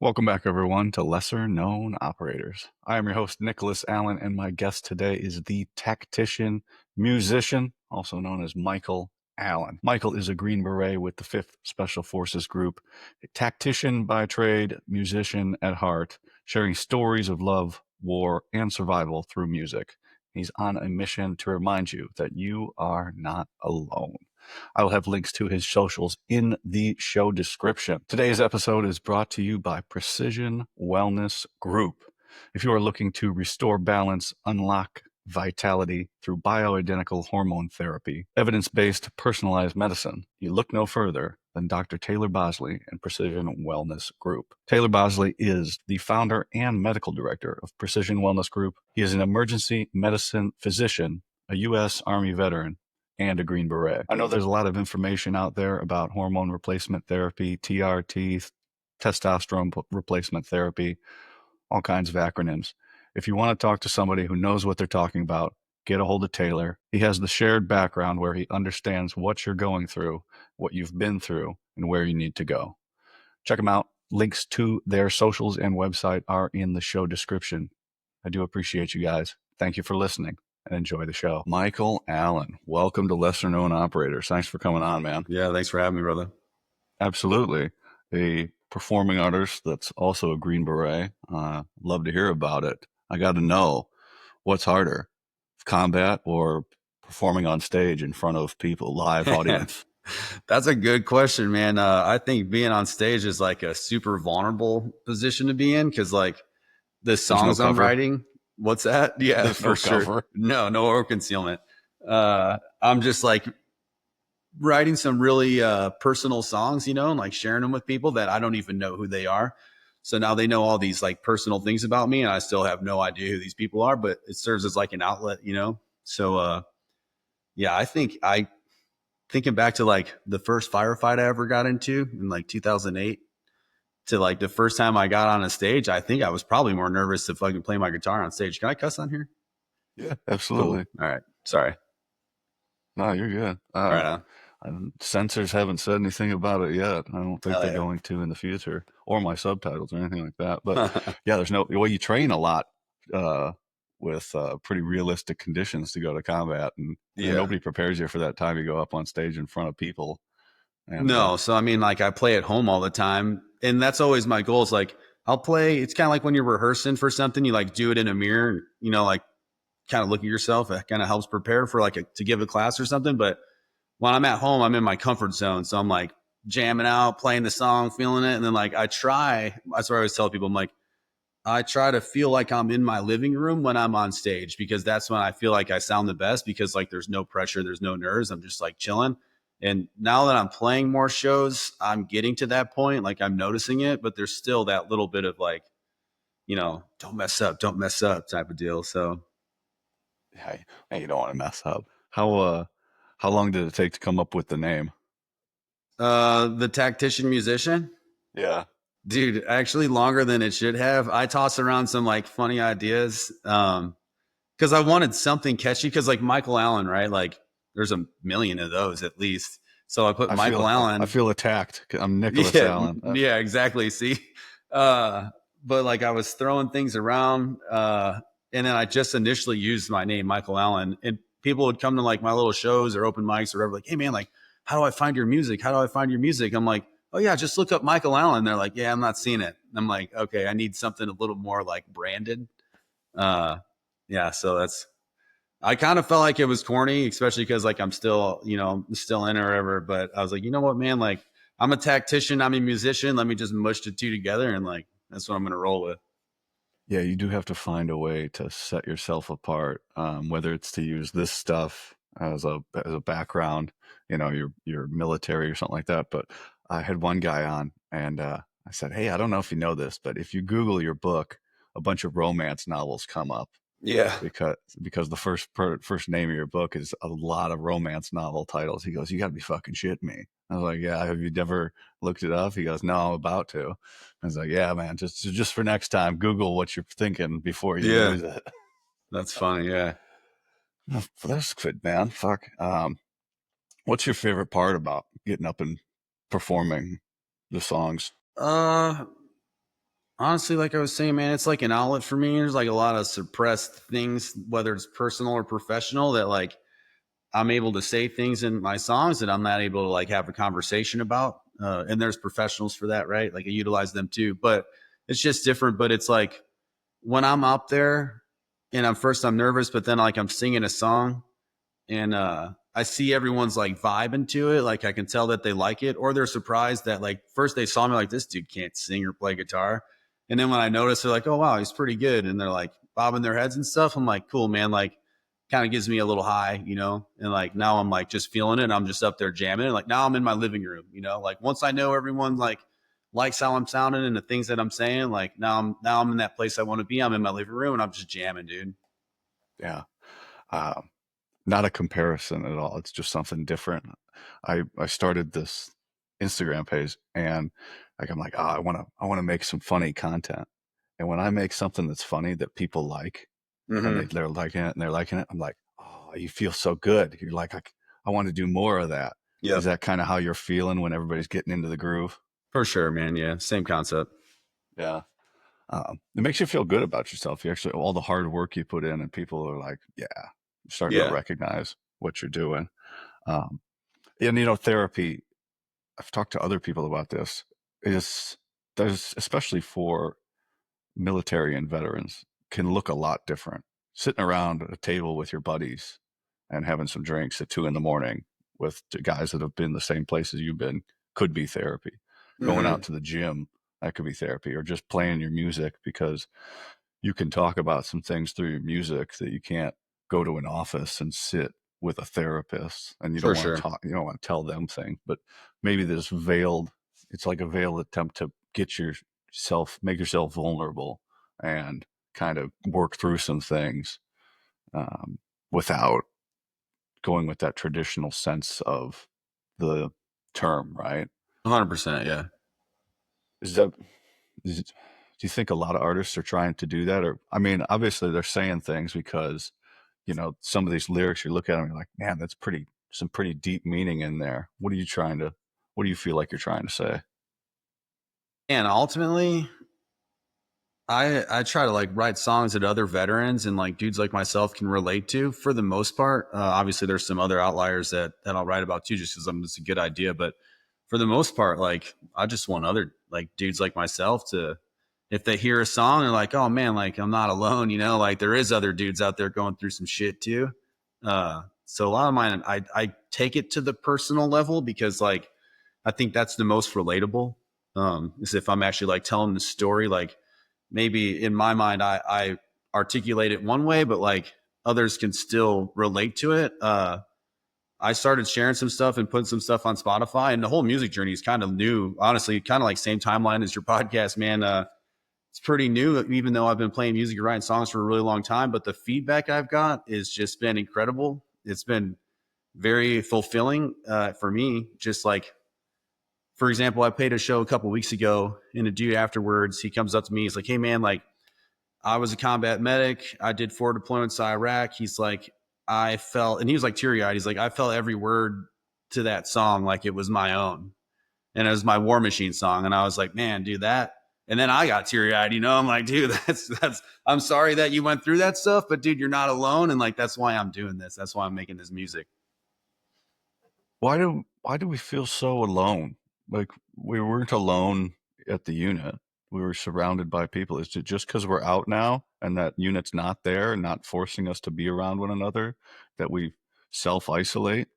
Welcome back, everyone, to Lesser Known Operators. I am your host, Nicholas Allen, and my guest today is the Tactician musician, also known as Michael Allen. Michael is a Green Beret with the 5th Special Forces Group, a tactician by trade, musician at heart, sharing stories of love, war, and survival through music. He's on a mission to remind you that you are not alone. I will have links to his socials in the show description. Today's episode is brought to you by Precision Wellness Group. If you are looking to restore balance, unlock vitality through bioidentical hormone therapy, evidence-based personalized medicine, you look no further than Dr. Taylor Bosley and Precision Wellness Group. Taylor Bosley is the founder and medical director of Precision Wellness Group. He is an emergency medicine physician, a U.S. Army veteran, and a Green Beret. I know there's a lot of information out there about hormone replacement therapy, TRT, testosterone replacement therapy, all kinds of acronyms. If you want to talk to somebody who knows what they're talking about, get a hold of Taylor. He has the shared background where he understands what you're going through, what you've been through, and where you need to go. Check them out. Links to their socials and website are in the show description. I do appreciate you guys. Thank you for listening and enjoy the show. Michael Allen, welcome to Lesser Known Operators. Thanks for coming on, man. Yeah, thanks for having me, brother. Absolutely. A performing artist that's also a Green Beret. Love to hear about it. I got to know, what's harder, combat or performing on stage in front of people, live audience? That's a good question, man. I think being on stage is like a super vulnerable position to be in because, like, the songs no I'm cover? writing. What's that? Yeah, There's for no sure. cover. No air concealment. I'm just like writing some really personal songs, and like sharing them with people that I don't even know who they are. So now they know all these like personal things about me, and I still have no idea who these people are, but it serves as like an outlet. So yeah, I thinking back to like the first firefight I ever got into in like 2008 to like the first time I got on a stage, I think I was probably more nervous to fucking play my guitar on stage. Can I cuss on here? Yeah, Cool. absolutely. All right. Sorry. No, you're good. Right on. Censors haven't said anything about it yet. I don't think Hell they're yeah. going to in the future, or my subtitles or anything like that. But yeah, there's no, well, you train a lot with pretty realistic conditions to go to combat, and Yeah. nobody prepares you for that time you go up on stage in front of people. And No. So, I mean, like I play at home all the time. And that's always my goal is like, I'll play. It's kind of like when you're rehearsing for something, you like do it in a mirror, like kind of look at yourself. It kind of helps prepare for like to give a class or something. But when I'm at home, I'm in my comfort zone. So I'm like jamming out, playing the song, feeling it. And then like that's what I always tell people. I'm like, I try to feel like I'm in my living room when I'm on stage because that's when I feel like I sound the best because like there's no pressure, there's no nerves. I'm just like chilling. And now that I'm playing more shows, I'm getting to that point. Like I'm noticing it, but there's still that little bit of like, don't mess up type of deal. So hey, you don't want to mess up. How long did it take to come up with the name? the tactician musician, Yeah. dude, actually longer than it should have. I toss around some like funny ideas. Because I wanted something catchy. Because like Michael Allen, right? Like there's a million of those at least. So I put Michael Allen. I feel attacked. I'm Nicholas Yeah, Allen. yeah, exactly. See, but like I was throwing things around, and then I just initially used my name, Michael Allen, and people would come to like my little shows or open mics or whatever. Like, hey man, like how do I find your music? How do I find your music? I'm like, oh yeah, just look up Michael Allen. They're like, yeah, I'm not seeing it. I'm like, okay, I need something a little more like branded. Uh, yeah, so that's. I kind of felt like it was corny, especially because like I'm still, still in or whatever. But I was like, you know what, man? Like I'm a tactician, I'm a musician. Let me just mush the two together, and like that's what I'm gonna roll with. Yeah, you do have to find a way to set yourself apart, whether it's to use this stuff as a background, your military or something like that. But I had one guy on, and I said, "Hey, I don't know if you know this, but if you Google your book, a bunch of romance novels come up Yeah, because the first name of your book is a lot of romance novel titles." He goes, "You got to be fucking shitting me." I was like, "Yeah, have you never looked it up?" He goes, "No, I'm about to." I was like, "Yeah, man, just for next time, Google what you're thinking before you yeah, use it." that's funny. Yeah. That's good, man. Fuck. What's your favorite part about getting up and performing the songs? Uh, Honestly, like I was saying, man, it's like an outlet for me. There's like a lot of suppressed things, whether it's personal or professional, that like I'm able to say things in my songs that I'm not able to like have a conversation about. And there's professionals for that, right? Like I utilize them too, but it's just different. But it's like when I'm up there and I'm nervous, but then like I'm singing a song and I see everyone's like vibing to it. Like I can tell that they like it, or they're surprised that like first they saw me like this dude can't sing or play guitar, and then when I notice, they're like, "Oh wow, he's pretty good," and they're like bobbing their heads and stuff. I'm like, "Cool, man!" Like, kind of gives me a little high, you know. And like now I'm like just feeling it. And I'm just up there jamming. And like now I'm in my living room, you know. Like once I know everyone like likes how I'm sounding and the things that I'm saying, like now I'm in that place I want to be. I'm in my living room and I'm just jamming, dude. Yeah. Um, Not a comparison at all. It's just something different. I started this Instagram page and like I'm like, oh, I want to make some funny content. And when I make something that's funny that people like and Mm-hmm. they're liking it and they're liking it, I'm like, oh, you feel so good. You're like, I want to do more of that. Is Yep. that kind of how you're feeling when everybody's getting into the groove? For sure, man. Yeah. Same concept. Yeah. It makes you feel good about yourself. You actually, all the hard work you put in, and people are like, yeah, starting to Yeah. recognize what you're doing. Um, and therapy, I've talked to other people about this, is there's especially for military and veterans can look a lot different. Sitting around a table with your buddies and having some drinks at 2 in the morning with guys that have been the same places you've been could be therapy. Going Mm-hmm. out to the gym, that could be therapy, or just playing your music because you can talk about some things through your music that you can't go to an office and sit with a therapist and you don't For want to sure. talk, you don't want to tell them things, but maybe this veiled, it's like a veiled attempt to get yourself, make yourself vulnerable and kind of work through some things um, without going with that traditional sense of the term, right? 100%. Yeah. Is that do you think a lot of artists are trying to do that? Or, I mean, obviously they're saying things because, some of these lyrics you look at them, you're like, man, that's some pretty deep meaning in there. What do you feel like you're trying to say? And ultimately, I try to like write songs that other veterans and like dudes like myself can relate to for the most part. Obviously, there's some other outliers that I'll write about too, just because it's a good idea. But for the most part, like I just want other like dudes like myself to, if they hear a song, they're like, oh man, like I'm not alone. You know, like there is other dudes out there going through some shit too. So a lot of mine, I take it to the personal level because like I think that's the most relatable. Is if I'm actually like telling the story, like maybe in my mind I articulate it one way, but like others can still relate to it. I started sharing some stuff and putting some stuff on Spotify, and the whole music journey is kind of new. Honestly, kind of like same timeline as your podcast, man. It's pretty new, even though I've been playing music and writing songs for a really long time. But the feedback I've got is just been incredible. It's been very fulfilling for me. Just like, for example, I played a show a couple weeks ago, and a dude afterwards, he comes up to me. He's like, "Hey, man, like I was a combat medic. I did 4 deployments to Iraq." He's like, I felt, and he was like teary eyed. He's like, I felt every word to that song like it was my own. And it was my War Machine song. And I was like, man, dude, that. And then I got teary eyed, you know, I'm like, dude, I'm sorry that you went through that stuff, but dude, you're not alone. And like, that's why I'm doing this. That's why I'm making this music. Why do we feel so alone? Like we weren't alone at the unit. We were surrounded by people. Is it just because we're out now and that unit's not there and not forcing us to be around one another that we self isolate?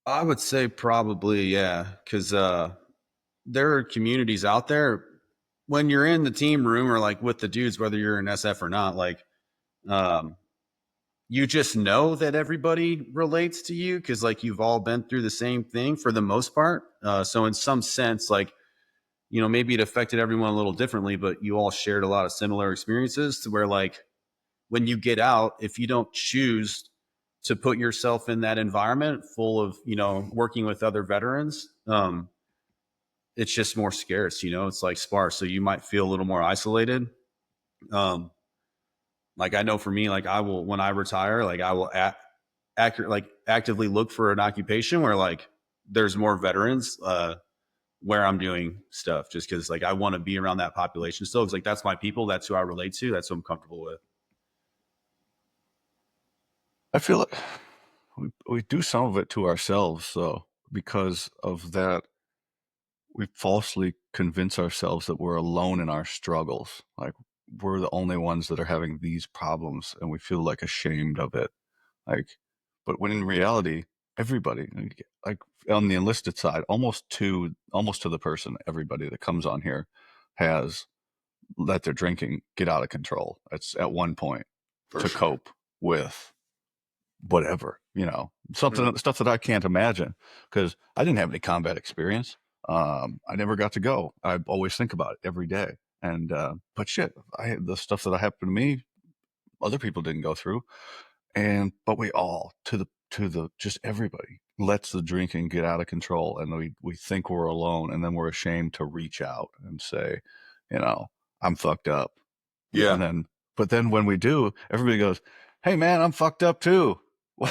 I would say probably, yeah. Cause, there are communities out there when you're in the team room or like with the dudes, whether you're in SF or not, like, um, you just know that everybody relates to you because like you've all been through the same thing for the most part. So in some sense, like, you know, maybe it affected everyone a little differently, but you all shared a lot of similar experiences to where like when you get out, if you don't choose to put yourself in that environment full of, you know, working with other veterans, it's just more scarce, you know, it's like sparse. So you might feel a little more isolated. Um, like I know for me, like I will, when I retire, like I will actively look for an occupation where like there's more veterans. where I'm doing stuff, just because like I want to be around that population still. It's like that's my people, that's who I relate to, that's who I'm comfortable with. I feel like we do some of it to ourselves, though, because of that. We falsely convince ourselves that we're alone in our struggles. Like we're the only ones that are having these problems, and we feel like ashamed of it. Like, but when in reality, everybody, like on the enlisted side, almost to the person, everybody that comes on here has let their drinking get out of control. It's at one point For to sure. cope with whatever, Mhm. something stuff that I can't imagine because I didn't have any combat experience. I never got to go. I always think about it every day. And but shit, the stuff that happened to me, other people didn't go through. And but we all to the just everybody lets the drinking get out of control, and we think we're alone, and then we're ashamed to reach out and say, you know, I'm fucked up. Yeah. And then but then when we do, everybody goes, "Hey man, I'm fucked up too."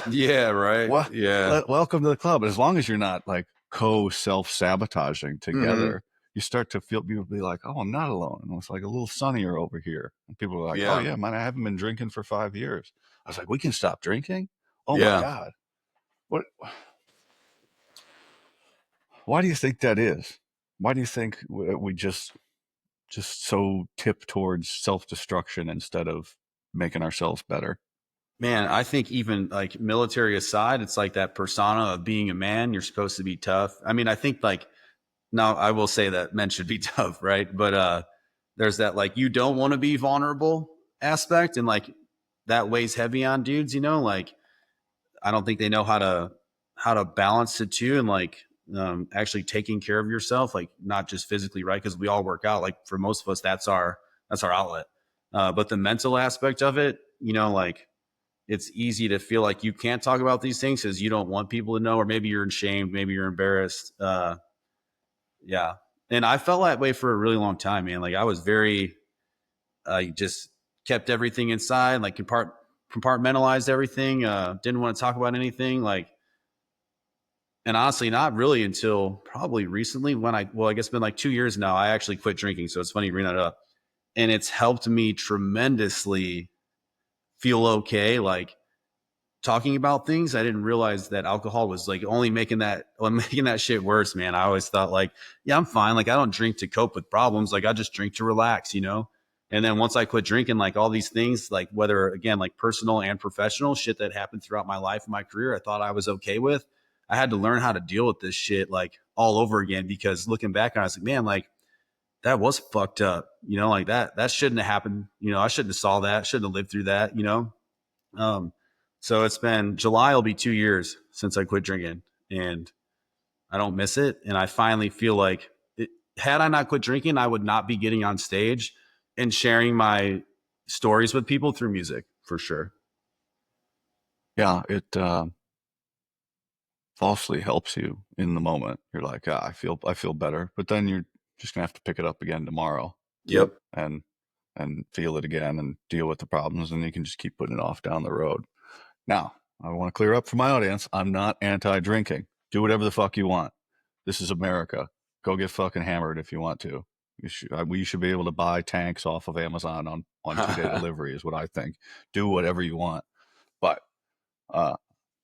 Yeah, right. What? Yeah. Welcome to the club. As long as you're not like co self sabotaging Hmm. together, you start to feel people be like, "Oh, I'm not alone." And it's like a little sunnier over here. And people are like, "Oh Yeah. yeah, man, I haven't been drinking for 5 years." I was like, "We can stop drinking." Oh my Yeah. god, what? Why do you think that is? Why do you think we just so tip towards self destruction instead of making ourselves better? Man, I think even like military aside, it's like that persona of being a man. You're supposed to be tough. I mean, I think like now I will say that men should be tough, right? But there's that like you don't want to be vulnerable aspect, and like that weighs heavy on dudes, like I don't think they know how to balance it too, and like actually taking care of yourself, like not just physically, right? Because we all work out. Like for most of us, that's our outlet. But the mental aspect of it, like it's easy to feel like you can't talk about these things because you don't want people to know, or maybe you're ashamed, maybe you're embarrassed. Yeah, and I felt that way for a really long time, man. Like I was very, just kept everything inside, like compartmentalized everything. Didn't want to talk about anything, like. And honestly, not really until probably recently when I guess it's been like 2 years now, I actually quit drinking. So it's funny you bring that up. And it's helped me tremendously feel okay. Like talking about things, I didn't realize that alcohol was like only making that shit worse, man. I always thought like, yeah, I'm fine. Like I don't drink to cope with problems. Like I just drink to relax. And then once I quit drinking, like all these things, like whether again, like personal and professional shit that happened throughout my life and my career, I thought I was okay with. I had to learn how to deal with this shit like all over again because looking back on it, I was like, man, like that was fucked up. Like that shouldn't have happened. I shouldn't have saw that, shouldn't have lived through that. Um, so it's been July will be 2 years since I quit drinking, and I don't miss it. And I finally feel like had I not quit drinking, I would not be getting on stage and sharing my stories with people through music for sure. Yeah, it falsely helps you in the moment. You're like, ah, I feel better, but then you're just gonna have to pick it up again tomorrow Yep. and feel it again and deal with the problems, and you can just keep putting it off down the road. Now, I want to clear up for my audience. I'm not anti-drinking. Do whatever the fuck you want. This is America. Go get fucking hammered if you want to. We should be able to buy tanks off of Amazon on 2-day delivery is what I think. Do whatever you want, but uh,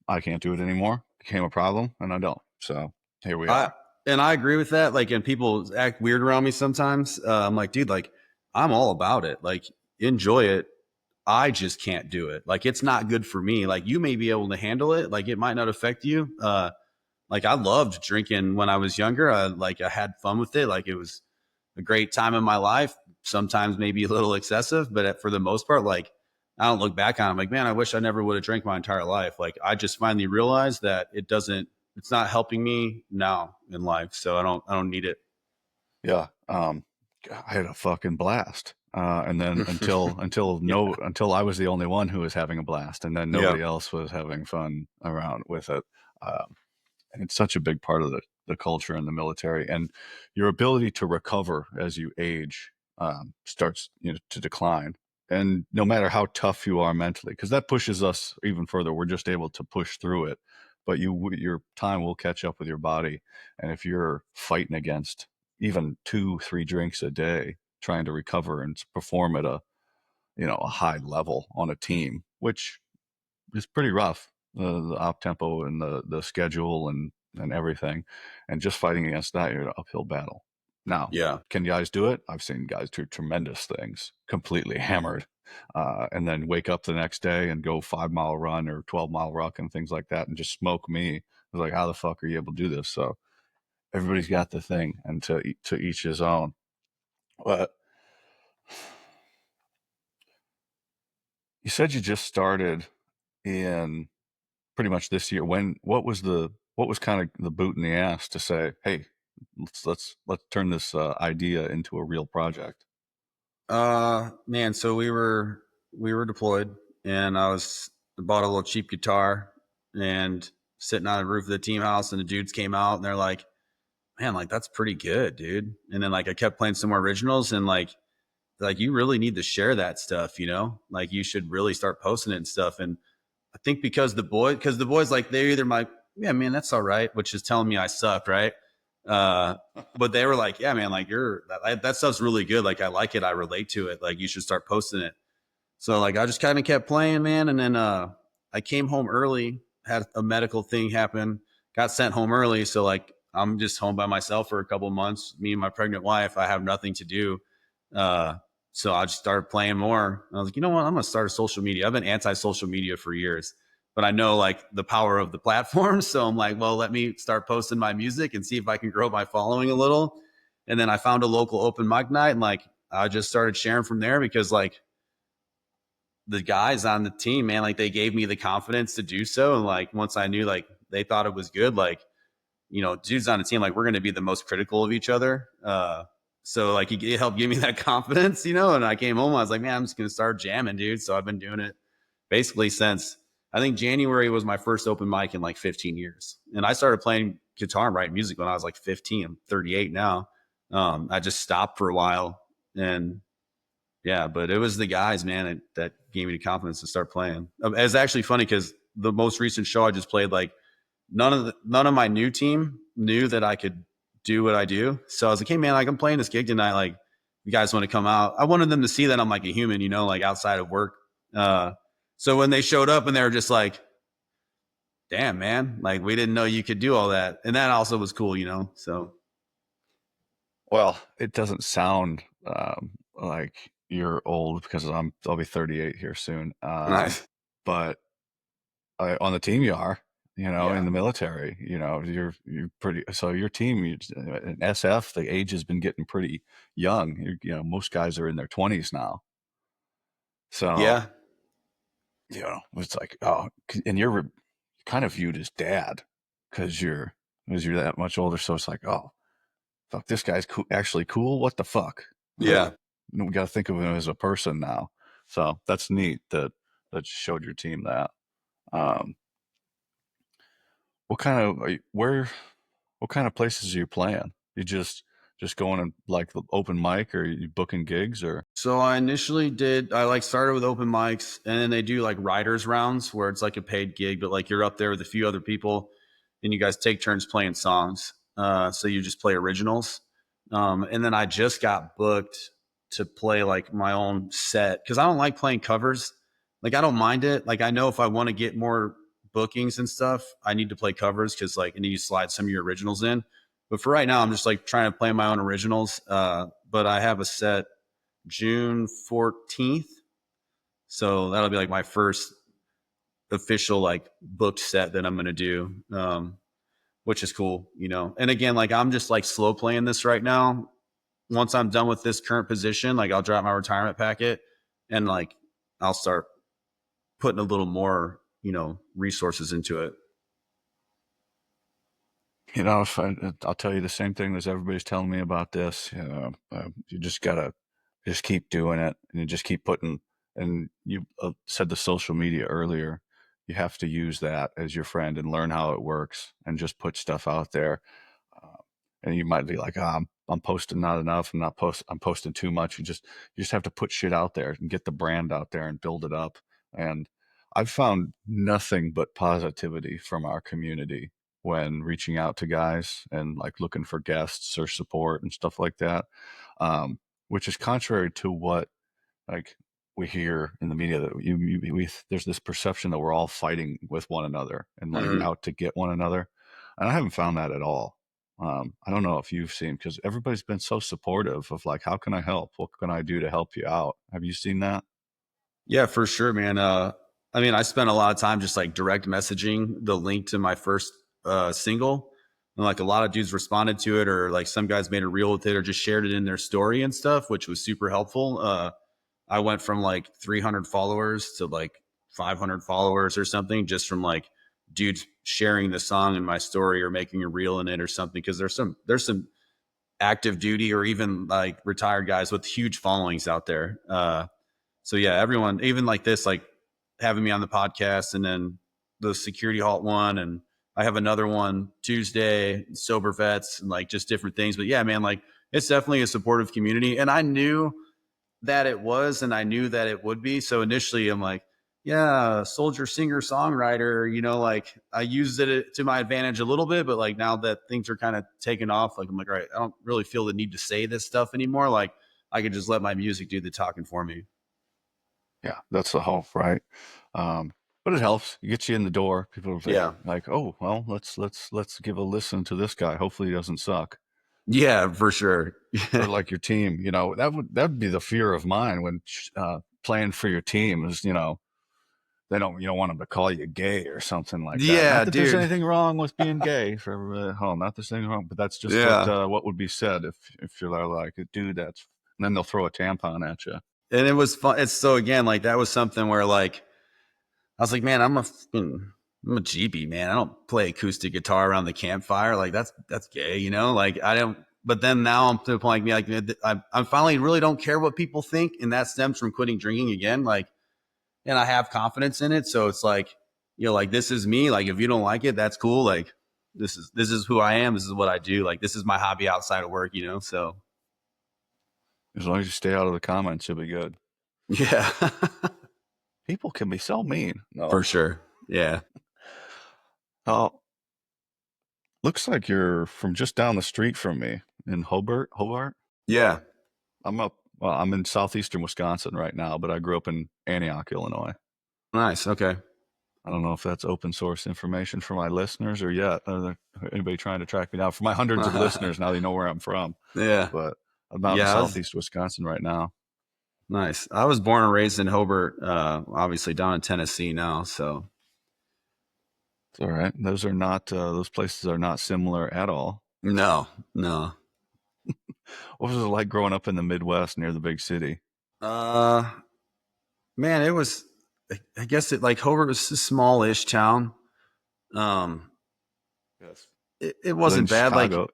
I can't do it anymore. Became a problem, and I don't. So here we I are. and I agree with that. Like, and people act weird around me sometimes. I'm like, dude, like I'm all about it. Like, enjoy it. I just can't do it. Like, it's not good for me. Like, you may be able to handle it. Like, it might not affect you. Like I loved drinking when I was younger. I had fun with it. Like it was a great time in my life. Sometimes maybe a little excessive, but for the most part, like I don't look back on it. I'm like, man, I wish I never would have drank my entire life. Like I just finally realized that it's not helping me now in life. So I don't need it. Yeah. I had a fucking blast. And then Yeah. until I was the only one who was having a blast, and then Yeah. nobody else was having fun around with it. And it's such a big part of the culture in the military, and your ability to recover as you age starts to decline. And no matter how tough you are mentally, because that pushes us even further, we're just able to push through it. but your time will catch up with your body. And if you're fighting against even 2, 3 drinks a day, trying to recover and perform at a high level on a team, which is pretty rough, the op tempo and the schedule and everything, and just fighting against that, you're an uphill battle. Now, Yeah. can guys do it? I've seen guys do tremendous things, completely hammered, and then wake up the next day and go 5 mile run or 12 mile ruck and things like that, and just smoke me. I was like, how the fuck are you able to do this? So everybody's got the thing, and to each his own. But you said you just started in pretty much this year. What was kind of the boot in the ass to say, hey, let's turn this idea into a real project? Man, so we were deployed, and I was bought a little cheap guitar and sitting on the roof of the team house, and the dudes came out and they're like, "Man, like that's pretty good, dude." And then like I kept playing some more originals, and like you really need to share that stuff, you know? Like you should really start posting it and stuff. And I think because the boys like they're either my yeah, man, that's all right, which is telling me I sucked, right? Uh, but they were like, yeah, man, like that stuff's really good. Like I like it, I relate to it. Like you should start posting it. So like I just kind of kept playing, man, and then I came home early, had a medical thing happen, got sent home early. So like I'm just home by myself for a couple of months. Me and my pregnant wife, I have nothing to do. Uh, so I just started playing more. I was like, you know what? I'm gonna start a social media. I've been anti-social media for years, but I know like the power of the platform. So I'm like, well, let me start posting my music and see if I can grow my following a little. And then I found a local open mic night, and like I just started sharing from there because like the guys on the team, man, like they gave me the confidence to do so. And like once I knew like they thought it was good, like, you know, dudes on the team, like we're going to be the most critical of each other. So like it helped give me that confidence, you know. And I came home, I was like, man, I'm just going to start jamming, dude. So I've been doing it basically since I think January was my first open mic in like 15 years. And I started playing guitar and writing music when I was like 15. I'm 38 now. I just stopped for a while, and yeah, but it was the guys, man, that gave me the confidence to start playing. It's actually funny because the most recent show I just played, like none of my new team knew that I could do what I do. So I was like, hey man, like I'm playing this gig tonight. Like, you guys want to come out? I wanted them to see that I'm like a human, you know, like outside of work. Uh, so when they showed up and they were just like, damn, man, like we didn't know you could do all that, and that also was cool, you know. So Well, it doesn't sound like you're old because I'll be 38 here soon. nice, But on the team you are, in yeah, the military, you're pretty. So your team, in SF, the age has been getting pretty young. Most guys are in their 20s now. So yeah, it's like, oh, and you're kind of viewed as dad because you're that much older. So it's like, oh, fuck, this guy's actually cool. What the fuck? yeah. We got to think of him as a person now. So that's neat that showed your team that. Um, what kind of what kind of places are you playing? You just going to like the open mic, or you booking gigs, or So I initially I like started with open mics, and then they do like writers rounds where it's like a paid gig, but like you're up there with a few other people and you guys take turns playing songs. So you just play originals. And then I just got booked to play like my own set because I don't like playing covers. Like I don't mind it. Like I know if I want to get more bookings and stuff, I need to play covers because like I need to slide some of your originals in. But for right now, I'm just like trying to play my own originals. But I have a set June 14th. So that'll be like my first official like booked set that I'm going to do, which is cool, you know. And again, like I'm just like slow playing this right now. Once I'm done with this current position, like I'll drop my retirement packet and like I'll start putting a little more, you know, resources into it. if I'll tell you the same thing as everybody's telling me about this. You just gotta just keep doing it, and you just keep putting. And you said the social media earlier. You have to use that as your friend and learn how it works, and just put stuff out there. Uh, and you might be like, I'm posting not enough. I'm posting too much. You just have to put shit out there and get the brand out there and build it up. And I've found nothing but positivity from our community when reaching out to guys and like looking for guests or support and stuff like that. Which is contrary to what like we hear in the media that there's this perception that we're all fighting with one another and like Mhm. out to get one another, and I haven't found that at all. I don't know if you've seen, because everybody's been so supportive of like, how can I help? What can I do to help you out? Have you seen that? Yeah, for sure, man. I mean, I spent a lot of time just like direct messaging the link to my first single. And like a lot of dudes responded to it, or like some guys made a reel with it, or just shared it in their story and stuff, which was super helpful. I went from like 300 followers to like 500 followers or something, just from like dudes sharing the song in my story or making a reel in it or something. Because there's some active duty or even like retired guys with huge followings out there. So yeah, everyone, even like this, like having me on the podcast, and then the security halt one, and I have another one Tuesday, sober vets, and like just different things. But yeah, man, like it's definitely a supportive community, and I knew that it was, and I knew that it would be. So initially, I'm like, yeah, soldier, singer, songwriter. Like I used it to my advantage a little bit, but like now that things are kind of taking off, like I'm like, all right, I don't really feel the need to say this stuff anymore. Like I could just let my music do the talking for me. Yeah, that's the hope, right? Um, but it helps. It gets you in the door. People are Yeah. like, "Oh, well, let's give a listen to this guy. Hopefully, he doesn't suck." Yeah, for sure. Or like your team, that would be the fear of mine when playing for your team is, you don't want them to call you gay or something like that. Not Yeah, that there's dude. anything wrong with being gay for everybody at home. Not that there's anything wrong, but that's just Yeah. what would be said if you're like, dude, that's. And then they'll throw a tampon at you. And it was fun. It's so again, like that was something where like I was like, man, I'm a GB man. I don't play acoustic guitar around the campfire. Like that's gay, Like I don't. But then now I'm to the point like me, like I finally really don't care what people think, and that stems from quitting drinking again. Like, and I have confidence in it, so it's like, like this is me. Like if you don't like it, that's cool. Like this is who I am. This is what I do. Like this is my hobby outside of work. So As long as you stay out of the comments, you'll be good. yeah, People can be so mean. for No. sure. Yeah. Oh, looks like you're from just down the street from me in Hobart. Yeah. Well, I'm in southeastern Wisconsin right now, but I grew up in Antioch, Illinois. Nice. Okay. I don't know if that's open source information for my listeners or yet. Anybody trying to track me down? For my hundreds of listeners, now they know where I'm from. Yeah. But I'm out in Yeah. southeast Wisconsin right now. Nice. I was born and raised in Hobart, obviously down in Tennessee now. So It's all right. Those places are not similar at all. no, no. What was it like growing up in the Midwest near the big city? Uh, man, it was. I guess it like Hobart was a smallish town. Um, Yes. it But in wasn't bad. Like, Chicago,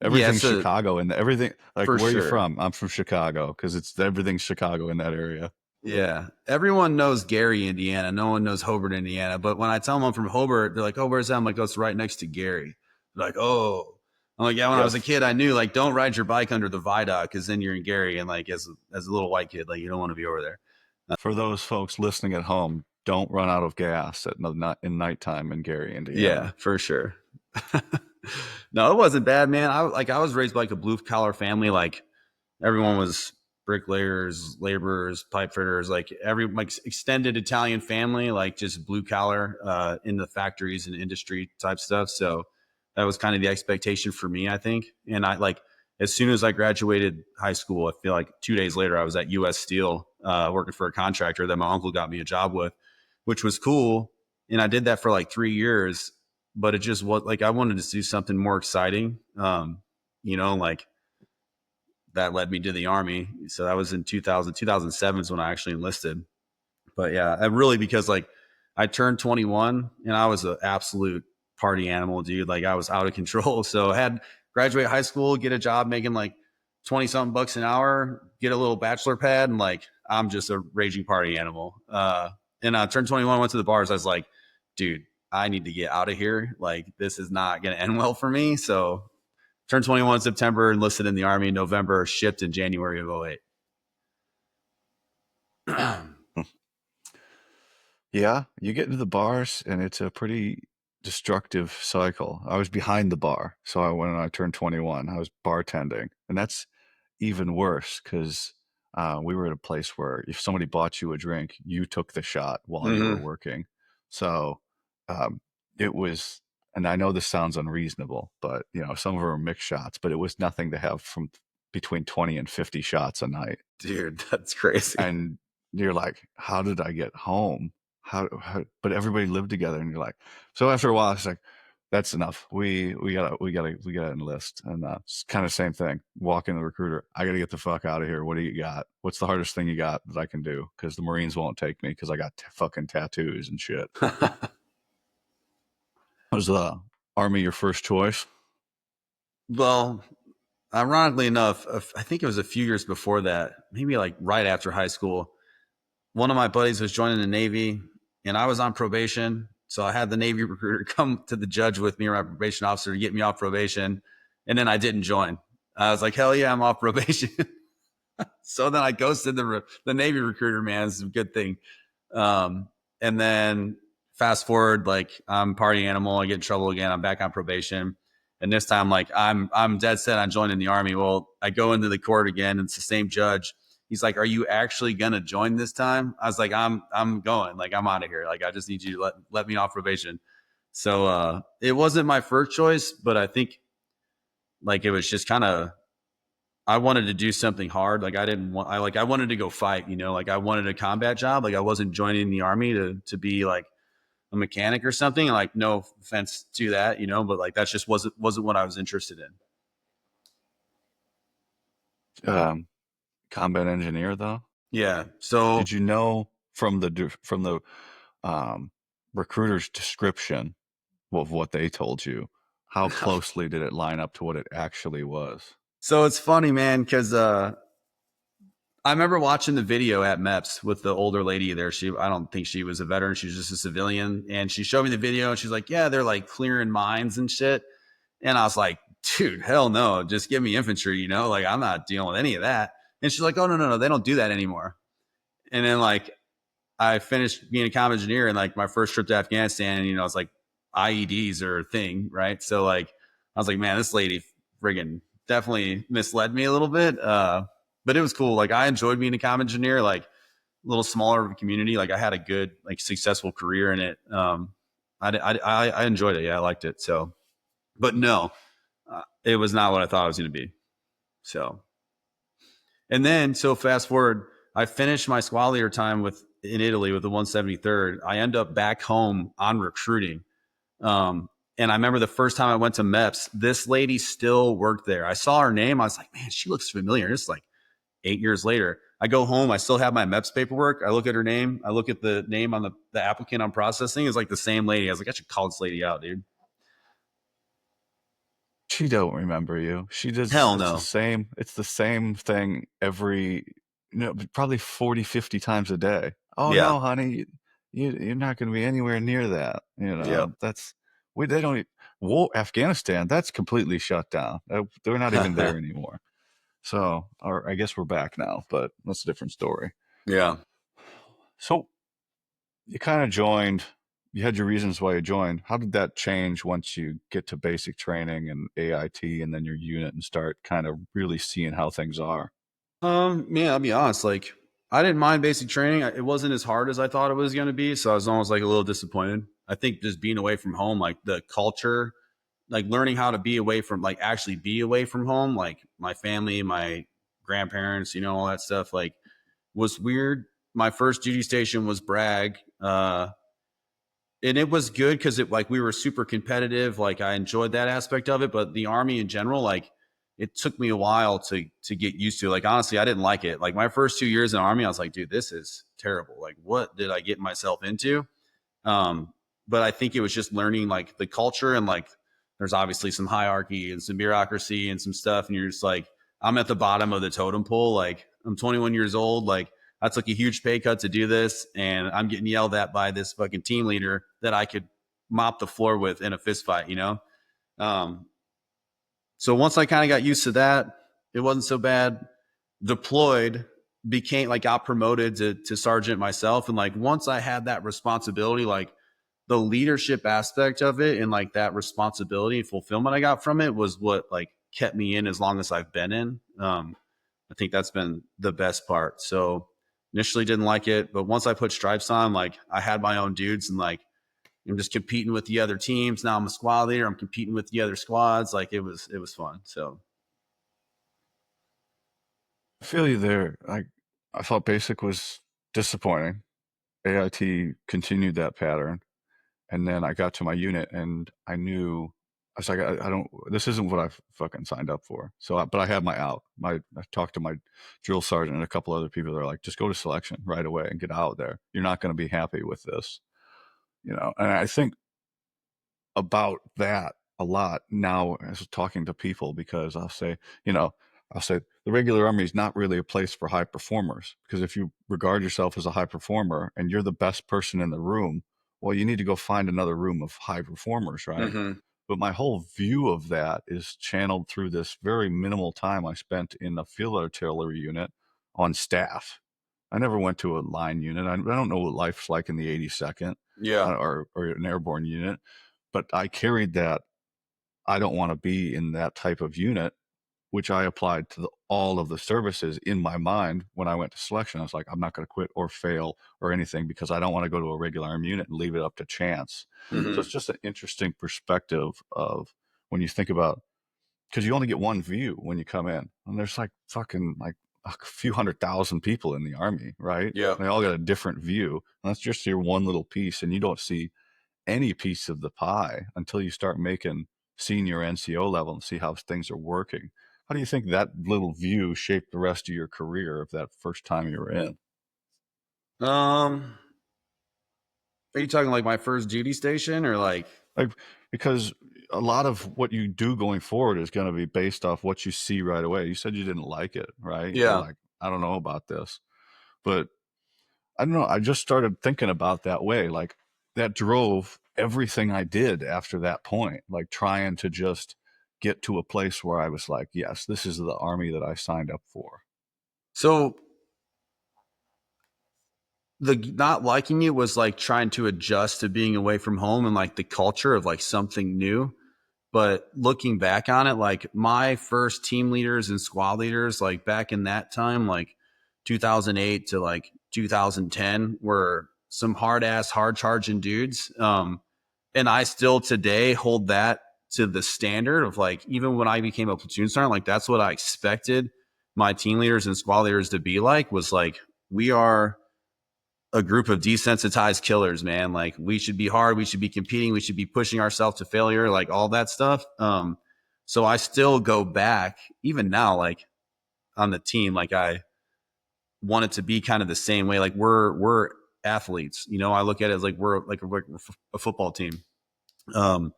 yeah, everything's it's a Chicago and everything like for where are you sure. from? I'm from Chicago because it's everything's Chicago in that area. Yeah, everyone knows Gary, Indiana. No one knows Hobart, Indiana. But when I tell them I'm from Hobart, they're like, "Oh, where's that?" I'm like, "Oh, it's right next to Gary." They're like, "Oh." I'm like, "Yeah." When I was a Yes. kid, I knew like, don't ride your bike under the viaduct because then you're in Gary, and like as a little white kid, like you don't want to be over there. For those folks listening at home, don't run out of gas at not in nighttime in Gary, Yeah, Indiana. for sure. No, it wasn't bad, man. I was raised by like a blue collar family. Like everyone was bricklayers, laborers, pipe fitters, like every like extended Italian family, like just blue collar in the factories and industry type stuff. So that was kind of the expectation for me, I think. And I like as soon as I graduated high school, I feel like 2 days later I was at US Steel working for a contractor that my uncle got me a job with, which was cool. And I did that for like 3 years, but it just was like I wanted to do something more exciting. Like that led me to the army. So that was in 2007 is when I actually enlisted. But yeah, really because like I turned 21 and I was an absolute party animal, dude. Like I was out of control. So I had graduate high school, get a job making like 20 something bucks an hour, get a little bachelor pad, and like I'm just a raging party animal. And I turned 21, went to the bars. I was like, dude, I need to get out of here. Like this is not going to end well for me. So turned 21 in September, enlisted in the Army in November, shipped in January of 08. Yeah, you get into the bars and it's a pretty destructive cycle. I was behind the bar, so when I turned 21, I was bartending, and that's even worse 'cause, we were at a place where if somebody bought you a drink, you took the shot while you were Hmm. working. So, um, it was and I know this sounds unreasonable, but, some of them are mixed shots, but it was nothing to have from between 20 and 50 shots a night. Dude, that's crazy. And you're like, "How did I get home? How" but everybody lived together, and you're like so after a while, it's like, "That's enough. We gotta enlist." And, it's kinda same thing. Walk in the recruiter, "I gotta get the fuck out of here. What do you got? What's the hardest thing you got that I can do? Because the Marines won't take me because I got fucking tattoos and shit." Was the Army your first choice? Well, ironically enough, I think it was a few years before that, maybe like right after high school. One of my buddies was joining the Navy, and I was on probation. So I had the Navy recruiter come to the judge with me, or my probation officer, to get me off probation. And then I didn't join. I was like, hell yeah, I'm off probation. So then I ghosted the Navy recruiter, man. It's a good thing. Um, and then fast forward, like I'm party animal. I get in trouble again. I'm back on probation. And this time, like I'm dead set on joining the Army. Well, I go into the court again, and it's the same judge. He's like, "Are you actually gonna join this time?" I was like, "I'm going. Like I'm out of here. Like I just need you to let me off probation." So it wasn't my first choice, but I think like it was just kind of I wanted to do something hard. Like I didn't want I wanted to go fight, like I wanted a combat job. Like I wasn't joining the army to be like a mechanic or something. Like no offense to that, but like that's just wasn't what I was interested in. Um, Combat engineer, though? Yeah. So Did you know from the, um, recruiter's description of what they told you, how closely did it line up to what it actually was? so it's funny, man, because I remember watching the video at MEPS with the older lady there. I don't think she was a veteran. She was just a civilian. And she showed me the video and she's like, yeah, they're like clearing mines and shit. And I was like, dude, hell no. Just give me infantry, like I'm not dealing with any of that. And she's like, oh, no, no, no. They don't do that anymore. And then like I finished being a comm engineer and like my first trip to Afghanistan, and it's like IEDs are a thing, right? So like I was like, man, this lady friggin' definitely misled me a little bit. But it was cool. Like I enjoyed being a comm engineer, like a little smaller of a community. Like I had a good, like successful career in it. I enjoyed it. Yeah, I liked it. So, but no, it was not what I thought it was going to be. So, and then so fast forward, I finished my squad leader time in Italy with the 173rd. I end up back home on recruiting. And I remember the first time I went to MEPS, this lady still worked there. I saw her name. I was like, man, she looks familiar. It's like 8 years later. I go home. I still have my MEPS paperwork. I look at her name. I look at the name on the applicant I'm processing. It's like the same lady. I was like, I should call this lady out, dude. She don't remember you. She does Hell no. it's the same thing every probably 40, 50 times a day. "Oh, Yeah. no, honey, you're not gonna be anywhere near that," Yep. That's we they don't e war Afghanistan, that's completely shut down. They're not even there anymore. So, or I guess we're back now, but that's a different story. Yeah. So, you kinda joined you had your reasons why you joined. How did that change once you get to basic training and AIT and then your unit and start kind of really seeing how things are? Yeah, I'll be honest. Like, I didn't mind basic training. It wasn't as hard as I thought it was going to be. So I was almost like a little disappointed. I think just being away from home, like the culture, like learning how to be away from, like actually be away from home, like my family, my grandparents, all that stuff, like was weird. My first duty station was Bragg. And it was good because it like we were super competitive. Like I enjoyed that aspect of it, but the army in general, like it took me a while to get used to. Like honestly, I didn't like it. Like my first 2 years in the army, I was like, dude, this is terrible. Like what did I get myself into? But I think it was just learning like the culture and like there's obviously some hierarchy and some bureaucracy and some stuff, and you're just like, I'm at the bottom of the totem pole. Like I'm 21 years old. Like I took a huge pay cut to do this, and I'm getting yelled at by this fucking team leader that I could mop the floor with in a fist fight. Um, so once I kind of got used to that, it wasn't so bad. Deployed. became like got promoted to sergeant myself. And like once I had that responsibility, like the leadership aspect of it and like that responsibility and fulfillment I got from it was what like kept me in as long as I've been in. I think that's been the best part. So initially didn't like it, but once I put stripes on, like I had my own dudes and like I'm just competing with the other teams. Now I'm a squad leader. I'm competing with the other squads. Like it was fun. So I feel you there. I thought basic was disappointing. AIT continued that pattern, and then I got to my unit, and I knew I was like, I don't. This isn't what I fucking signed up for. So, but I had my out. I talked to my drill sergeant and a couple other people. They're like, just go to selection right away and get out there. You're not going to be happy with this, And I think about that a lot now as talking to people because I'll say the regular army is not really a place for high performers because if you regard yourself as a high performer and you're the best person in the room, well, you need to go find another room of high performers, right? mm-hmm. But my whole view of that is channeled through this very minimal time I spent in a field artillery unit on staff. I never went to a line unit. I don't know what life's like in the 82nd Yeah. or an airborne unit, but I carried that. I don't want to be in that type of unit, which I applied to all of the services in my mind when I went to selection. I was like, I'm not going to quit or fail or anything because I don't want to go to a regular army unit and leave it up to chance. So Mm-hmm. it's just an interesting perspective of when you think about, because you only get one view when you come in, and there's like fucking like a few 100,000 people in the army, right? Yeah. They all got a different view, and that's just your one little piece, and you don't see any piece of the pie until you start making senior NCO level and see how things are working. How do you think that little view shaped the rest of your career of that first time you were in? Um, are you talking like my first duty station or like? Like, because a lot of what you do going forward is going to be based off what you see right away. You said you didn't like it, right? You're Yeah. like, I don't know about this. But I don't know. I just started thinking about that way. Like, that drove everything I did after that point, like trying to just get to a place where I was like, yes, this is the army that I signed up for. So the not liking it was like trying to adjust to being away from home and like the culture of like something new. But looking back on it, like my first team leaders and squad leaders, like back in that time, like 2008 to like 2010, were some hard ass, hard charging dudes. And I still today hold that to the standard of like, even when I became a platoon sergeant, like that's what I expected my team leaders and squad leaders to be like, was like, we are a group of desensitized killers, man. Like we should be hard, we should be competing, we should be pushing ourselves to failure, like all that stuff. So I still go back, even now, like on the team, like I want it to be kind of the same way. Like we're athletes, I look at it as like we're a football team. Um,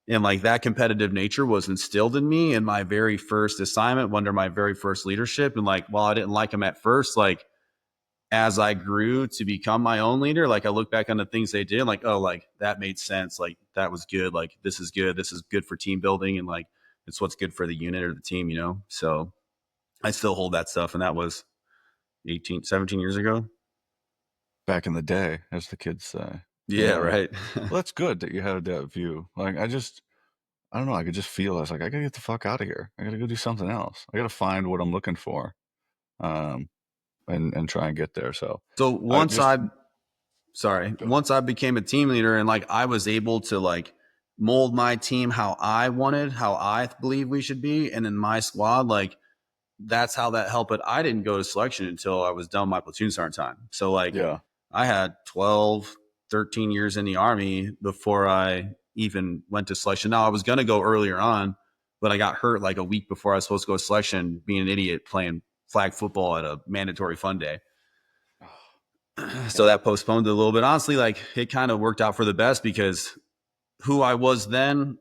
and like that competitive nature was instilled in me in my very first assignment under my very first leadership. And like, while I didn't like them at first, like as I grew to become my own leader, like I look back on the things they did, like, oh, like that made sense. Like that was good. Like this is good. This is good for team building. And like, it's what's good for the unit or the team. So I still hold that stuff. And that was 18, 17 years ago. Back in the day, as the kids say. Yeah. Yeah. Right. Well, that's good that you had that view. Like, I don't know. I could just feel I was like, I gotta get the fuck out of here. I gotta go do something else. I gotta find what I'm looking for, um, and try and get there. So So I just go. once I became a team leader and like I was able to like mold my team how I wanted, how I believe we should be. And in my squad, like that's how that helped. But I didn't go to selection until I was done my platoon sergeant time. So like Yeah. I had 12, 13 years in the army before I even went to selection. Now I was going to go earlier on, but I got hurt like a week before I was supposed to go to selection, being an idiot playing flag football at a mandatory fun day. So Yeah. that postponed it a little bit. Honestly, like it kind of worked out for the best because who I was then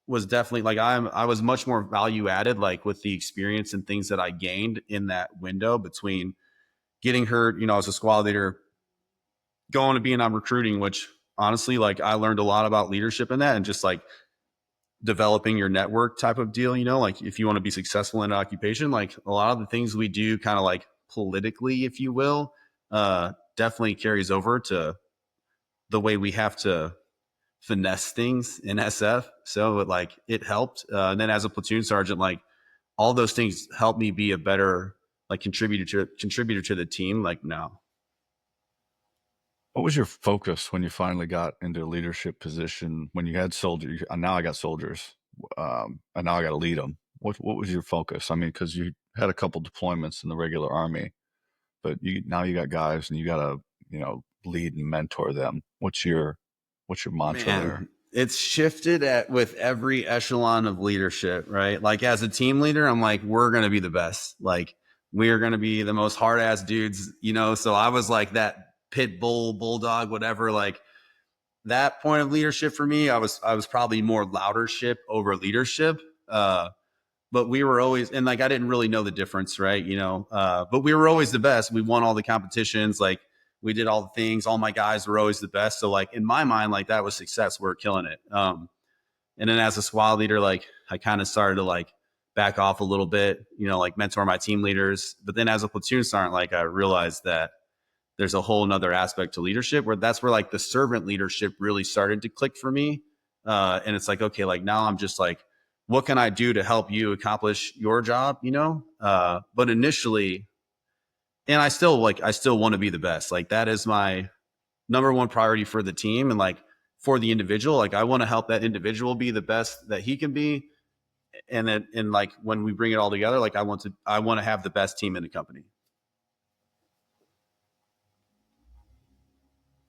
was definitely like I was much more value added, like with the experience and things that I gained in that window between getting hurt, as a squad leader, going to being on recruiting, which honestly, like I learned a lot about leadership in that and just like developing your network type of deal, like if you want to be successful in an occupation, like a lot of the things we do kind of like politically, if you will, definitely carries over to the way we have to finesse things in SF. So it helped. And then as a platoon sergeant, like all those things helped me be a better like contributor to the team. Like now, What was your focus when you finally got into a leadership position? When you had soldiers, now I got soldiers, and now I got to lead them. What was your focus? I mean, because you had a couple deployments in the regular army, but now you got guys, and you got to lead and mentor them. What's your mantra there? man, it's shifted with every echelon of leadership, right? Like as a team leader, I'm like, we're going to be the best. Like we are going to be the most hard ass dudes, So I was like that pit bull, bulldog, whatever. Like that point of leadership for me, I was probably more loudership over leadership. But we were always, and like I didn't really know the difference, right? But we were always the best. We won all the competitions, like we did all the things. All my guys were always the best. So like in my mind, like that was success. We're killing it. And then as a squad leader, like I kind of started to like back off a little bit, like mentor my team leaders. But then as a platoon sergeant, like I realized that there's a whole nother aspect to leadership where that's where like the servant leadership really started to click for me. And it's like, okay, like now I'm just like, what can I do to help you accomplish your job? But initially, and I still want to be the best. Like that is my number one priority for the team. And like for the individual, like I want to help that individual be the best that he can be. And then, and like when we bring it all together, like I want to have the best team in the company.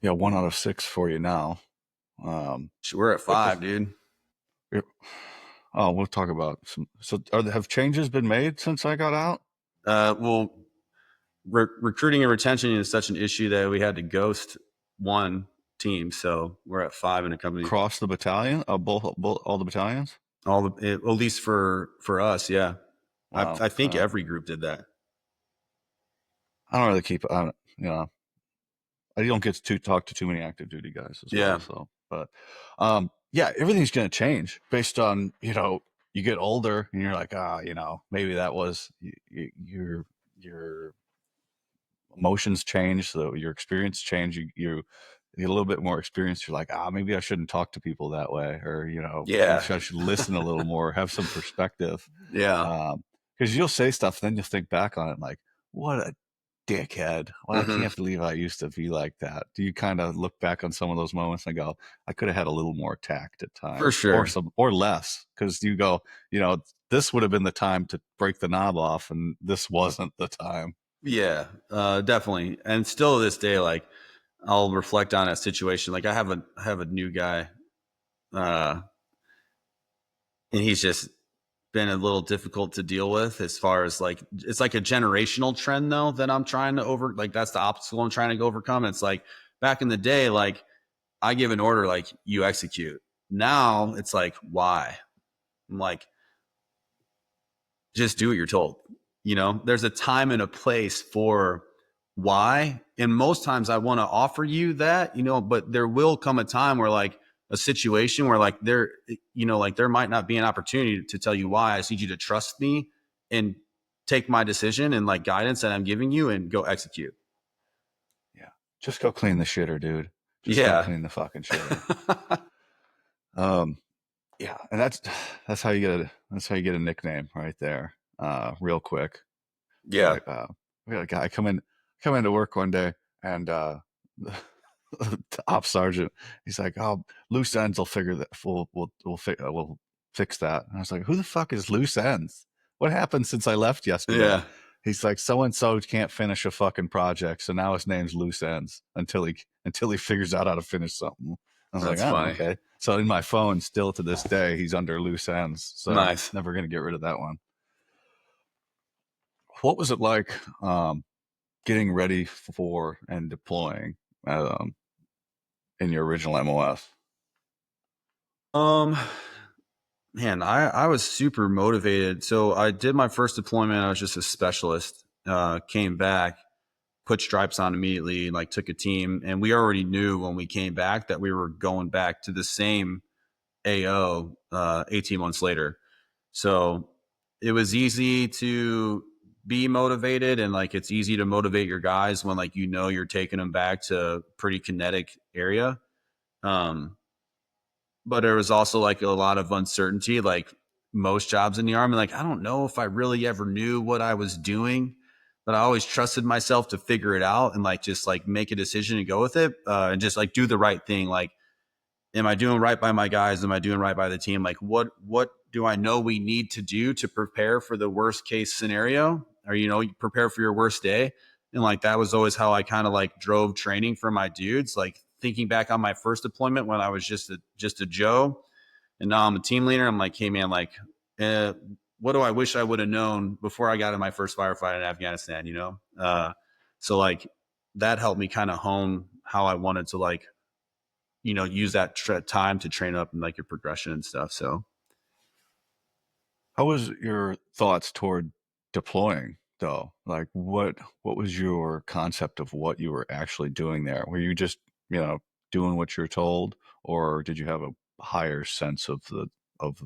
Yeah, 1 out of 6 for you now. So we're at What the? 5, dude. Oh, we'll talk about some. So, have changes been made since I got out? Well, recruiting and retention is such an issue that we had to ghost one team. So we're at 5 in the company. Across the battalion, both all the battalions. At least for us, yeah. Wow. I think every group did that. I don't really keep. I don't get to talk to too many active duty guys as Yeah. well. So, but yeah, everything's going to change based on you get older and you're like maybe that was your emotions change, so your experience change. You get a little bit more experience. You're like maybe I shouldn't talk to people that way, or maybe Yeah. I should listen a little more, have some perspective. Yeah. Because you'll say stuff, then you'll think back on it like, what a dickhead. Well, I Mm-hmm. can't believe I used to be like that. Do you kind of look back on some of those moments and go, I could have had a little more tact at For times, sure. or less? Because you go, this would have been the time to break the knob off, and this wasn't the time. Yeah, definitely. And still to this day, like I'll reflect on that situation. Like I have a new guy, uh, and he's just been a little difficult to deal with as far as like it's like a generational trend though that I'm trying to that's the obstacle I'm trying to overcome. It's like back in the day, like I give an order, like you execute. Now it's like, why? I'm like, just do what you're told. There's a time and a place for why. And most times I want to offer you that, but there will come a time where like a situation where like there might not be an opportunity to tell you why. I just need you to trust me and take my decision and like guidance that I'm giving you and go execute. Yeah. Just go clean the shitter, dude. Just go Yeah. clean the fucking shitter. Yeah, and that's how you get a nickname right there. Real quick. Yeah. Like we had a guy come into work one day, and the op sergeant, he's like, "Oh, loose ends will figure that. We'll fix that." And I was like, "Who the fuck is loose ends? What happened since I left yesterday?" Yeah. He's like, "So and so can't finish a fucking project, so now his name's loose ends until he figures out how to finish something." I was like, That's "Oh, funny. okay." So in my phone, still to this day, he's under loose ends. So Nice. never gonna get rid of that one. What was it like getting ready for and deploying um, in your original MOS? Um, Man, I was super motivated. So I did my first deployment. I was just a specialist. Came back, put stripes on immediately, like took a team, and we already knew when we came back that we were going back to the same AO 18 months later. So it was easy to be motivated, and like it's easy to motivate your guys when like you're taking them back to pretty kinetic area. Um, but there was also like a lot of uncertainty, like most jobs in the army. Like I don't know if I really ever knew what I was doing, but I always trusted myself to figure it out and like just like make a decision and go with it, and just like do the right thing. Like am I doing right by my guys? Am I doing right by the team? Like what do I know we need to do to prepare for the worst case scenario? Or you prepare for your worst day. And like that was always how I kind of like drove training for my dudes. Like thinking back on my first deployment when I was just a Joe, and now I'm a team leader. I'm like, hey man, like, uh, what do I wish I would have known before I got in my first firefight in Afghanistan? So like that helped me kind of hone how I wanted to like use that time to train up and like your progression and stuff. So, How was your thoughts toward deploying though? Like what was your concept of what you were actually doing there? Were you just, doing what you're told, or did you have a higher sense of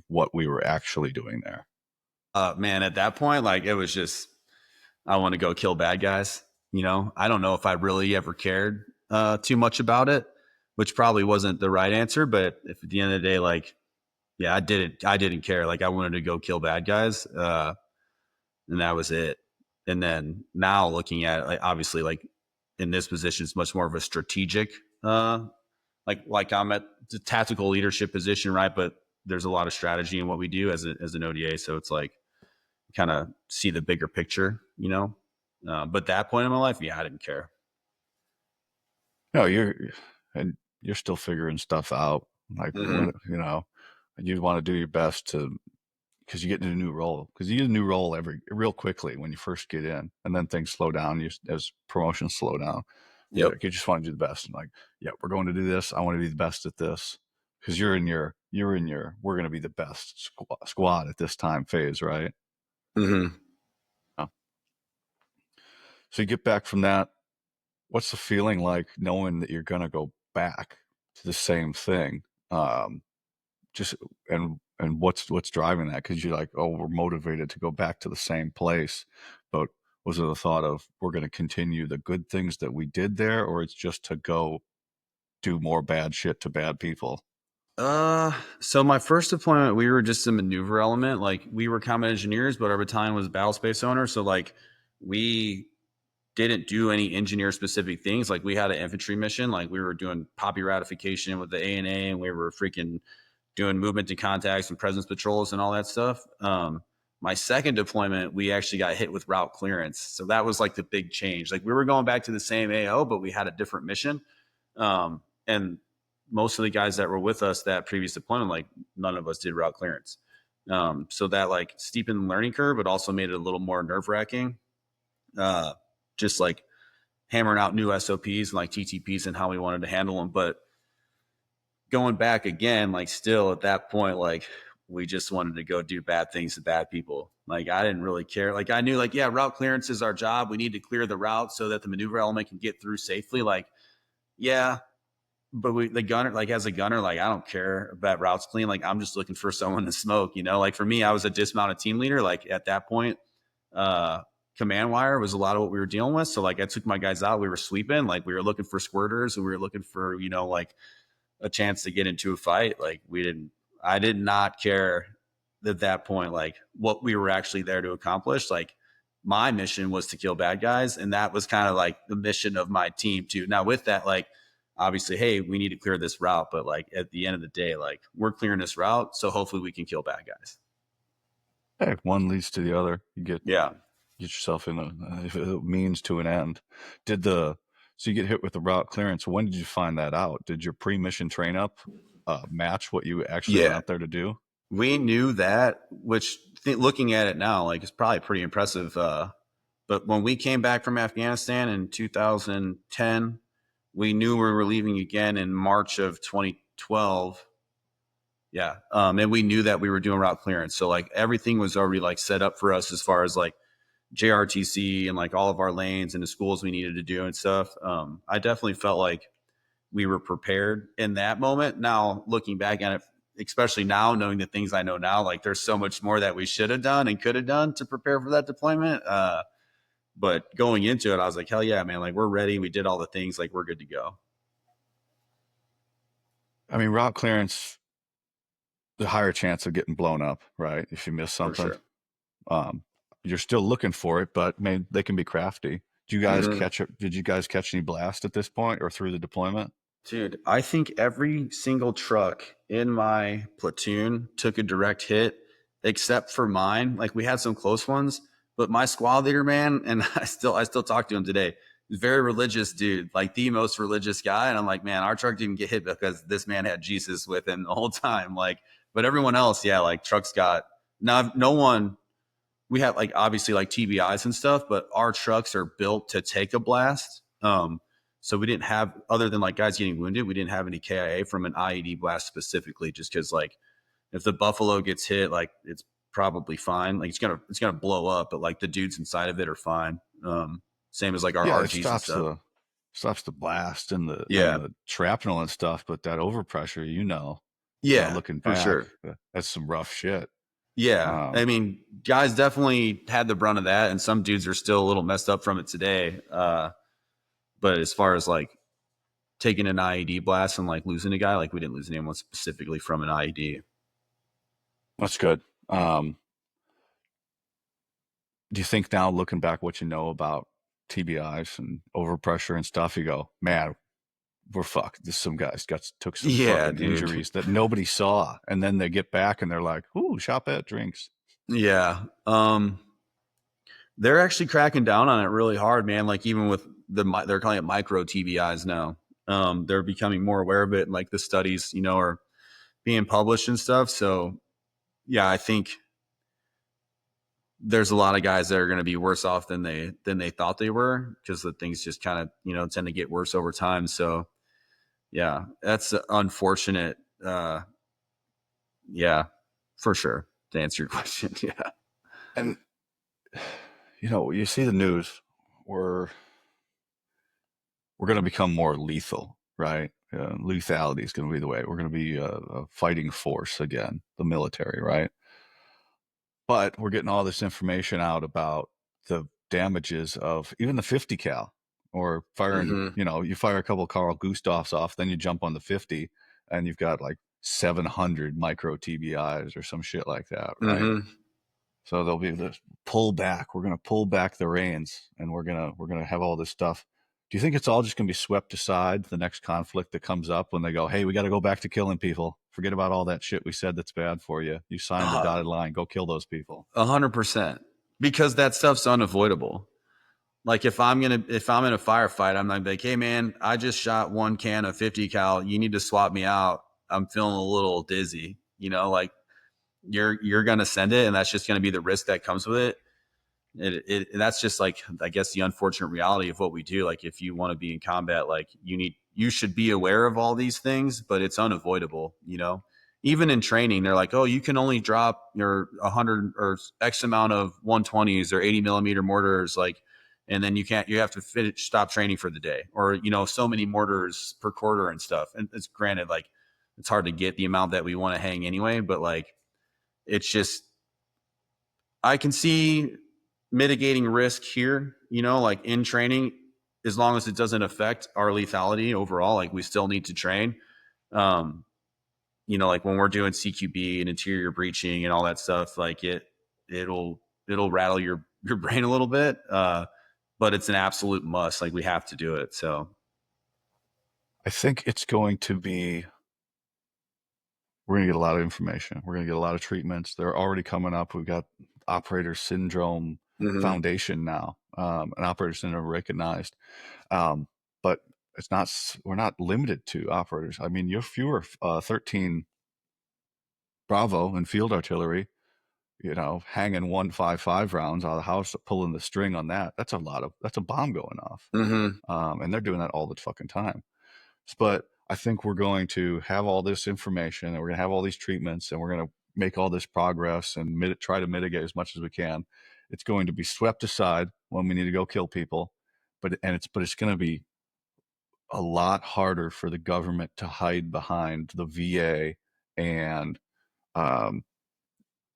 what we were actually doing there? man, at that point, like it was just, I want to go kill bad guys. I don't know if I really ever cared too much about it, which probably wasn't the right answer. But if at the end of the day, like, yeah, I didn't care. Like I wanted to go kill bad guys. And that was it. And then now looking at it, like obviously like in this position, it's much more of a strategic, like I'm at the tactical leadership position, right? But there's a lot of strategy in what we do as an ODA. So it's like kind of see the bigger picture. But that point in my life, yeah, I didn't care. No, and you're still figuring stuff out. Like Mm-hmm. what, you want to do your best to, because you get in a new role, because you get a new role every real quickly when you first get in, and then things slow down. As promotions slow down, Yep. you just want to do the best. And like, yeah, we're going to do this. I want to be the best at this, because we're going to be the best squad at this time phase, right? Mm-hmm. Yeah. So you get back from that. What's the feeling like knowing that you're going to go back to the same thing? Just and what's driving that? Because you're like, oh, we're motivated to go back to the same place, but was it a thought of we're going to continue the good things that we did there, or it's just to go do more bad shit to bad people? So my first deployment, we were just a maneuver element. Like we were combat engineers, but our battalion was battle space owner. So like we didn't do any engineer specific things. Like we had an infantry mission. Like we were doing poppy ratification with the ANA, and we were freaking doing movement and contacts and presence patrols and all that stuff. My second deployment, we actually got hit with route clearance. So that was like the big change. Like we were going back to the same AO, but we had a different mission. And most of the guys that were with us that previous deployment, like none of us did route clearance. So that like steepened the learning curve, but also made it a little more nerve wracking. Just like hammering out new SOPs and like TTPs and how we wanted to handle them. But going back again, like still at that point, like we just wanted to go do bad things to bad people. Like I didn't really care. Like I knew like, yeah, route clearance is our job. We need to clear the route so that the maneuver element can get through safely. Like, yeah, but the gunner, like as a gunner, like I don't care about routes clean. Like I'm just looking for someone to smoke. Like for me, I was a dismounted team leader. Like at that point, uh, command wire was a lot of what we were dealing with. So like I took my guys out, we were sweeping, like we were looking for squirters, and we were looking for, like a chance to get into a fight. Like I did not care at that point, like what we were actually there to accomplish. Like my mission was to kill bad guys. And that was kind of like the mission of my team too. Now with that, like, obviously, hey, we need to clear this route, but like at the end of the day, like we're clearing this route, so hopefully we can kill bad guys. Hey, one leads to the other. You Yeah. get yourself in a means to an end. So you get hit with the route clearance. When did you find that out? Did your pre-mission train up match what you actually went Yeah. out there to do? We knew that, which looking at it now, like it's probably pretty impressive. But when we came back from Afghanistan in 2010, we knew we were leaving again in March of 2012. Yeah. And we knew that we were doing route clearance. So like everything was already like set up for us as far as like JRTC and like all of our lanes and the schools we needed to do and stuff. I definitely felt like we were prepared in that moment. Now looking back at it, especially now knowing the things I know now, like there's so much more that we should have done and could have done to prepare for that deployment. But going into it, I was like, hell yeah, man, like we're ready. We did all the things, like we're good to go. I mean, route clearance, the higher chance of getting blown up, right? If you miss For something, sure. um, you're still looking for it, but man, they can be crafty. Do you guys Hmm. catch it? Did you guys catch any blast at this point or through the deployment? Dude, I think every single truck in my platoon took a direct hit except for mine. Like we had some close ones, but my squad leader, man, and I still talk to him today. He's a very religious dude, like the most religious guy. And I'm like, man, our truck didn't get hit because this man had Jesus with him the whole time. Like, but everyone else, yeah, like trucks got no one. We have like obviously like TBIs and stuff, but our trucks are built to take a blast. So we didn't have, other than like guys getting wounded, we didn't have any KIA from an IED blast specifically, just because like if the Buffalo gets hit, like it's probably fine. Like it's gonna blow up, but like the dudes inside of it are fine. Same as like our Yeah, it RGs and stuff. stops the blast and Yeah, the shrapnel and stuff, but that overpressure, yeah, looking for back, sure. that's some rough shit. Yeah, I Um, mean, guys definitely had the brunt of that, and some dudes are still a little messed up from it today. But as far as like taking an IED blast and like losing a guy, like we didn't lose anyone specifically from an IED. that's good. Do you think now, looking back, what you know about TBIs and overpressure and stuff, you go, man, we're fucked. This some guys took some Yeah, fucking dude. injuries that nobody saw, and then they get back and they're like, "Ooh, shop at drinks." Yeah. They're actually cracking down on it really hard, man. Like even with they're calling it micro TBIs now. They're becoming more aware of it, and like the studies, are being published and stuff. So yeah, I think there's a lot of guys that are going to be worse off than they thought they were because the things just kind of tend to get worse over time. So yeah, that's unfortunate. Yeah, for sure. To answer your question, yeah. And you see the news. We're we're going to become more lethal, right? Lethality is going to be the way. We're going to be a fighting force again, the military, right? But we're getting all this information out about the damages of even the 50 cal or firing, Mm-hmm. you fire a couple of Carl Gustavs off, then you jump on the 50 and you've got like 700 micro TBIs or some shit like that, right? Mm-hmm. So there'll be this pull back. We're going to pull back the reins and we're going to have all this stuff. Do you think it's all just going to be swept aside the next conflict that comes up when they go, "Hey, we got to go back to killing people. Forget about all that shit we said that's bad for you. You signed the dotted line. Go kill those people." 100%. Because that stuff's unavoidable. Like if I'm in a firefight, I'm like, hey man, I just shot one can of 50 cal. You need to swap me out. I'm feeling a little dizzy. Like you're gonna send it, and that's just gonna be the risk that comes with it. That's just like I guess the unfortunate reality of what we do. Like if you want to be in combat, like you should be aware of all these things, but it's unavoidable. Even in training, they're like, oh, you can only drop your 100 or X amount of 120s or 80 millimeter mortars, like, and then you have to stop training for the day, or so many mortars per quarter and stuff. And it's granted, like it's hard to get the amount that we want to hang anyway, but like it's just I can see mitigating risk here, like in training, as long as it doesn't affect our lethality overall. Like we still need to train. Um, like when we're doing CQB and interior breaching and all that stuff, like it'll rattle your brain a little bit. But it's an absolute must. Like we have to do it. So I think it's going to be, we're going to get a lot of information. We're going to get a lot of treatments. They're already coming up. We've got operator syndrome mhm. foundation now, an operator syndrome recognized. But we're not limited to operators. I mean, if you were 13 Bravo and field artillery, hanging 155 rounds out of the house, pulling the string on that's a bomb going off. Mhm. And they're doing that all the fucking time. But I think we're going to have all this information and we're going to have all these treatments and we're going to make all this progress and try to mitigate as much as we can. It's going to be swept aside when we need to go kill people, but it's going to be a lot harder for the government to hide behind the VA and um,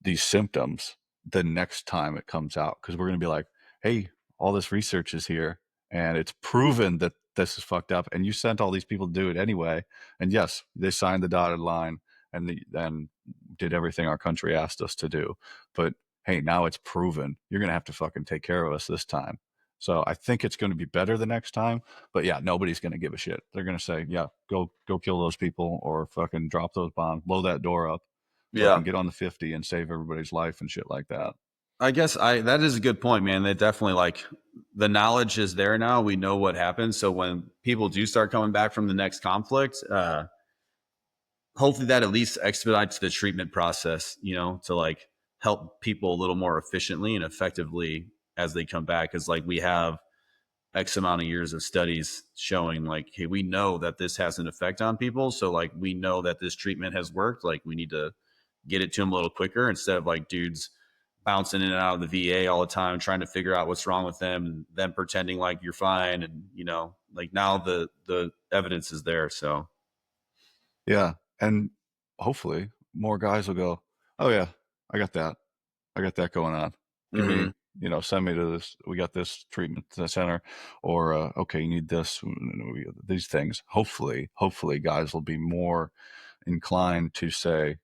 these symptoms the next time it comes out, because we're going to be like, hey, all this research is here and it's proven that this is fucked up, and you sent all these people to do it anyway. And yes, they signed the dotted line and did everything our country asked us to do. But hey, now it's proven. You're going to have to fucking take care of us this time. So I think it's going to be better the next time. But yeah, nobody's going to give a shit. They're going to say, yeah, go kill those people, or fucking drop those bombs, blow that door up, fucking Yeah. get on the 50 and save everybody's life and shit like that. I guess that is a good point, man. They definitely like the knowledge is there now. We know what happens. So when people do start coming back from the next conflict, hopefully that at least expedites the treatment process, to like help people a little more efficiently and effectively as they come back. Cause like we have X amount of years of studies showing like, hey, we know that this has an effect on people. So like we know that this treatment has worked. Like we need to get it to them a little quicker instead of like dudes bouncing in and out of the VA all the time, trying to figure out what's wrong with them and them pretending like you're fine. And, like now the evidence is there. So Yeah. And hopefully more guys will go, oh, yeah, I got that. I got that going on. Give me, mhm. send me to this. We got this treatment center, or okay, you need this, these things. Hopefully, guys will be more inclined to say,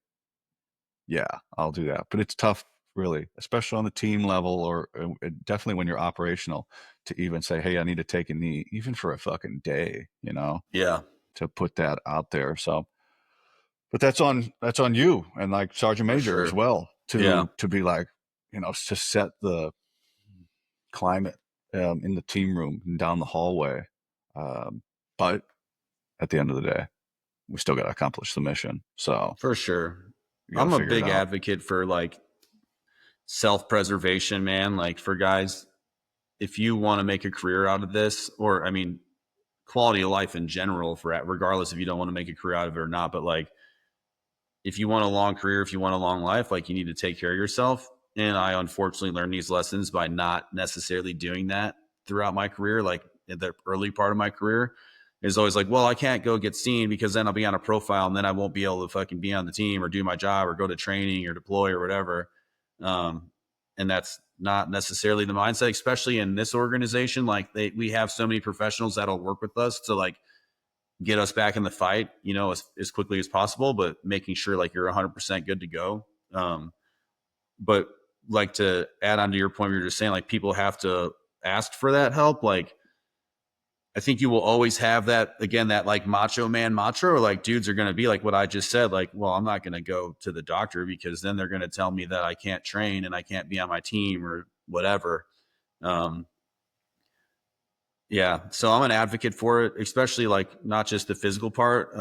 yeah, I'll do that. But it's tough, really, especially on the team level, or definitely when you're operational, to even say, hey, I need to take a knee, even for a fucking day, Yeah, to put that out there. So, but that's on you and like Sergeant for Major as sure. well, Yeah, to be like, to set the climate in the team room and down the hallway. But at the end of the day, we still got to accomplish the mission. So for sure. we got to I'm a figure it big out. advocate for like self-preservation, man. Like for guys, if you want to make a career out of this, or I mean, quality of life in general, for regardless if you don't want to make a career out of it or not, but like if you want a long career, if you want a long life, like you need to take care of yourself. And I unfortunately learned these lessons by not necessarily doing that throughout my career. Like in the early part of my career is always like, well, I can't go get seen because then I'll be on a profile and then I won't be able to fucking be on the team or do my job or go to training or deploy or whatever. And that's not necessarily the mindset, especially in this organization. Like we have so many professionals that'll work with us to like get us back in the fight, as quickly as possible, but making sure like you're 100% good to go. But like to add on to your point, we were just saying like people have to ask for that help. Like I think you will always have that again, that like macho man mantra, or like dudes are going to be like what I just said, like, well, I'm not going to go to the doctor because then they're going to tell me that I can't train and I can't be on my team or whatever. Um, yeah, so I'm an advocate for it, especially like not just the physical part,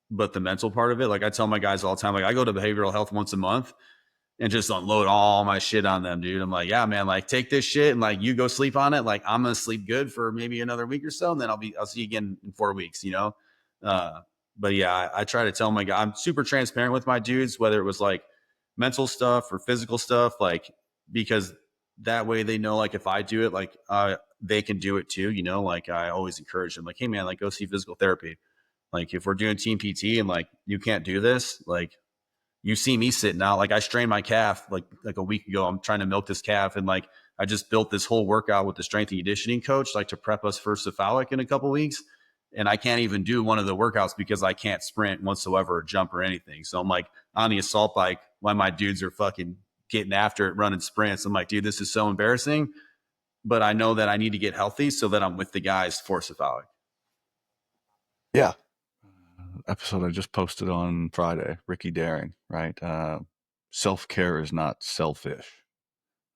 but the mental part of it. Like I tell my guys all the time, like I go to behavioral health once a month and just unload all my shit on them, dude. I'm like, yeah, man, like take this shit and like you go sleep on it. Like I'm gonna sleep good for maybe another week or so, and then I'll see you again in 4 weeks. Uh, but yeah, I try to tell my guy, I'm super transparent with my dudes, whether it was like mental stuff or physical stuff, like because that way they know like if I do it, like they can do it too. Like I always encourage them, like, hey man, like go see physical therapy. Like if we're doing team PT and like you can't do this, like you see me sitting out, like I strained my calf like a week ago. I'm trying to milk this calf, and like I just built this whole workout with the strength and conditioning coach, like to prep us for cephalic in a couple weeks. And I can't even do one of the workouts because I can't sprint whatsoever or jump or anything. So I'm like on the assault bike while my dudes are fucking getting after it, running sprints. I'm like, dude, this is so embarrassing. But I know that I need to get healthy so that I'm with the guys for cephalic. Yeah. Episode I just posted on Friday, Ricky Daring, right? Self care is not selfish.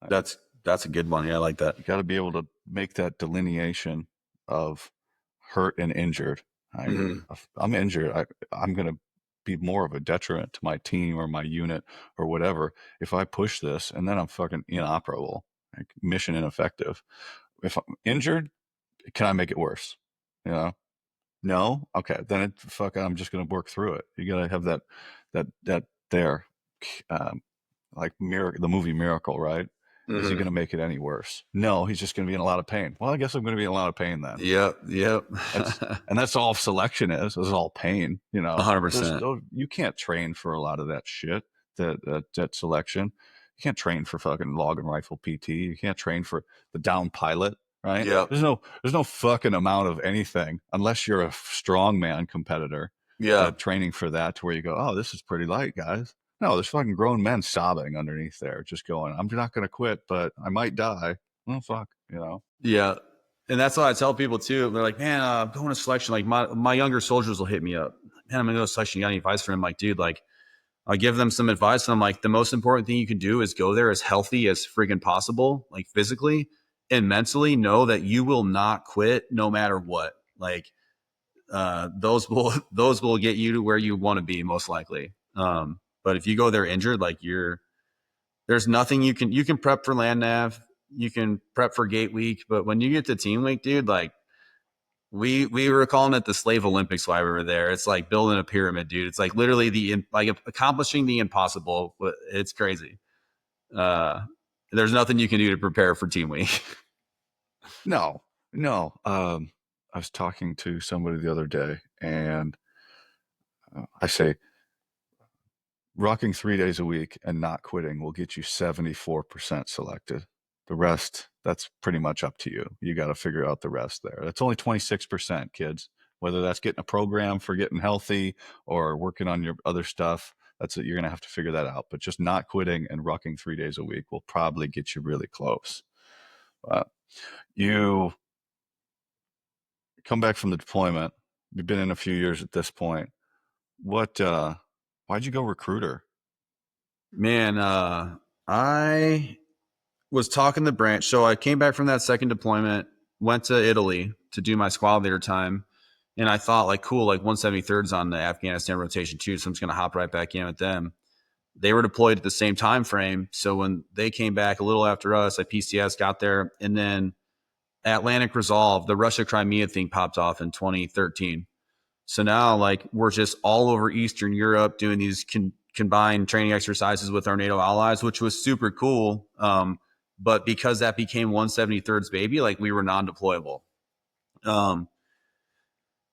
That's a good one. Yeah, I like that. You got to be able to make that delineation of hurt and injured. I, Mm-hmm. if I'm injured. I'm going to be more of a detriment to my team or my unit or whatever if I push this, and then I'm fucking inoperable, like mission ineffective. If I'm injured, can I make it worse? You know? No? Okay, then I'm just gonna work through it. You gotta have that there, like the movie Miracle, right? Is he Mm-hmm. going to make it any worse? No, he's just going to be in a lot of pain. Well, I guess I'm going to be in a lot of pain then. Yep. Yep. That's all selection is. It's all pain. You know, 100%. you can't train for a lot of that shit. That selection. You can't train for fucking log and rifle PT. You can't train for the down pilot. Right? Yep. There's no fucking amount of anything unless you're a strongman competitor Yeah. that training for that to where you go, oh, this is pretty light, guys. No, there's fucking grown men sobbing underneath there, just going, I'm not going to quit, but I might die. Well, fuck, you know. Yeah. And that's what I tell people too. They're like, man, I'm going to selection. Like my younger soldiers will hit me up. Man, I'm going to go to selection. You got any advice for him? I'm like, dude, like, I give them some advice. And I'm like, the most important thing you can do is go there as healthy as freaking possible, like physically and mentally. Know that you will not quit no matter what. Like, those will get you to where you want to be most likely. But if you go there injured, like there's nothing you can prep for land nav, you can prep for gate week, but when you get to team week, dude, like we were calling it the slave Olympics while we were there. It's like building a pyramid, dude. It's like literally like accomplishing the impossible. It's crazy. Uh, there's nothing you can do to prepare for team week. No, no. I was talking to somebody the other day, and I say, rocking 3 days a week and not quitting will get you 74% selected. The rest, that's pretty much up to you. You got to figure out the rest there. That's only 26%, kids. Whether that's getting a program for getting healthy or working on your other stuff, that's it. You're going to have to figure that out. But just not quitting and rocking 3 days a week will probably get you really close. You come back from the deployment. You've been in a few years at this point. Why'd you go recruiter? Man, I was talking the branch. So I came back from that second deployment, went to Italy to do my squad leader time. And I thought, like, cool, like 173rd's on the Afghanistan rotation too. So I'm just going to hop right back in with them. They were deployed at the same time frame. So when they came back a little after us, like PCS got there. And then Atlantic Resolve, the Russia Crimea thing popped off in 2013. So now, like, we're just all over Eastern Europe doing these combined training exercises with our NATO allies, which was super cool. But because that became 173rd's baby, like, we were non-deployable.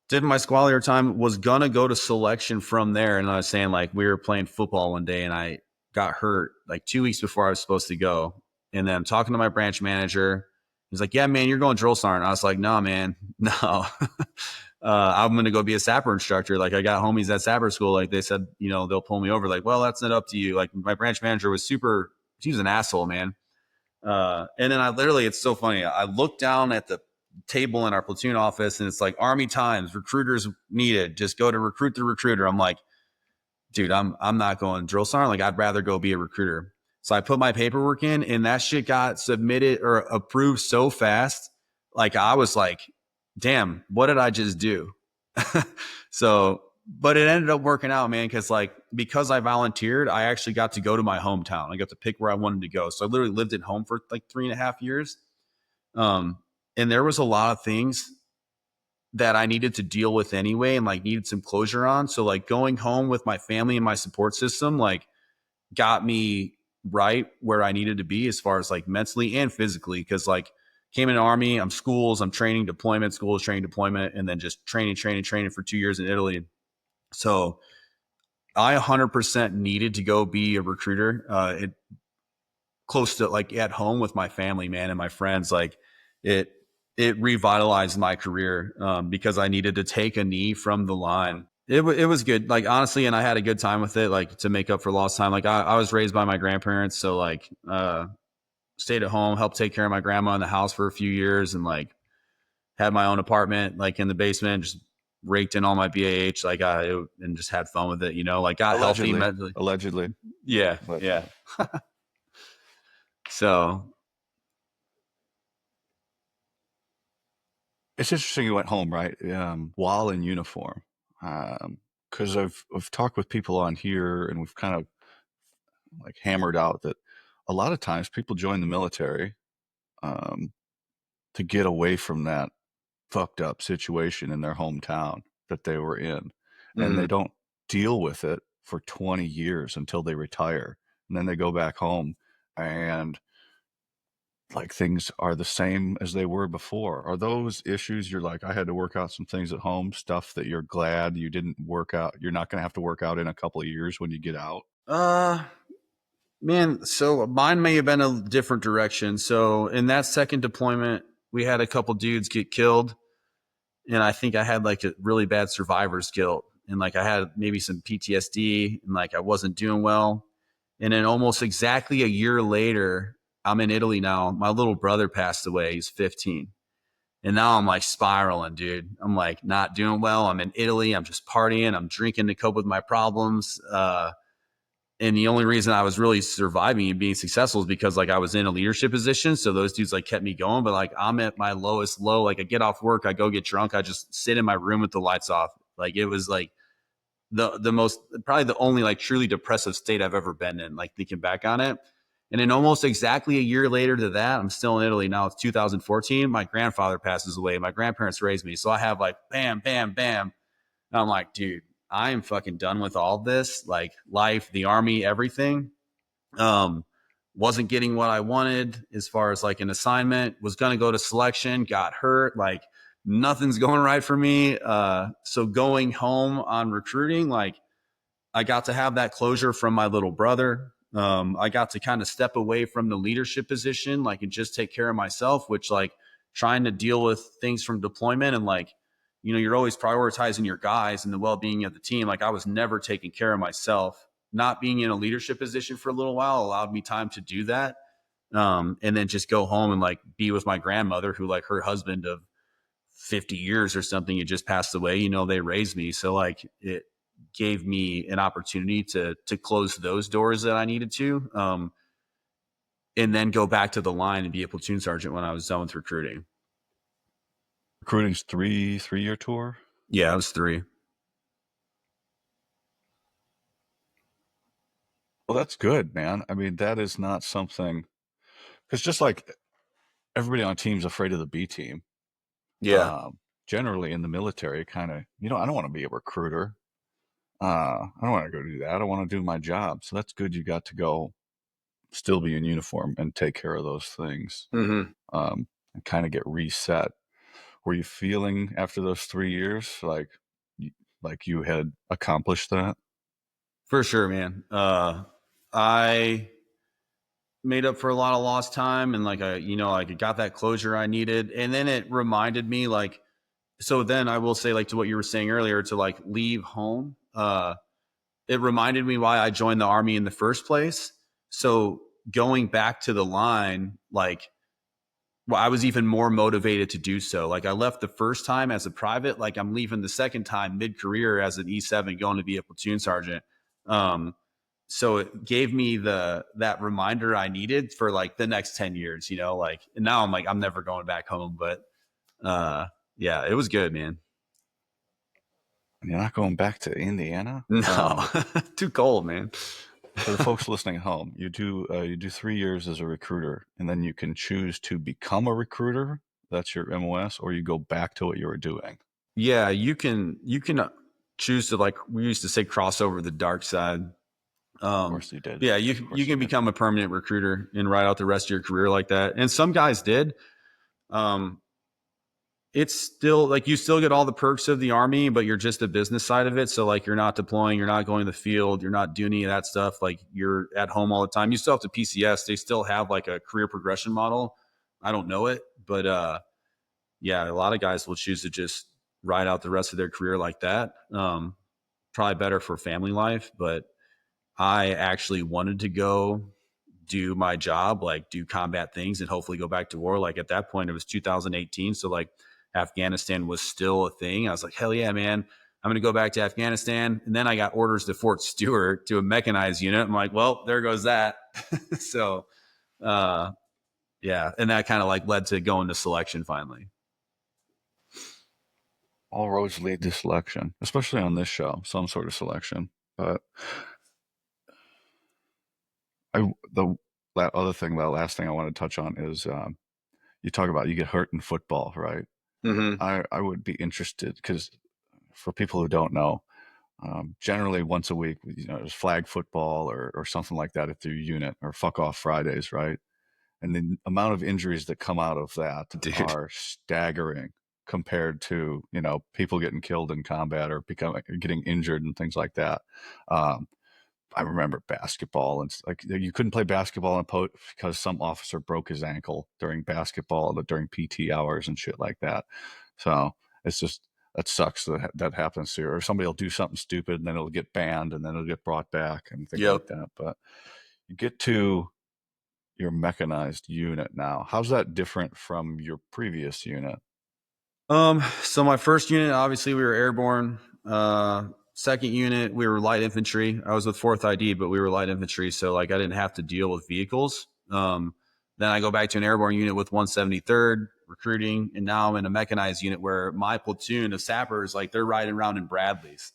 Did my squad leader time, was gonna go to selection from there, and I was saying, like, we were playing football one day and I got hurt like 2 weeks before I was supposed to go, and then I'm talking to my branch manager. He's like, yeah, man, you're going drill sergeant. I was like, no, man, no. I'm going to go be a Sapper instructor. Like, I got homies at Sapper school. Like, they said, you know, they'll pull me over. Like, well, that's not up to you. Like, my branch manager was super, he was an asshole, man. And then I literally, it's so funny. I looked down at the table in our platoon office and it's like Army Times, recruiters needed. Just go to recruit the recruiter. I'm like, dude, I'm not going drill sergeant. Like, I'd rather go be a recruiter. So I put my paperwork in and that shit got submitted or approved so fast. Like, I was like, damn, what did I just do? So, but it ended up working out, man. Because I volunteered, I actually got to go to my hometown. I got to pick where I wanted to go. So I literally lived at home for like 3.5 years. And there was a lot of things that I needed to deal with anyway and like needed some closure on. So like going home with my family and my support system, like got me right where I needed to be as far as like mentally and physically. Cause like came in the Army, I'm schools, I'm training deployment, schools, training deployment, and then just training for 2 years in Italy. So I 100% needed to go be a recruiter. It close to like at home with my family, man, and my friends. Like it, it revitalized my career because I needed to take a knee from the line. It was good, like honestly, and I had a good time with it, like to make up for lost time. Like I was raised by my grandparents, so like stayed at home, helped take care of my grandma in the house for a few years, and like had my own apartment, like in the basement, just raked in all my BAH, like and just had fun with it, you know, like got healthy mentally. Allegedly. Yeah, yeah. So It's interesting you went home, right? While in uniform. Because I've talked with people on here and we've kind of like hammered out that a lot of times people join the military um, to get away from that fucked up situation in their hometown that they were in. And they mhm. don't deal with it for 20 years until they retire. And then they go back home and like things are the same as they were before? Are those issues you're like, I had to work out some things at home, stuff that you're glad you didn't work out, you're not going to have to work out in a couple of years when you get out? Uh, Man, so mine may have been a different direction. So in that second deployment, we had a couple dudes get killed, and I think I had like a really bad survivor's guilt, and like I had maybe some PTSD, and like I wasn't doing well. And then almost exactly a year later, I'm in Italy now. My little brother passed away. He's 15. And now I'm like spiraling, dude. I'm like not doing well. I'm in Italy. I'm just partying. I'm drinking to cope with my problems. And the only reason I was really surviving and being successful is because like I was in a leadership position. So those dudes like kept me going. But like I'm at my lowest low. Like I get off work, I go get drunk. I just sit in my room with the lights off. Like it was like the most, probably the only like truly depressive state I've ever been in, like thinking back on it. And then almost exactly a year later to that, I'm still in Italy now. It's 2014. My grandfather passes away. My grandparents raised me. So I have like bam, bam, bam. And I'm like, dude, I am fucking done with all this, like life, the army, everything. Um, wasn't getting what I wanted as far as like an assignment, was going to go to selection, got hurt. Like nothing's going right for me. So going home on recruiting, like I got to have that closure from my little brother. I got to kind of step away from the leadership position, like, and just take care of myself, which like trying to deal with things from deployment and like, you're always prioritizing your guys and the well-being of the team. Like I was never taking care of myself. Not being in a leadership position for a little while allowed me time to do that. And then just go home and like be with my grandmother, who like her husband of 50 years or something had just passed away. They raised me. So like it gave me an opportunity to close those doors that I needed to. And then go back to the line and be a platoon sergeant when I was done with recruiting. Recruiting's three-year tour. Yeah, I was 3. Well, that's good, man. I mean, that is not something, because just like everybody on a team's afraid of the B team. Yeah. Generally in the military, kind of, I don't want to be a recruiter. I don't want to go do that. I want to do my job. So that's good. You got to go still be in uniform and take care of those things, Mm-hmm. and kind of get reset. Were you feeling after those 3 years like you had accomplished that? For sure, man. I made up for a lot of lost time, and like I got that closure I needed. And then it reminded me like, so then I will say like to what you were saying earlier, to like leave home. It reminded me why I joined the army in the first place. So going back to the line, like, well, I was even more motivated to do so. Like I left the first time as a private, like I'm leaving the second time mid-career as an E7 going to be a platoon sergeant. Um, so it gave me that reminder I needed for like the next 10 years, like, and now I'm like, I'm never going back home. But yeah, it was good, man. You're not going back to Indiana? No, too cold, man. For the folks listening at home, you do 3 years as a recruiter, and then you can choose to become a recruiter. That's your MOS, or you go back to what you were doing. Yeah, you can choose to, like we used to say, cross over the dark side. Of course you did. Yeah, Of you course you can did. become a permanent recruiter and ride out the rest of your career like that. And some guys did. Um, it's still like you still get all the perks of the army, but you're just the business side of it. So like you're not deploying, you're not going to the field, you're not doing any of that stuff. Like you're at home all the time. You still have to PCS. They still have like a career progression model. I don't know it, but yeah, a lot of guys will choose to just ride out the rest of their career like that. Probably better for family life, but I actually wanted to go do my job, like do combat things and hopefully go back to war. Like at that point, it was 2018. So like Afghanistan was still a thing. I was like, hell yeah, man. I'm going to go back to Afghanistan. And then I got orders to Fort Stewart to a mechanized unit. I'm like, well, there goes that. So, uh, yeah. And that kind of like led to going to selection finally. All roads lead to selection, especially on this show, some sort of selection. But the that other thing, that last thing I want to touch on is, you talk about you get hurt in football, right? Mm-hmm. I would be interested, because for people who don't know, generally once a week, there's flag football or something like that at your unit, or fuck off Fridays, right? And the amount of injuries that come out of that dude. are staggering compared to, people getting killed in combat or getting injured and things like that. Um, I remember basketball, and like you couldn't play basketball because some officer broke his ankle during basketball, during PT hours and shit like that. So it's just, that sucks that happens here. Or somebody will do something stupid and then it'll get banned and then it'll get brought back and things Yep. like that. But you get to your mechanized unit now. How's that different from your previous unit? So my first unit, obviously we were airborne. Second unit, we were light infantry. I was with fourth ID, but we were light infantry. So like I didn't have to deal with vehicles. Then I go back to an airborne unit with 173rd recruiting. And now I'm in a mechanized unit where my platoon of sappers, like they're riding around in Bradleys.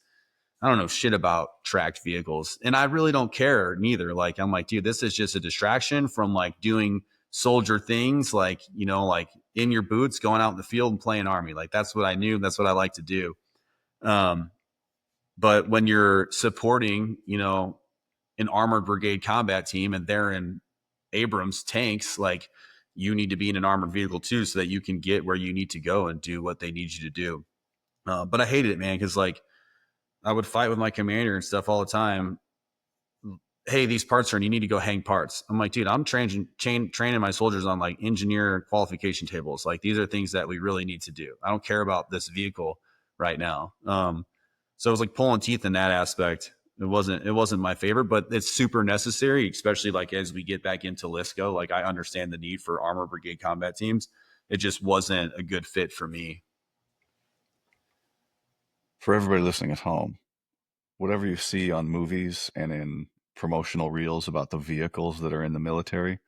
I don't know shit about tracked vehicles. And I really don't care neither. Like, I'm like, dude, this is just a distraction from like doing soldier things, like, like in your boots, going out in the field and playing army. Like, that's what I knew. That's what I like to do. Um, but when you're supporting, an armored brigade combat team and they're in Abrams tanks, like you need to be in an armored vehicle too, so that you can get where you need to go and do what they need you to do. But I hated it, man, because like I would fight with my commander and stuff all the time. Hey, these parts are, and you need to go hang parts. I'm like, dude, I'm training my soldiers on like engineer qualification tables. Like these are things that we really need to do. I don't care about this vehicle right now. So it was like pulling teeth in that aspect. It wasn't my favorite, but it's super necessary, especially like as we get back into LISCO. Like I understand the need for armor brigade combat teams. It just wasn't a good fit for me. For everybody listening at home, whatever you see on movies and in promotional reels about the vehicles that are in the military,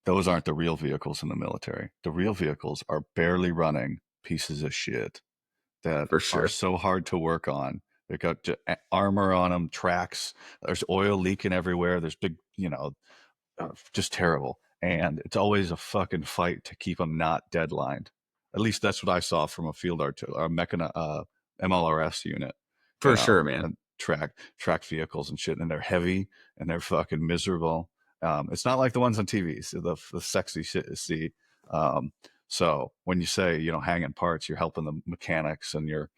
those aren't the real vehicles in the military. The real vehicles are barely running pieces of shit that For are sure. so hard to work on. They got armor on them, tracks. There's oil leaking everywhere. There's big, just terrible. And it's always a fucking fight to keep them not deadlined. At least that's what I saw from a field artillery, MLRS unit, For sure, man. and track vehicles and shit. And they're heavy and they're fucking miserable. It's not like the ones on TV, so the sexy shit you see. Um, so when you say, hanging parts, you're helping the mechanics, and you're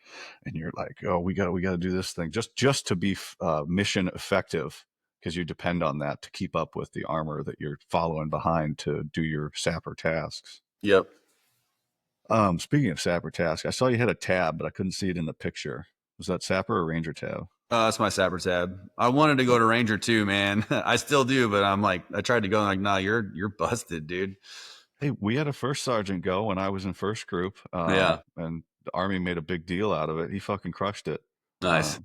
like, oh, we got to do this thing just to be mission effective, because you depend on that to keep up with the armor that you're following behind to do your sapper tasks. Yep. Speaking of sapper tasks, I saw you had a tab, but I couldn't see it in the picture. Was that sapper or ranger tab? That's my Sapper tab. I wanted to go to Ranger too, man. I still do, but I'm like, I tried to go, like, nah, you're busted, dude. Hey, we had a first sergeant go when I was in first group, Yeah, and the Army made a big deal out of it. He fucking crushed it. nice.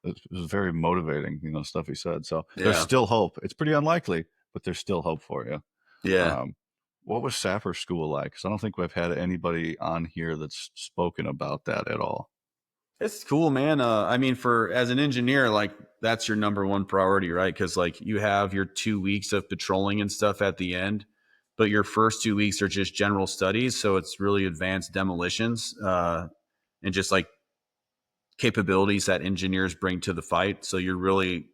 It was very motivating, stuff he said. So there's Yeah, still hope. It's pretty unlikely, but there's still hope for you. yeah. Um, what was Sapper school like? Because I don't think we've had anybody on here that's spoken about that at all. It's cool, man. I mean, for as an engineer, like that's your number one priority, right? Because like you have your 2 weeks of patrolling and stuff at the end, but your first 2 weeks are just general studies, so it's really advanced demolitions and just like capabilities that engineers bring to the fight. So you're really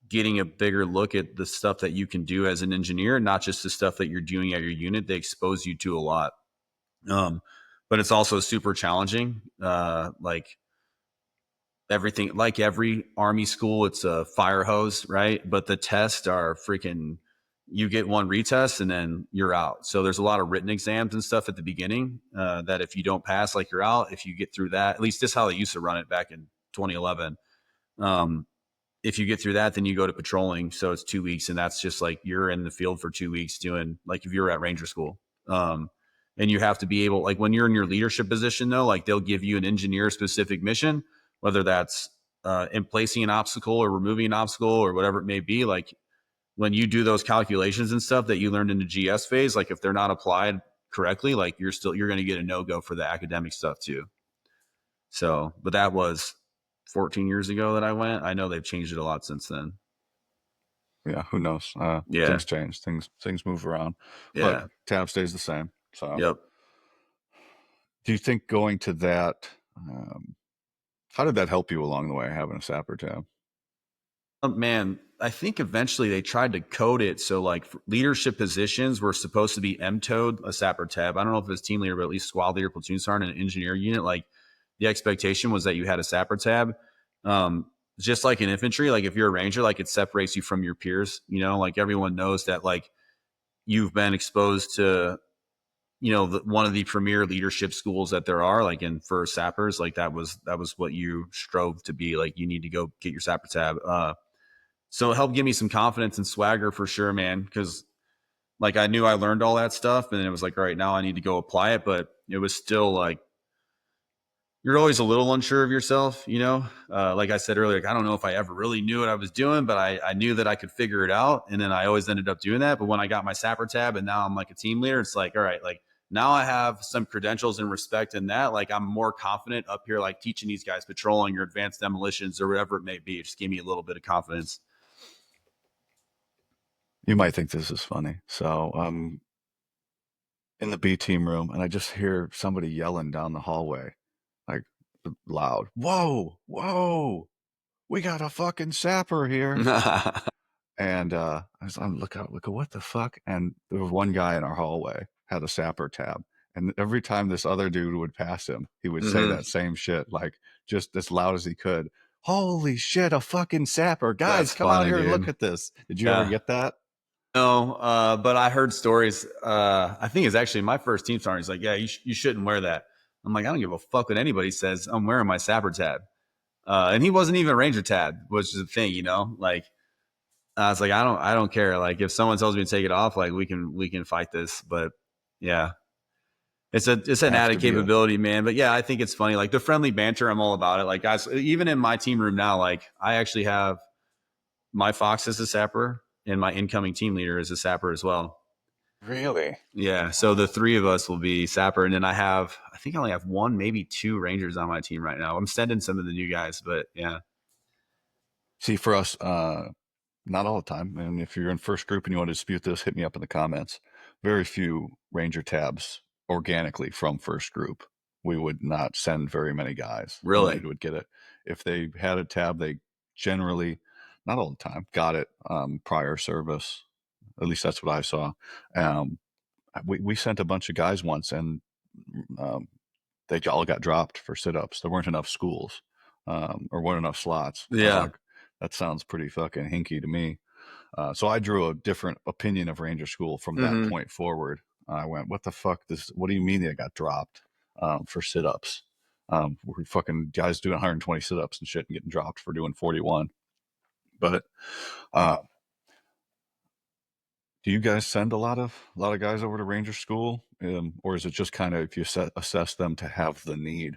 getting a bigger look at the stuff that you can do as an engineer, not just the stuff that you're doing at your unit. They expose you to a lot. Um, but it's also super challenging. Like everything, like every army school, it's a fire hose, right? But the tests are freaking, you get one retest and then you're out. So there's a lot of written exams and stuff at the beginning that if you don't pass, like you're out. If you get through that, at least this is how they used to run it back in 2011. Um, if you get through that, then you go to patrolling. So it's 2 weeks, and that's just like you're in the field for 2 weeks doing like if you're at ranger school. And you have to be able, like when you're in your leadership position, though, like they'll give you an engineer specific mission, whether that's in placing an obstacle or removing an obstacle or whatever it may be. Like when you do those calculations and stuff that you learned in the GS phase, like if they're not applied correctly, like you're going to get a no go for the academic stuff too. So, but that was 14 years ago that I went. I know they've changed it a lot since then. Yeah, who knows? Yeah. Things change, things move around, but Yeah. tab stays the same. So, Yep. do you think going to that? How did that help you along the way, having a sapper tab? Man, I think eventually they tried to code it so like leadership positions were supposed to be MTO'd a Sapper tab. I don't know if it's team leader, but at least squad leader, platoon sergeant, and an engineer unit. Like the expectation was that you had a Sapper tab. Just like in infantry, like if you're a ranger, like it separates you from your peers. Like everyone knows that like you've been exposed to one of the premier leadership schools that there are, like in for sappers, like that was what you strove to be. Like you need to go get your Sapper tab. So it helped give me some confidence and swagger for sure, man. Because like I knew I learned all that stuff, and then it was like, all right, now I need to go apply it. But it was still like you're always a little unsure of yourself, Like I said earlier, like, I don't know if I ever really knew what I was doing, but I knew that I could figure it out, and then I always ended up doing that. But when I got my Sapper tab, and now I'm like a team leader, it's like, all right, like now I have some credentials and respect in that. Like I'm more confident up here, like teaching these guys patrolling or advanced demolitions or whatever it may be. It just gave me a little bit of confidence. You might think this is funny. So in the B team room, and I just hear somebody yelling down the hallway, like loud, "Whoa, whoa, we got a fucking sapper here!" And I'm look out, look at what the fuck. And there was one guy in our hallway had a Sapper tab, and every time this other dude would pass him, he would say Hmm. that same shit, like just as loud as he could. Holy shit, a fucking Sapper! Guys, That's come out funny, here and look dude. at this. Did you ever Yeah. get that? No, but I heard stories. I think it's actually my first team sergeant. He's like, yeah, you shouldn't wear that. I'm like, I don't give a fuck what anybody says. I'm wearing my Sapper tab. And he wasn't even a Ranger tab, which is a thing, Like I was like, I don't care. Like if someone tells me to take it off, like we can fight this. But yeah, it's an Have added to be a capability, man. But yeah, I think it's funny. Like the friendly banter, I'm all about it. Like guys, even in my team room now, like I actually have my Fox as a Sapper, and my incoming team leader is a Sapper as well. really. Yeah, so the three of us will be Sapper, and then I think I only have one, maybe two Rangers on my team right now. I'm sending some of the new guys, but yeah. See, for us, not all the time. And if you're in first group and you want to dispute this, hit me up in the comments. Very few Ranger tabs organically from first group. We would not send very many guys. Nobody Really? would get it. If they had a tab, they generally, not all the time, got it prior service. At least that's what I saw. Um, we sent a bunch of guys once, and um, they all got dropped for sit-ups. There weren't enough schools, or weren't enough slots. I was Yeah. like, that sounds pretty fucking hinky to me. So I drew a different opinion of Ranger School from that Hmm. point forward. I went, what the fuck? What do you mean they got dropped for sit-ups? We're fucking guys doing 120 sit-ups and shit and getting dropped for doing 41. But uh, do you guys send a lot of guys over to Ranger School, or is it just kind of if you assess them to have the need?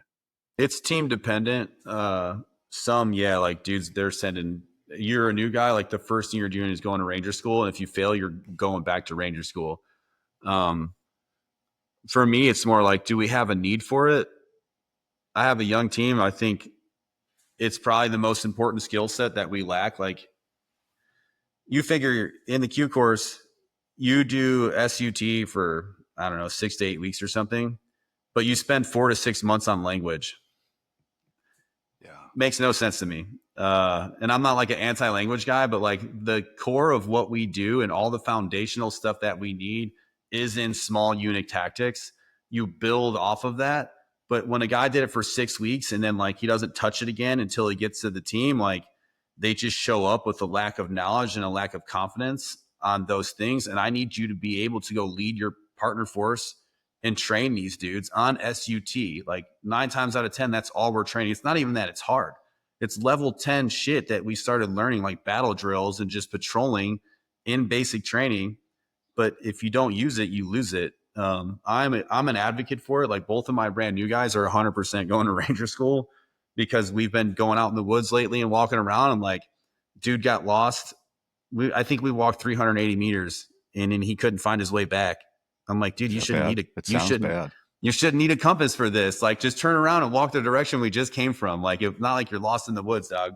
It's team dependent. Some, yeah, like dudes, they're sending. You're a new guy, like the first thing you're doing is going to Ranger School, and if you fail, you're going back to Ranger School. Um, for me, it's more like, do we have a need for it? I have a young team. I think it's probably the most important skill set that we lack. Like you figure in the Q course, you do SUT for, I don't know, 6 to 8 weeks or something, but you spend 4 to 6 months on language. Yeah. Makes no sense to me. And I'm not like an anti-language guy, but like the core of what we do and all the foundational stuff that we need is in small unit tactics. You build off of that. But when a guy did it for 6 weeks and then like he doesn't touch it again until he gets to the team, like they just show up with a lack of knowledge and a lack of confidence on those things. And I need you to be able to go lead your partner force and train these dudes on SUT. Like 9 times out of 10, that's all we're training. It's not even that it's hard. It's level 10 shit that we started learning, like battle drills and just patrolling in basic training. But if you don't use it, you lose it. I'm an advocate for it. Like both of my brand new guys are 100% going to Ranger School because we've been going out in the woods lately and walking around. And like, dude got lost. I think we walked 380 meters and then he couldn't find his way back. I'm like, dude, Is that bad? It sounds bad. you shouldn't need a compass for this. Like, just turn around and walk the direction we just came from. Like, if not, like you're lost in the woods, dog.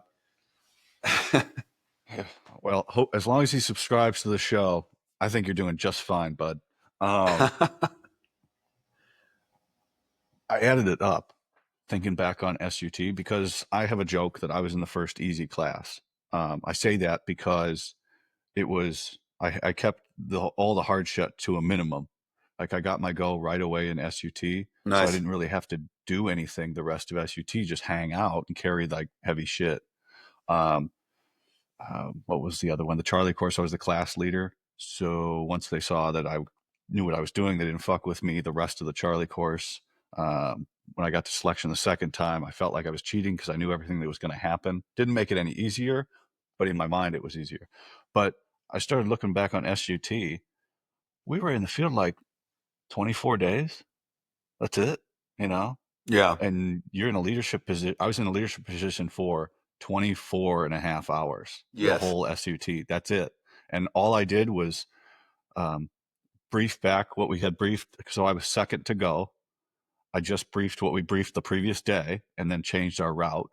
Yeah. Well, as long as he subscribes to the show, I think you're doing just fine, bud. Um, I added it up thinking back on SUT because I have a joke that I was in the first easy class. I say that because I kept all the hard shit to a minimum. Like I got my go right away in SUT, so I Nice. didn't really have to do anything the rest of SUT, just hang out and carry like heavy shit. Um, what was the other one? The Charlie course, I was the class leader. So once they saw that I knew what I was doing, they didn't fuck with me the rest of the Charlie course. When I got to selection the second time, I felt like I was cheating because I knew everything that was going to happen. Didn't make it any easier, but in my mind, it was easier. But I started looking back on SUT. We were in the field like 24 days. That's it, you know? Yeah. And you're in a leadership position. I was in a leadership position for 24 and a half hours, the Yes. whole SUT. That's it. And all I did was um, brief back what we had briefed. So I was second to go. I just briefed what we briefed the previous day and then changed our route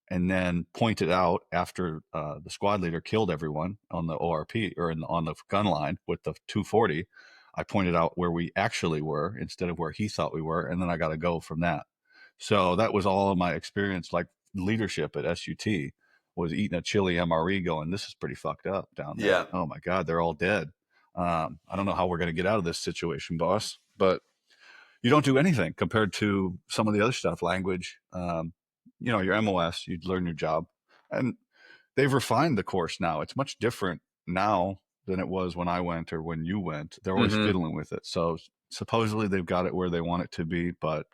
and then pointed out after the squad leader killed everyone on the ORP or on the gun line with the 240. I pointed out where we actually were instead of where he thought we were. And then I got to go from that. So that was all of my experience, like leadership at SUT, was eating a chili MRE going, this is pretty fucked up down there. Yeah. Oh my God, they're all dead. I don't know how we're going to get out of this situation, boss, but you don't do anything compared to some of the other stuff, language, your MOS, you'd learn your job. And they've refined the course now. It's much different now than it was when I went or when you went. They're always Mm-hmm. fiddling with it. So supposedly they've got it where they want it to be, but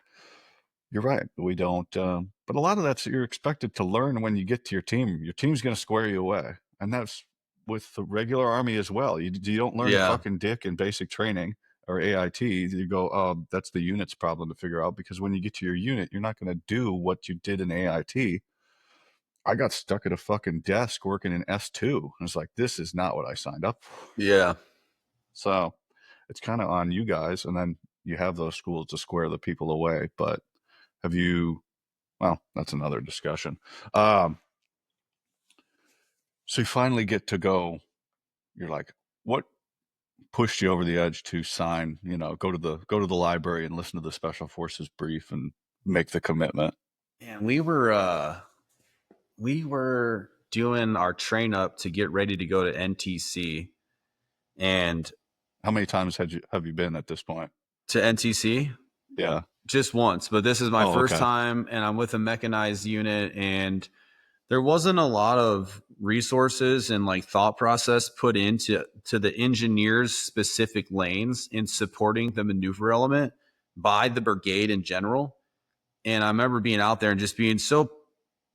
you're right. We don't. But a lot of that's you're expected to learn when you get to your team. Your team's going to square you away, and that's with the regular army as well. You don't learn Yeah. fucking dick in basic training or AIT. You go, oh, that's the unit's problem to figure out because when you get to your unit, you're not going to do what you did in AIT. I got stuck at a fucking desk working in S2. I was like, this is not what I signed up for. Yeah. So it's kind of on you guys, and then you have those schools to square the people away. But have you? Well, that's another discussion. Um, so you finally get to go. You're like, what pushed you over the edge to sign? Go to the library and listen to the Special Forces brief and make the commitment. And we were doing our train up to get ready to go to NTC, and How many times have you been at this point? to NTC Yeah. just once, but this is my Oh, first okay. time, and I'm with a mechanized unit, and there wasn't a lot of resources and like thought process put into the engineers specific lanes in supporting the maneuver element by the brigade in general. And I remember being out there and just being so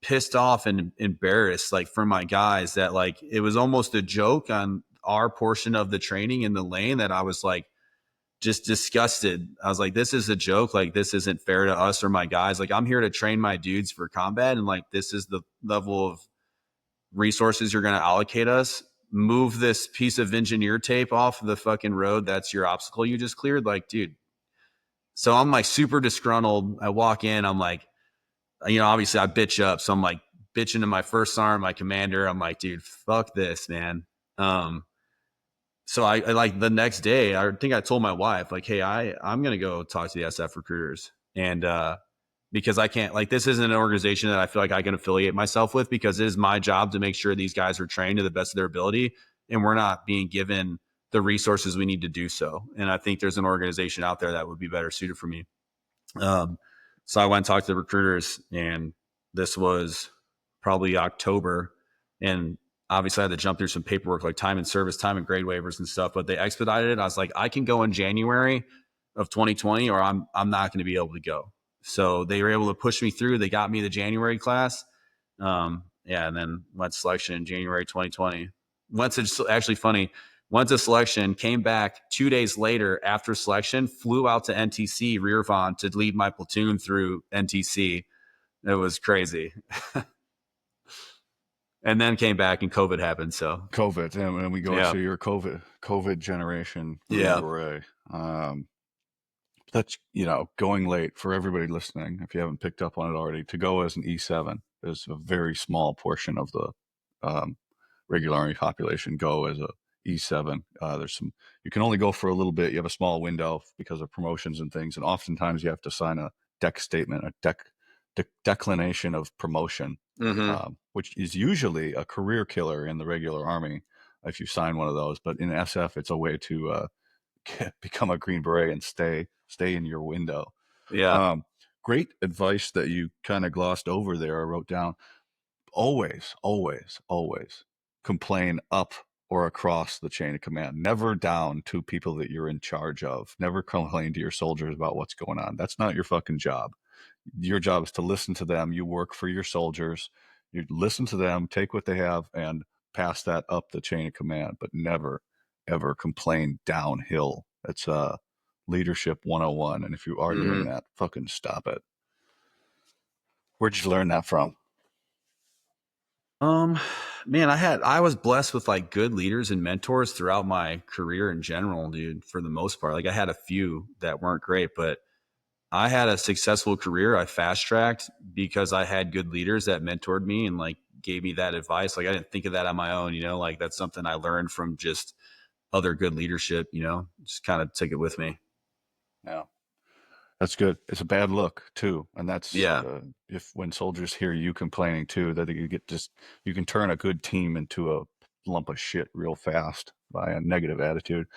pissed off and embarrassed like for my guys that like it was almost a joke on our portion of the training in the lane that I was like just disgusted. I was like, this is a joke. Like, this isn't fair to us or my guys. Like, I'm here to train my dudes for combat. And like, this is the level of resources you're going to allocate us. Move this piece of engineer tape off the fucking road. That's your obstacle you just cleared. Like, dude. So I'm like super disgruntled. I walk in. I'm like, obviously I bitch up. So I'm like bitching to my first sergeant, my commander. I'm like, dude, fuck this, man. So I like the next day, I think I told my wife, like, hey, I'm going to go talk to the SF recruiters. And because I can't, like, this isn't an organization that I feel like I can affiliate myself with because it is my job to make sure these guys are trained to the best of their ability. And we're not being given the resources we need to do so. And I think there's an organization out there that would be better suited for me. Um, so I went and talked to the recruiters, and this was probably October. And obviously I had to jump through some paperwork like time and service, time and grade waivers and stuff, but they expedited it. I was like, I can go in January of 2020 or I'm not going to be able to go. So they were able to push me through. They got me the January class. And then went to selection in January 2020. Actually funny, went to selection, came back 2 days later after selection, flew out to NTC Rear Vaughn to lead my platoon through NTC. It was crazy. And then came back and COVID happened. So COVID, and we go yeah, to your COVID generation Green yeah, Beret. That's going late for everybody listening. If you haven't picked up on it already, to go as an E7 is a very small portion of the um, regular Army population go as a E7. There's some you can only go for a little bit. You have a small window because of promotions and things, and oftentimes you have to sign a deck statement, a deck declination of promotion, Mm-hmm. which is usually a career killer in the regular army if you sign one of those. But in SF, it's a way to become a Green Beret and stay in your window. Yeah. Um, Great advice that you kind of glossed over there. I wrote down always, always, always complain up or across the chain of command, never down to people that you're in charge of. Never complain to your soldiers about what's going on. That's not your fucking job. Your job is to listen to them. You work for your soldiers. You listen to them, take what they have, and pass that up the chain of command, but never, ever complain downhill. It's leadership 101. And if you are doing Mm-hmm. that, fucking stop it. Where'd you learn that from? Um, Man, I was blessed with like good leaders and mentors throughout my career in general, dude, for the most part. Like I had a few that weren't great, but I had a successful career. I fast tracked because I had good leaders that mentored me and like gave me that advice. Like I didn't think of that on my own, like that's something I learned from just other good leadership, just kind of took it with me. Yeah. That's good. It's a bad look too, and that's Yeah. if when soldiers hear you complaining too, that you can turn a good team into a lump of shit real fast by a negative attitude.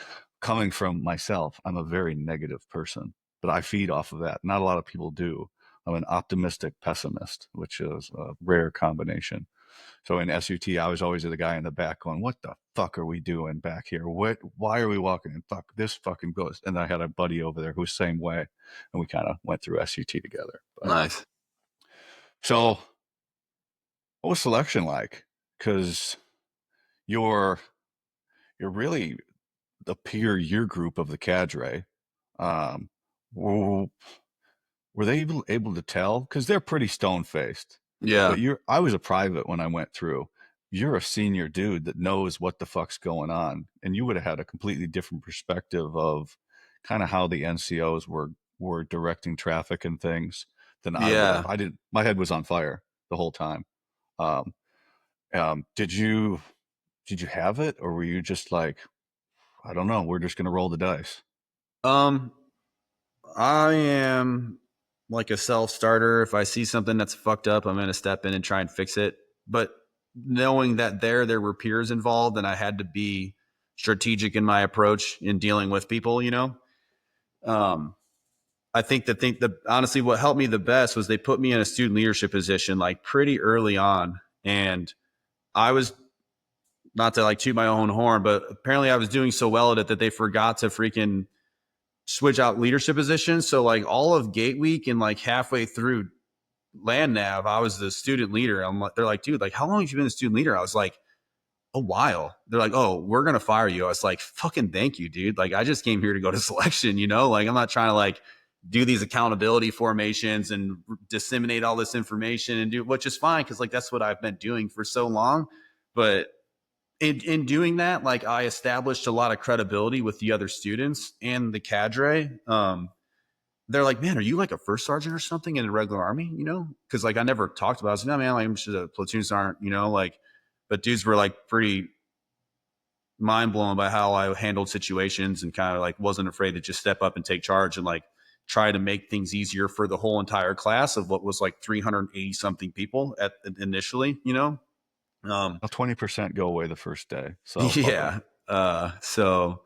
Coming from myself, I'm a very negative person, but I feed off of that. Not a lot of people do. I'm an optimistic pessimist, which is a rare combination. So in SUT, I was always the guy in the back going, "What the fuck are we doing back here? Why are we walking? And fuck this fucking goes." And I had a buddy over there who was the same way, and we kind of went through SUT together. But Nice. so, what was selection like? Because you're you're really the peer year group of the cadre. Um, were, were they able to tell? Because they're pretty stone faced. Yeah. But I was a private when I went through. You're a senior dude that knows what the fuck's going on, and you would have had a completely different perspective of kind of how the NCOs were directing traffic and things than I would have. Yeah. I didn't. My head was on fire the whole time. Um, did you have it, or were you just like, I don't know, we're just gonna roll the dice? Um, I am like a self starter. If I see something that's fucked up, I'm going to step in and try and fix it. But knowing that there were peers involved and I had to be strategic in my approach in dealing with people, um, I think the honestly, what helped me the best was they put me in a student leadership position like pretty early on. And I was not to like toot my own horn, but apparently I was doing so well at it that they forgot to freaking switch out leadership positions. So like all of Gate Week and like halfway through Land Nav, I was the student leader. They're like, dude, like how long have you been the student leader? I was like, a while. They're like, oh, we're gonna fire you. I was like, fucking thank you, dude. Like I just came here to go to selection, Like I'm not trying to like do these accountability formations and disseminate all this information and do, which is fine because like that's what I've been doing for so long. But in doing that, like I established a lot of credibility with the other students and the cadre. They're like, man, are you like a first sergeant or something in the regular army? Because like I never talked about it. I was like, no, man, like I'm just a platoon sergeant, like, but dudes were like pretty mind blown by how I handled situations and kind of like wasn't afraid to just step up and take charge and like try to make things easier for the whole entire class of what was like 380 something people at initially, Um, Well, 20% go away the first day, so fuck them. yeah. So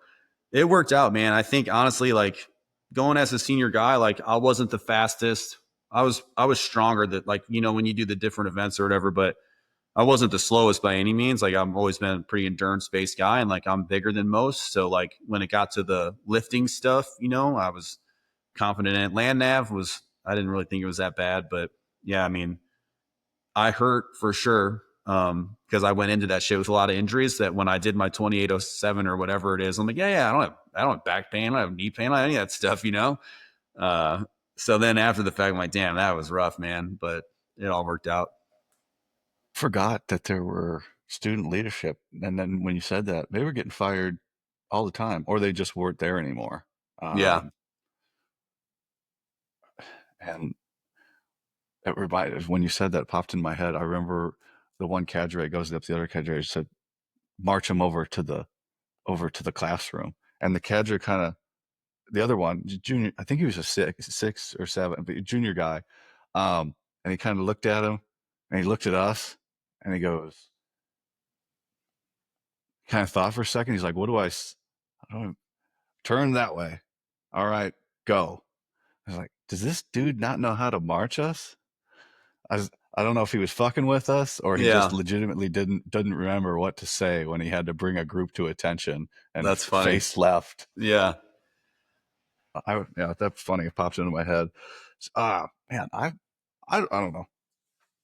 it worked out, man. I think honestly, like going as a senior guy, like I wasn't the fastest. I was stronger that like, when you do the different events or whatever, but I wasn't the slowest by any means. Like I've always been a pretty endurance based guy and like I'm bigger than most. So like when it got to the lifting stuff, I was confident in it. Land nav I didn't really think it was that bad, but yeah, I mean, I hurt for sure. Because I went into that shit with a lot of injuries that when I did my 2807 or whatever it is, I'm like, yeah, I don't have back pain. I don't have knee pain. I don't have any of that stuff. Uh, so then after the fact, I'm like, damn, that was rough, man, but it all worked out. Forgot that there were student leadership, and then when you said that, they were getting fired all the time, or they just weren't there anymore. Yeah. Um, and it reminded when you said that, it popped in my head. I remember the one cadre goes up to the other cadre and said, "March him over to the classroom," and the cadre kind of the other one, junior, I think he was a six or seven, but junior guy. And he kind of looked at him, and he looked at us, and he goes, kind of thought for a second. He's like, "What do I don't turn that way? All right, go." I was like, "Does this dude not know how to march us?" I don't know if he was fucking with us or he just Yeah, legitimately didn't remember what to say when he had to bring a group to attention and that's funny. face left. Yeah. Yeah, that's funny. It pops into my head. Man, I don't know.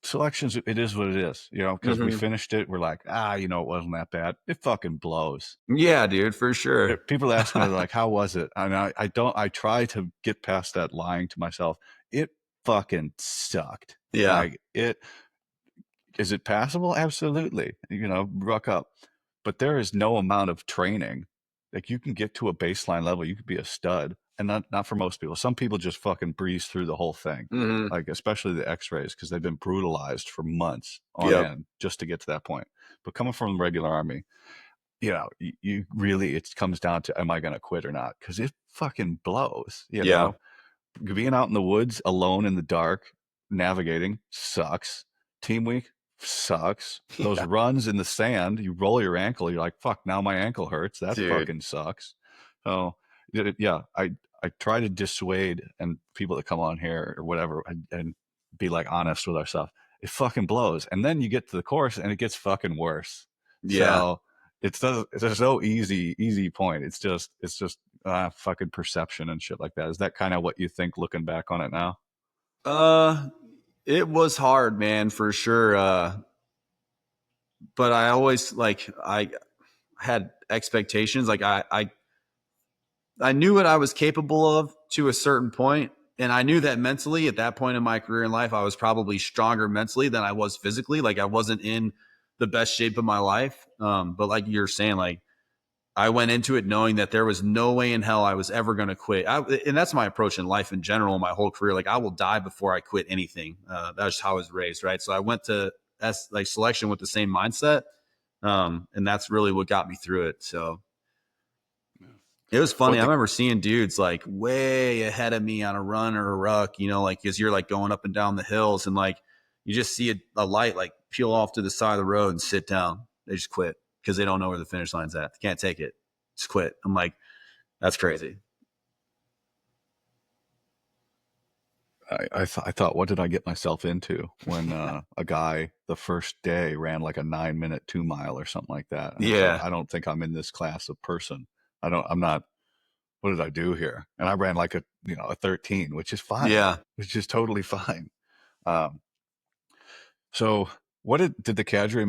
Selections, it is what it is, because we Hmm. finished it. We're like, it wasn't that bad. It fucking blows. Yeah, dude, for sure. People ask me like, how was it? And I don't, I try to get past that lying to myself. It fucking sucked. Yeah. Like is it passable? Absolutely. Ruck up. But there is no amount of training. Like you can get to a baseline level, you could be a stud. And not for most people. Some people just fucking breeze through the whole thing. Hmm. Like especially the x-rays, because they've been brutalized for months on Yep. end just to get to that point. But coming from the regular army, you really, it comes down to, am I going to quit or not? Because it fucking blows, Yeah. being out in the woods alone in the dark, navigating sucks. Team week sucks. Those Yeah. runs in the sand, you roll your ankle, you're like, fuck, now my ankle hurts. That Dude. fucking sucks. So, yeah, I try to dissuade and people that come on here or whatever and be like honest with ourselves. It fucking blows. And then you get to the course and it gets fucking worse. Yeah. So it's a so easy point. It's just fucking perception and shit like that. Is that kind of what you think looking back on it now? Uh, it was hard, man, for sure. But I always like I had expectations. Like I knew what I was capable of to a certain point, and I knew that mentally at that point in my career in life, I was probably stronger mentally than I was physically. Like I wasn't in the best shape of my life. But like you're saying, like I went into it knowing that there was no way in hell I was ever going to quit. And that's my approach in life in general, my whole career. Like I will die before I quit anything. That's how I was raised, right? So I went to like selection with the same mindset, and that's really what got me through it. So it was funny. What I the remember seeing dudes like way ahead of me on a run or a ruck, like as you're like going up and down the hills, and like you just see a light like peel off to the side of the road and sit down. They just quit because they don't know where the finish line's at. They can't take it. Just quit. I'm like, that's crazy. I thought, what did I get myself into when a guy the first day ran like a 9-minute 2 mile or something like that? And I thought, Yeah. I don't think I'm in this class of person. I'm not. What did I do here? And I ran like a 13, which is fine, Yeah. which is totally fine. Um, So, what did the cadre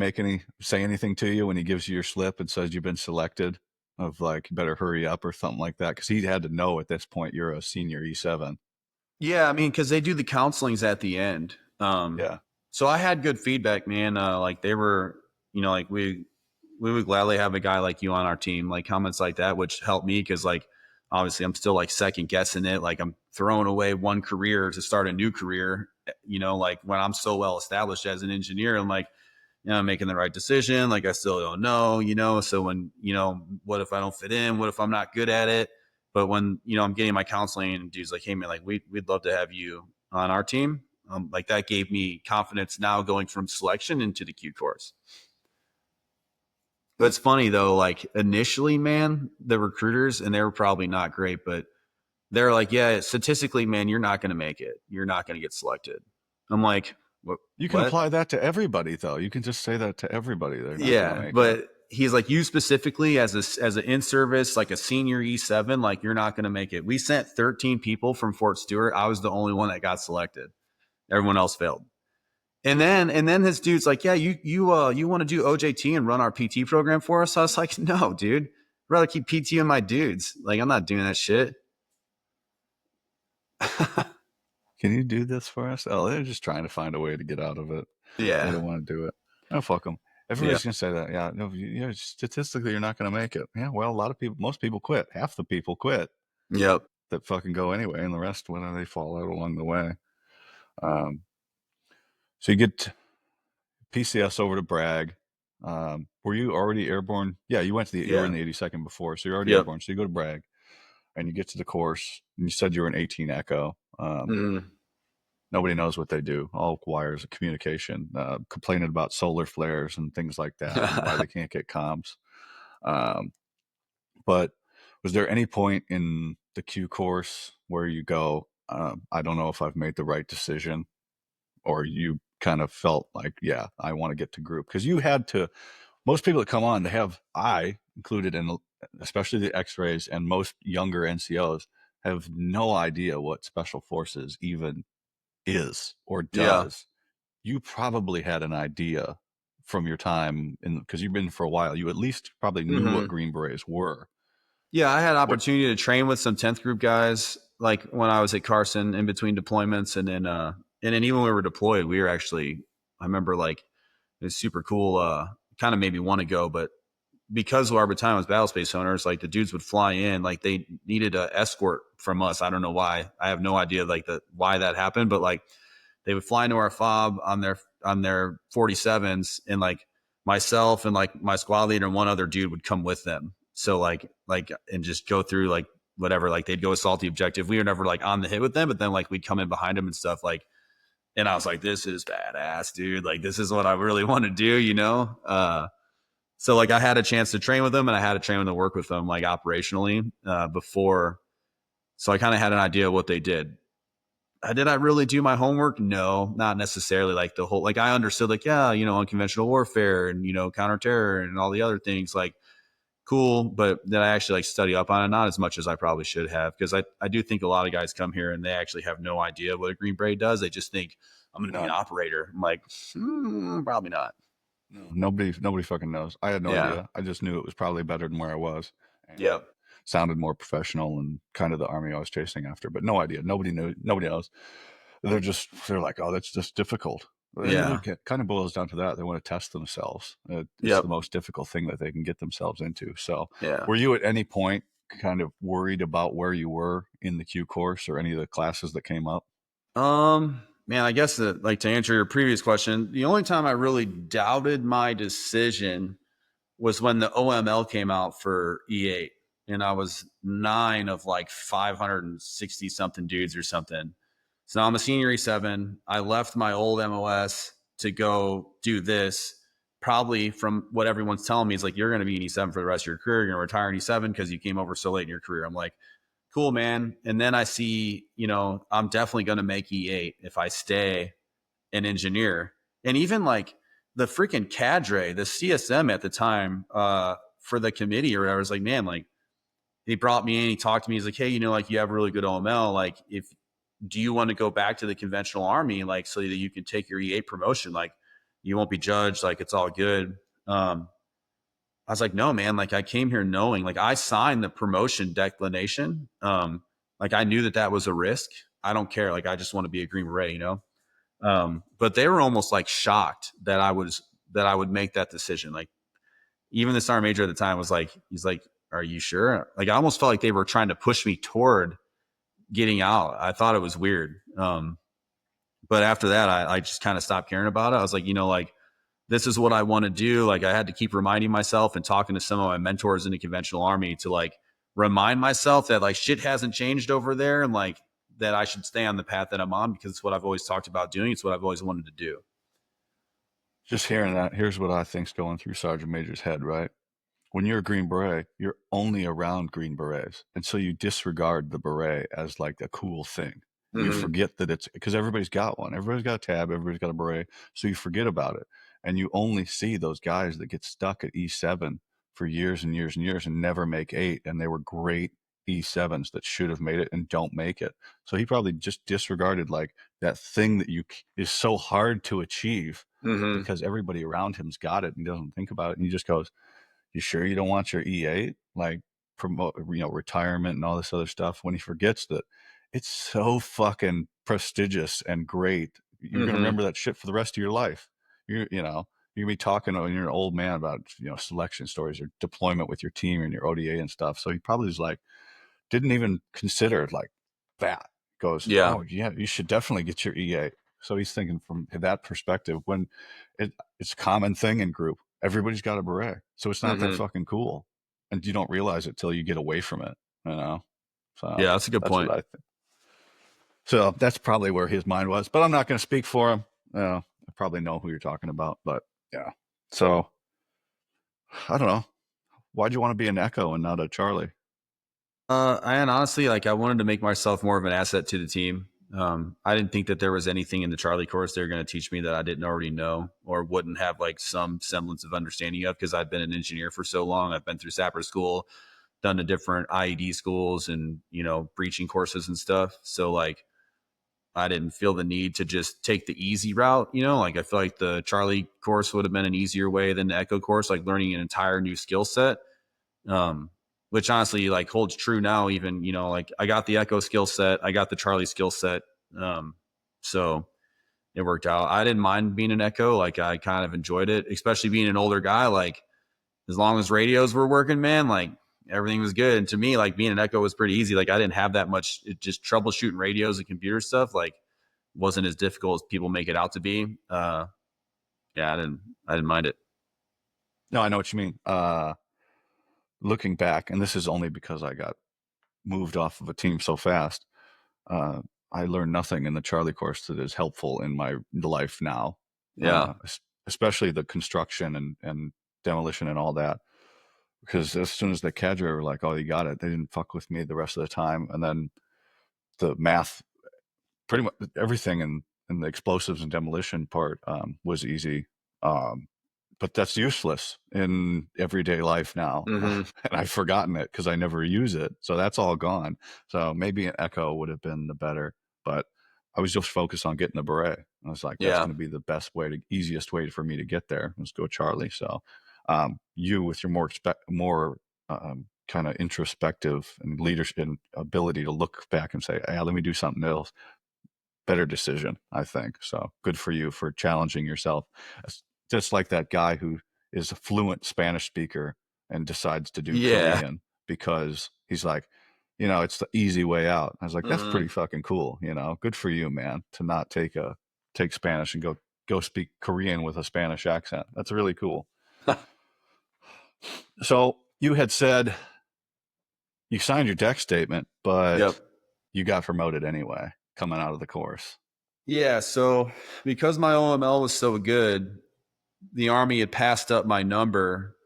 say anything to you when he gives you your slip and says you've been selected? Of like, you better hurry up or something like that, because he had to know at this point you're a senior E7. Yeah. I mean, because they do the counselings at the end. Yeah, So I had good feedback, man. Like they were, like we would gladly have a guy like you on our team, like comments like that, which helped me because like obviously I'm still like second guessing it. Like I'm throwing away one career to start a new career. Like when I'm so well established as an engineer, I'm like, I'm making the right decision. Like I still don't know. So when, what if I don't fit in? What if I'm not good at it? But when, I'm getting my counseling and dudes like, hey man, like we'd love to have you on our team. Like that gave me confidence now going from selection into the Q course. But it's funny though, like initially, man, the recruiters, and they were probably not great, but they're like, yeah, statistically, man, you're not going to make it. You're not going to get selected. I'm like, what? you can What? apply that to everybody though. You can just say that to everybody. They're not going to Yeah, make it. but he's like, you specifically as an in service, like a senior E7, like you're not going to make it. We sent 13 people from Fort Stewart. I was the only one that got selected. Everyone else failed. And then this dude's like, yeah, you want to do OJT and run our PT program for us? I was like, no, dude, I'd rather keep PT and my dudes. Like, I'm not doing that shit. Can you do this for us? Oh, they're just trying to find a way to get out of it. They Yeah, don't want to do it. Oh, fuck them. yeah, Everybody's gonna say that. Yeah, no, statistically, you're not gonna make it. Yeah, well, a lot of people, most people quit. Half the people quit yep, that fucking go anyway, and the rest, whether they fall out along the way. Um, so you get PCS over to Bragg. Were you already airborne? Yeah, you were in yeah, the 82nd before, so you're already yep. airborne. So you go to Bragg and you get to the course, and you said you were an 18 Echo. Mhm. Nobody knows what they do. All wires of communication, complaining about solar flares and things like that, and why they can't get comms. Um, but was there any point in the Q course where you go, I don't know if I've made the right decision, or you kind of felt like, yeah, I want to get to group? Because you had to, most people that come on, they have, I included in, especially the X-rays and most younger NCOs, have no idea what special forces even is or Yeah. does. You probably had an idea from your time in, because you've been for a while. You at least probably knew what Hmm. Green Berets were. Yeah, I had What? opportunity to train with some 10th group guys, like when I was at Carson in between deployments, and then even when we were deployed, we were actually, I remember like it was super cool. Kind of made me want to go, but because our battalion was battle space owners, like the dudes would fly in, like they needed a escort from us. I don't know why. I have no idea like why that happened, but like they would fly into our fob on their 47s, and like myself and like my squad leader and one other dude would come with them. So like and just go through like whatever, like they'd go assault the objective. We were never like on the hit with them, but then like we'd come in behind them and stuff like, and I was like, this is badass, dude. Like this is what I really want to do, you know? So like I had a chance to train with them, and I had a train to work with them like operationally before. So I kind of had an idea of what they did. Did I really do my homework? No, not necessarily. Like the whole, like I understood, like yeah, you know, unconventional warfare and you know, counterterror and all the other things, like cool. But did I actually like study up on it? Not as much as I probably should have, because I do think a lot of guys come here and they actually have no idea what a Green Beret does. They just think I'm going to be an None. operator. I'm like, probably not. No, nobody fucking knows. I had no Yeah. idea. I just knew it was probably better than where I was, and Yep. sounded more professional and kind of the army I was chasing after. But no idea. Nobody knew. Nobody knows. They're like, oh, that's just difficult. Yeah. It kind of boils down to that. They want to test themselves. It's the Yep. most difficult thing that they can get themselves into. So, Yeah. were you at any point kind of worried about where you were in the Q course or any of the classes that came up? Man, I guess that, like to answer your previous question, the only time I really doubted my decision was when the OML came out for E8, and I was 9 of like 560 something dudes or something. So now I'm a senior E7. I left my old MOS to go do this. Probably from what everyone's telling me is like, you're going to be an E7 for the rest of your career. You're going to retire in E7 because you came over so late in your career. I'm like, cool, man. And then I see, you know, I'm definitely going to make E8 if I stay an engineer. And even like the freaking cadre, the CSM at the time, for the committee or whatever, was like, man, like he brought me in, he talked to me. He's like, hey, you know, like you have really good OML. Like, if do you want to go back to the conventional army, like so that you can take your E8 promotion? Like, you won't be judged. Like, it's all good. I was like, no, man. Like, I came here knowing, like, I signed the promotion declination. Like, I knew that that was a risk. I don't care. Like, I just want to be a Green Beret, you know. But they were almost like shocked that I would make that decision. Like, even the sergeant major at the time was like, he's like, "Are you sure?" Like, I almost felt like they were trying to push me toward getting out. I thought it was weird. But after that, I just kind of stopped caring about it. I was like, you know, like this is what I want to do. Like I had to keep reminding myself and talking to some of my mentors in the conventional army to like remind myself that like shit hasn't changed over there, and like that I should stay on the path that I'm on because it's what I've always talked about doing. It's what I've always wanted to do. Just hearing that, here's what I think's going through Sergeant Major's head, right? When you're a Green Beret, you're only around Green Berets. And so you disregard the beret as like a cool thing. You Mm-hmm. forget that it's because everybody's got one. Everybody's got a tab, everybody's got a beret. So you forget about it. And you only see those guys that get stuck at E7 for years and years and years and never make 8. And they were great E7s that should have made it and don't make it. So he probably just disregarded like that thing that you is so hard to achieve Mm-hmm. because everybody around him's got it and he doesn't think about it. And he just goes, you sure you don't want your E8? Like promote, retirement and all this other stuff, when he forgets that it's so fucking prestigious and great. You're going to Mm-hmm. remember that shit for the rest of your life. You're going to be talking when you're an old man about, selection stories or deployment with your team and your ODA and stuff. So he probably was like, didn't even consider like that. Goes, Yeah. oh yeah, you should definitely get your EA. So he's thinking from that perspective. When it's a common thing in group, everybody's got a beret, so it's not that Mm-hmm. fucking cool, and you don't realize it till you get away from it. You know, so Yeah, that's a good that's what point. I think. So that's probably where his mind was. But I'm not going to speak for him. I probably know who you're talking about. But yeah. So I don't know. Why'd you want to be an Echo and not a Charlie? And honestly, like I wanted to make myself more of an asset to the team. I didn't think that there was anything in the Charlie course they were going to teach me that I didn't already know or wouldn't have like some semblance of understanding of because I've been an engineer for so long. I've been through Sapper school, done the different IED schools and, breaching courses and stuff. So like I didn't feel the need to just take the easy route, like I feel like the Charlie course would have been an easier way than the Echo course, like learning an entire new skill set. Um, which honestly like holds true now, even, like I got the Echo skill set, I got the Charlie skill set. Um, so it worked out. I didn't mind being an Echo. Like I kind of enjoyed it, especially being an older guy. Like as long as radios were working, man, like everything was good. And to me, like being an Echo was pretty easy. Like I didn't have that much, just troubleshooting radios and computer stuff. Like wasn't as difficult as people make it out to be. Yeah, I didn't mind it. No, I know what you mean. Looking back, and this is only because I got moved off of a team so fast. Uh, I learned nothing in the Charlie course that is helpful in my life now, Yeah. especially the construction and demolition and all that. Because as soon as the cadre were like, "Oh, you got it," they didn't fuck with me the rest of the time. And then the math, pretty much everything in the explosives and demolition part was easy. Um, but that's useless in everyday life now. Mm-hmm. And I've forgotten it because I never use it. So that's all gone. So maybe an Echo would have been the better, but I was just focused on getting the beret. I was like, that's Yeah. going to be the best way to easiest way for me to get there. Let's go Charlie. So you with your more kind of introspective and leadership and ability to look back and say, hey, let me do something else, better decision, I think. So good for you for challenging yourself. Just like that guy who is a fluent Spanish speaker and decides to do Yeah. Korean because he's like, it's the easy way out. I was like, that's Mm-hmm. pretty fucking cool. Good for you, man, to not take Spanish and go speak Korean with a Spanish accent. That's really cool. So you had said you signed your deck statement, Yep. but you got promoted anyway coming out of the course. Yeah. So because my OML was so good, the Army had passed up my number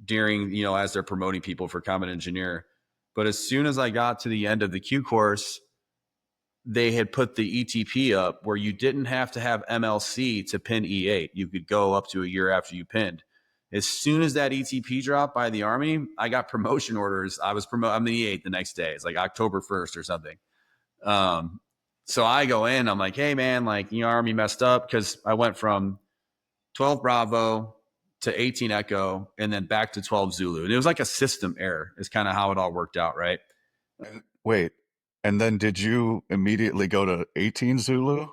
during, as they're promoting people for combat engineer. But as soon as I got to the end of the Q course, they had put the ETP up where you didn't have to have MLC to pin E8. You could go up to a year after you pinned. As soon as that ETP dropped by the Army, I got promotion orders. I was promoted. I'm the E8 the next day. It's like October 1st or something. Um, so I go in, I'm like, hey man, like the Army messed up because I went from 12 Bravo to 18 Echo and then back to 12 Zulu. And it was like a system error, is kind of how it all worked out, right? Wait, and then did you immediately go to 18 Zulu?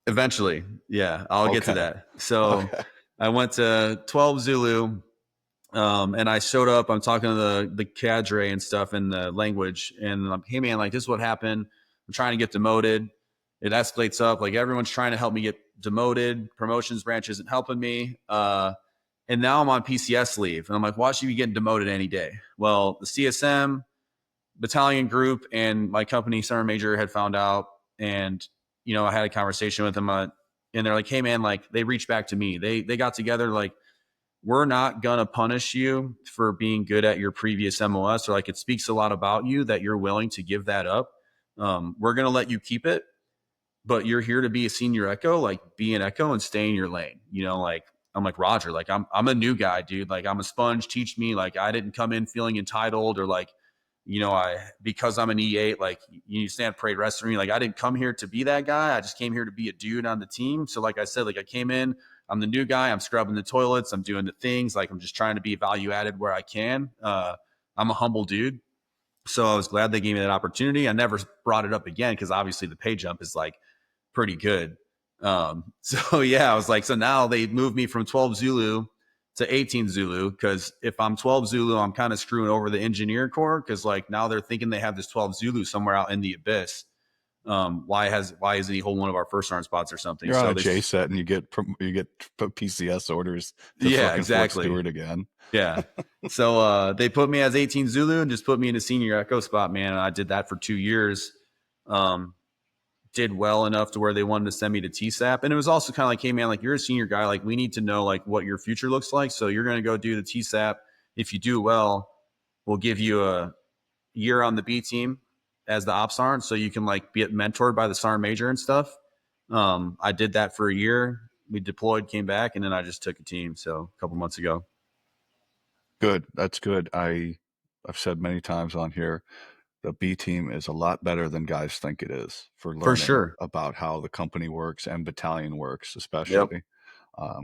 Eventually, yeah, I'll get to Okay. that. So Okay. I went to 12 Zulu, and I showed up. I'm talking to the cadre and stuff in the language, and I'm like, hey man, like this is what happened. I'm trying to get demoted. It escalates up. Like everyone's trying to help me get demoted. Promotions branch isn't helping me. And now I'm on PCS leave, and I'm like, why should you be getting demoted any day? Well, the CSM battalion group and my company sergeant major had found out, and I had a conversation with them, and they're like, hey man, like they reached back to me. They got together like, we're not gonna punish you for being good at your previous MOS, or like it speaks a lot about you that you're willing to give that up. We're gonna let you keep it, but you're here to be a senior Echo, like be an Echo and stay in your lane. Like I'm like, Roger, like I'm a new guy, dude. Like I'm a sponge, teach me. Like I didn't come in feeling entitled or like, I because I'm an E8, like you stand parade wrestling. Like I didn't come here to be that guy. I just came here to be a dude on the team. So like I said, like I came in, I'm the new guy, I'm scrubbing the toilets, I'm doing the things, like I'm just trying to be value added where I can. I'm a humble dude. So I was glad they gave me that opportunity. I never brought it up again because obviously the pay jump is like pretty good. So yeah, I was like, so now they moved me from 12 Zulu to 18 Zulu because if I'm 12 Zulu, I'm kind of screwing over the engineer corps because like now they're thinking they have this 12 Zulu somewhere out in the abyss. Why isn't he holding one of our first sergeant spots or something? You're on So a they, J set and you get PCS orders to yeah, fucking flip exactly. steward again. Yeah. So they put me as 18 Zulu and just put me in a senior Echo spot, man. And I did that for 2 years. Um, did well enough to where they wanted to send me to TSAP. And it was also kind of like, hey man, like you're a senior guy, like we need to know like what your future looks like. So you're going to go do the TSAP. If you do well, we'll give you a year on the B team as the ops sergeant, so you can like be mentored by the sergeant major and stuff. I did that for a year. We deployed, came back, and then I just took a team. So a couple months ago. Good. That's good. I've said many times on here, the B team is a lot better than guys think it is for For learning sure. about how the company works and battalion works, Yep. especially.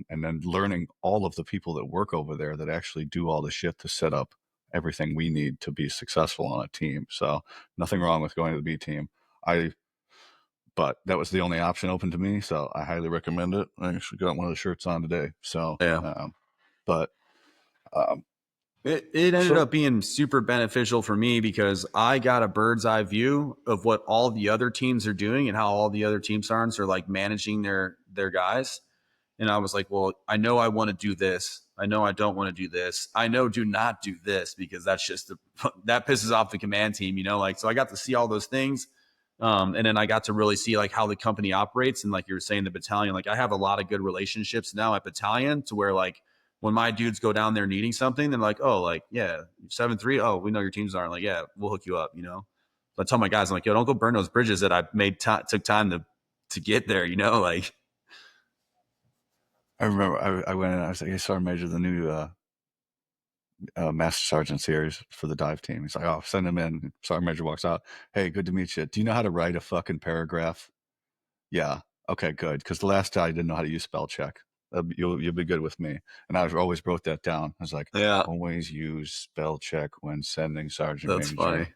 And then learning all of the people that work over there that actually do all the shit to set up everything we need to be successful on a team. So nothing wrong with going to the B team. I, but that was the only option open to me, so I highly recommend it. I actually got one of the shirts on today. So, Yeah. but um, It ended so up being super beneficial for me because I got a bird's eye view of what all the other teams are doing and how all the other team sergeants are like managing their guys. And I was like, well, I know I want to do this. I know I don't want to do this. I know do not do this because that's just that pisses off the command team, like, so I got to see all those things. And then I got to really see like how the company operates. And like you were saying, the battalion, like I have a lot of good relationships now at battalion to where like when my dudes go down there needing something, they're like, oh, like, yeah, 7-3. Oh, we know your teams aren't like, yeah, we'll hook you up. So I tell my guys, I'm like, yo, don't go burn those bridges that I took time to get there, like, I remember I went in. I was like, "Hey, Sergeant Major, the new Master Sergeant series for the dive team." He's like, "Oh, send him in." Sergeant Major walks out. "Hey, good to meet you. Do you know how to write a fucking paragraph?" "Yeah." "Okay, good." Because the last guy didn't know how to use spell check. You'll be good with me. And I always wrote that down. I was like, yeah, always use spell check when sending Sergeant that's Major funny.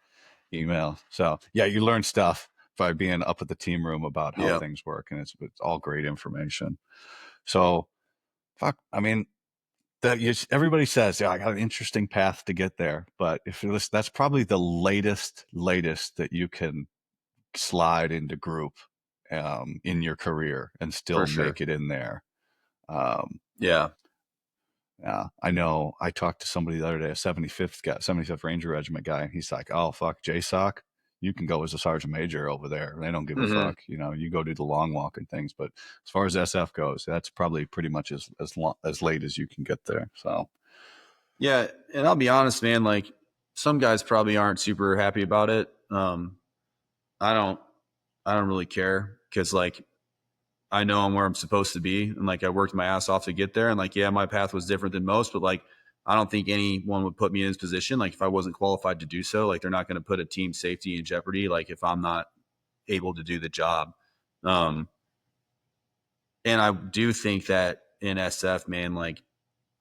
email. So yeah, you learn stuff by being up at the team room about how Yeah. things work, and it's all great information. So fuck, I mean, everybody says, yeah, I got an interesting path to get there, but if it was, that's probably the latest that you can slide into group in your career and For still sure. make it in there. Um, Yeah. yeah, I know. I talked to somebody the other day, a 75th Ranger Regiment guy, and he's like, "Oh fuck, JSOC, you can go as a sergeant major over there. They don't give a Hmm. fuck. You go do the long walk and things." But as far as SF goes, that's probably pretty much as late as you can get there. So Yeah. And I'll be honest, man, like some guys probably aren't super happy about it. I don't, I don't really care because like I know I'm where I'm supposed to be. And like I worked my ass off to get there. And like, yeah, my path was different than most, but like I don't think anyone would put me in this position. Like if I wasn't qualified to do so, like they're not going to put a team safety in jeopardy. Like if I'm not able to do the job. Um, and I do think that in SF, man, like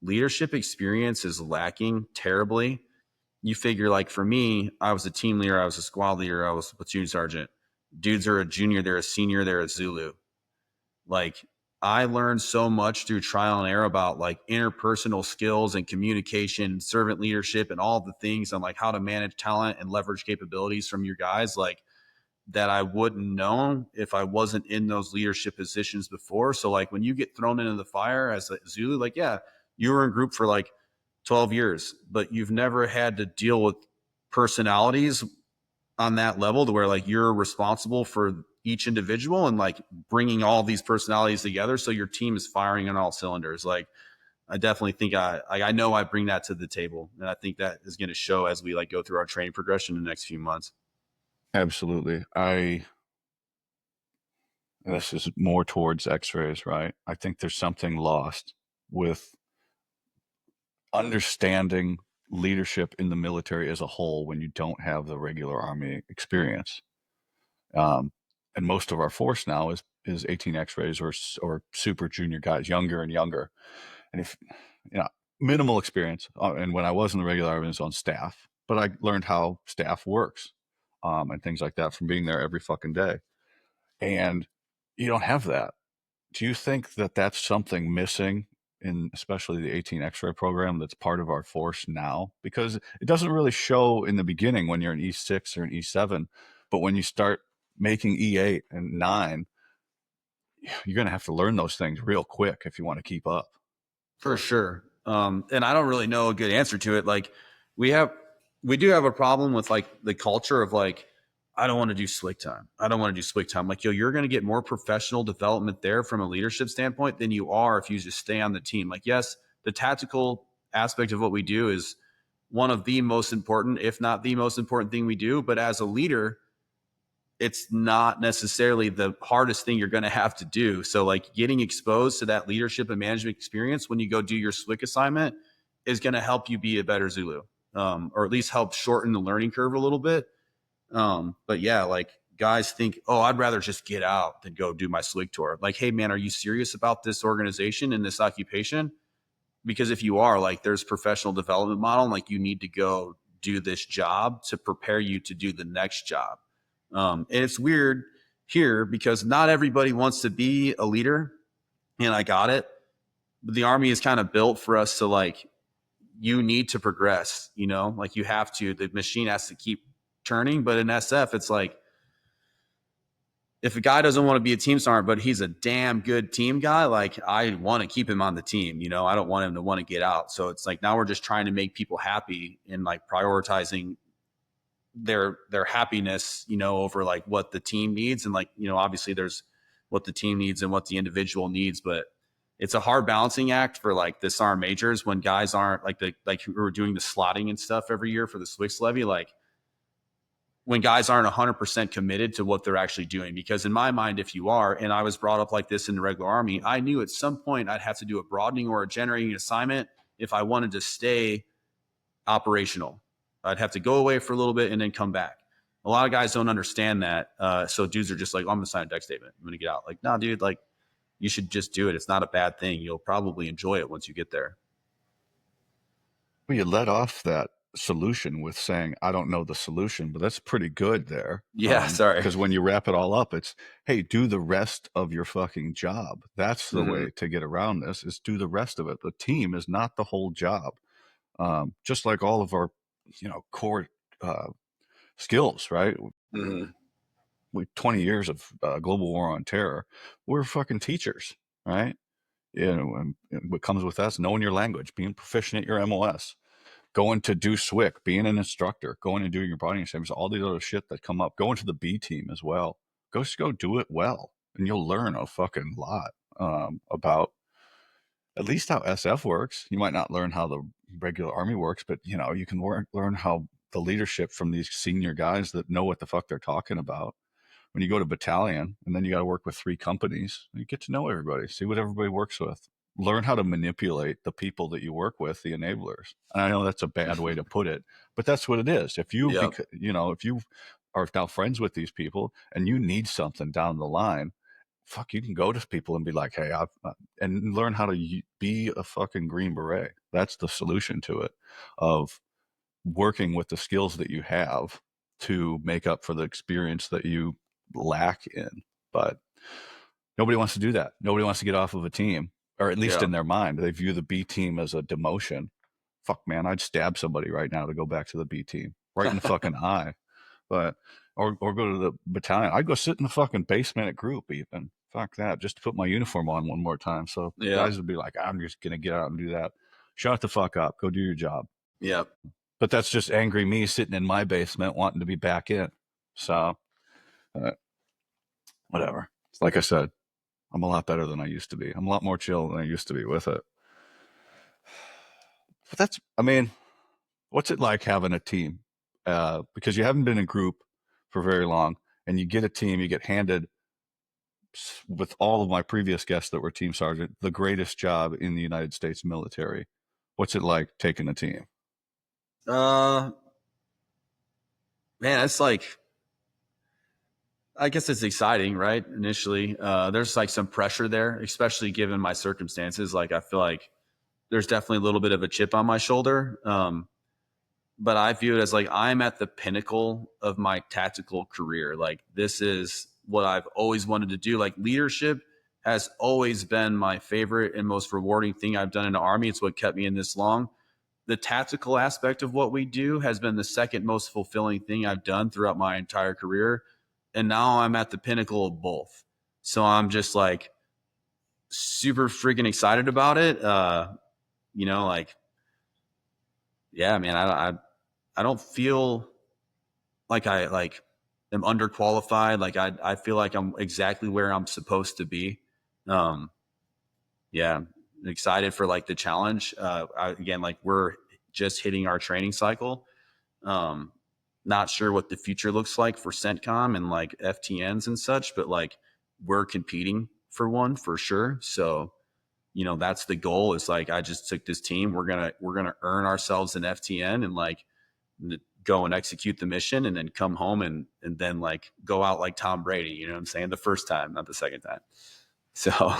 leadership experience is lacking terribly. You figure like for me, I was a team leader, I was a squad leader, I was a platoon sergeant. Dudes are a junior, they're a senior, they're a Zulu. Like I learned so much through trial and error about like interpersonal skills and communication, servant leadership, and all the things on like how to manage talent and leverage capabilities from your guys. Like that I wouldn't know if I wasn't in those leadership positions before. So like when you get thrown into the fire as a Zulu, like yeah, you were in group for like 12 years, but you've never had to deal with personalities on that level to where like you're responsible for each individual and like bringing all these personalities together so your team is firing on all cylinders. Like I definitely think I know I bring that to the table, and I think that is going to show as we like go through our training progression in the next few months. absolutely, this is more towards X-rays, right? I think there's something lost with understanding leadership in the military as a whole when you don't have the regular Army experience. Um, and most of our force now is 18 X-rays or super junior guys, younger and younger. And if you know minimal experience, and when I was in the regular Army, I was on staff, but I learned how staff works and things like that from being there every fucking day. And you don't have that. Do you think that that's something missing in especially the 18 X-ray program that's part of our force now? Because it doesn't really show in the beginning when you're an E6 or an E7, but when you start making E8 and 9, you're going to have to learn those things real quick if you want to keep up. For sure. And I don't really know a good answer to it. Like we do have a problem with like the culture of like, I don't want to do slick time. I don't want to do slick time. Like, yo, you're going to get more professional development there from a leadership standpoint than you are if you just stay on the team. Like, yes, the tactical aspect of what we do is one of the most important, if not the most important thing we do. But as a leader, it's not necessarily the hardest thing you're going to have to do. So like getting exposed to that leadership and management experience when you go do your SWIC assignment is going to help you be a better Zulu, or at least help shorten the learning curve a little bit. But yeah, like guys think, oh, I'd rather just get out than go do my SWIC tour. Like, hey man, are you serious about this organization and this occupation? Because if you are, like, there's professional development model, and like you need to go do this job to prepare you to do the next job. And it's weird here because not everybody wants to be a leader, and I got it. But the Army is kind of built for us to like, you need to progress, you know, like you have to, the machine has to keep turning. But in SF, it's like, if a guy doesn't want to be a team sergeant, but he's a damn good team guy, like I want to keep him on the team, you know, I don't want him to want to get out. So it's like, now we're just trying to make people happy and like prioritizing their happiness, you know, over like what the team needs. And like, you know, obviously there's what the team needs and what the individual needs, but it's a hard balancing act for like the SAR majors when guys aren't like who are doing the slotting and stuff every year for the Swiss levy, like when guys aren't 100% committed to what they're actually doing. Because in my mind, if you are, and I was brought up like this in the regular Army, I knew at some point I'd have to do a broadening or a generating assignment if I wanted to stay operational. I'd have to go away for a little bit and then come back. A lot of guys don't understand that. So dudes are just like, oh, I'm going to sign a deck statement. I'm going to get out. Like, nah, dude, like you should just do it. It's not a bad thing. You'll probably enjoy it once you get there. Well, you let off that solution with saying, I don't know the solution, but that's pretty good there. Yeah, sorry. Because when you wrap it all up, it's, hey, do the rest of your fucking job. That's the way to get around this, is do the rest of it. The team is not the whole job. Just like all of our, you know, core skills, right? We 20 years of global war on terror. We're fucking teachers, right? You know, and what comes with that is knowing your language, being proficient at your MOS, going to do SWIC, being an instructor, going and doing your body exams, all these other shit that come up, going to the B team as well. Just go do it well, and you'll learn a fucking lot about at least how SF works. You might not learn how the regular Army works, but you know, you can learn how the leadership from these senior guys that know what the fuck they're talking about. When you go to battalion and then you got to work with 3 companies, you get to know everybody, see what everybody works with, learn how to manipulate the people that you work with, the enablers. And I know that's a bad way to put it, but that's what it is. If you, you know, if you are now friends with these people and you need something down the line, fuck, you can go to people and be like, hey, and learn how to be a fucking Green Beret. That's the solution to it, of working with the skills that you have to make up for the experience that you lack in. But nobody wants to do that. Nobody wants to get off of a team, or at least in their mind, they view the B team as a demotion. Fuck, man, I'd stab somebody right now to go back to the B team, right in the fucking eye. But or go to the battalion. I'd go sit in the fucking basement at group even. Fuck that, just to put my uniform on one more time. So guys would be like, I'm just gonna get out and do that. Shut the fuck up. Go do your job. Yeah. But that's just angry me sitting in my basement wanting to be back in. So whatever. Like I said, I'm a lot better than I used to be. I'm a lot more chill than I used to be with it. But that's, I mean, what's it like having a team? Because you haven't been in group for very long, and you get a team, you get handed, with all of my previous guests that were team sergeant, the greatest job in the United States military. What's it like taking a team? Man, it's like, I guess it's exciting, right? Initially, there's like some pressure there, especially given my circumstances. Like, I feel like there's definitely a little bit of a chip on my shoulder. But I view it as like, I'm at the pinnacle of my tactical career. Like, this is what I've always wanted to do. Like, leadership has always been my favorite and most rewarding thing I've done in the Army. It's what kept me in this long. The tactical aspect of what we do has been the second most fulfilling thing I've done throughout my entire career. and now I'm at the pinnacle of both. So I'm just like super freaking excited about it. Like, yeah, man, I don't feel like I like am underqualified. Like I feel like I'm exactly where I'm supposed to be. Um, yeah, excited for like the challenge. Again, like we're just hitting our training cycle. Um, Not sure what the future looks like for CENTCOM and like FTNs and such, but like we're competing for one for sure. So, that's the goal. Is like I just took this team. We're gonna earn ourselves an FTN and like go and execute the mission and then come home and then like go out like Tom Brady. You know what I'm saying? The first time, not the second time. So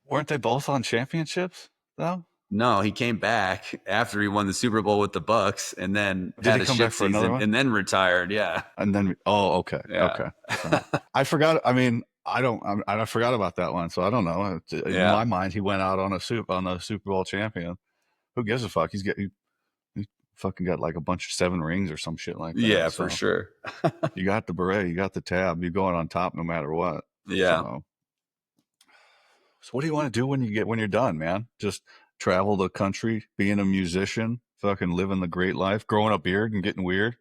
Weren't they both on championships though? no, he came back after he won the Super Bowl with the Bucks and then Did had he a come back shit for another season one? and then retired. Yeah. And then, oh, okay, Yeah. okay. So I forgot. I mean, I forgot about that one. So I don't know. In Yeah. my mind, he went out on the Super Bowl champion. Who gives a fuck? He fucking got like a bunch of 7 rings or some shit like that. Yeah, for So sure. you got the beret, you got the tab, you're going on top no matter what. Yeah. So what do you want to do when you're done, man? Just travel the country, being a musician, fucking living the great life, growing a beard and getting weird.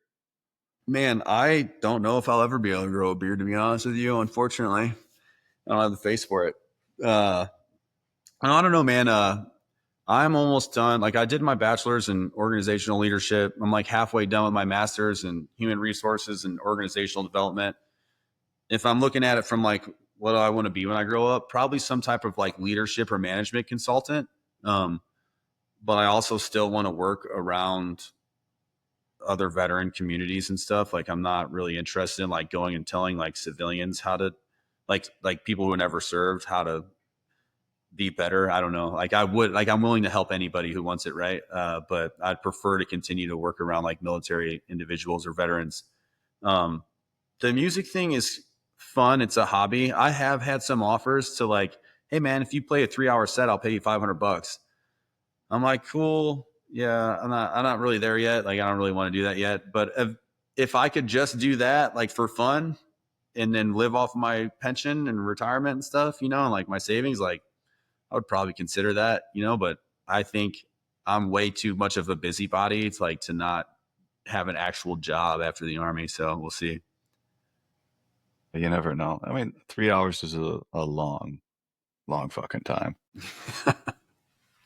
Man, I don't know if I'll ever be able to grow a beard, to be honest with you. Unfortunately, I don't have the face for it. Uh, I don't know, man. I'm almost done. Like I did my bachelor's in organizational leadership. I'm like halfway done with my master's in human resources and organizational development. If I'm looking at it from like, what do I want to be when I grow up? Probably some type of like leadership or management consultant. Um, but I also still want to work around other veteran communities and stuff. Like I'm not really interested in like going and telling like civilians how to like people who never served how to be better. I don't know. Like I'm willing to help anybody who wants it, right? But I'd prefer to continue to work around like military individuals or veterans. Um, the music thing is fun. It's a hobby. I have had some offers to like, hey man, if you play a 3-hour set, I'll pay you $500. I'm like, cool. Yeah, I'm not really there yet. Like, I don't really want to do that yet. But if I could just do that, like for fun, and then live off my pension and retirement and stuff, and like my savings, like I would probably consider that, But I think I'm way too much of a busybody. It's like to not have an actual job after the army. So we'll see. You never know. I mean, 3 hours is a long, long fucking time.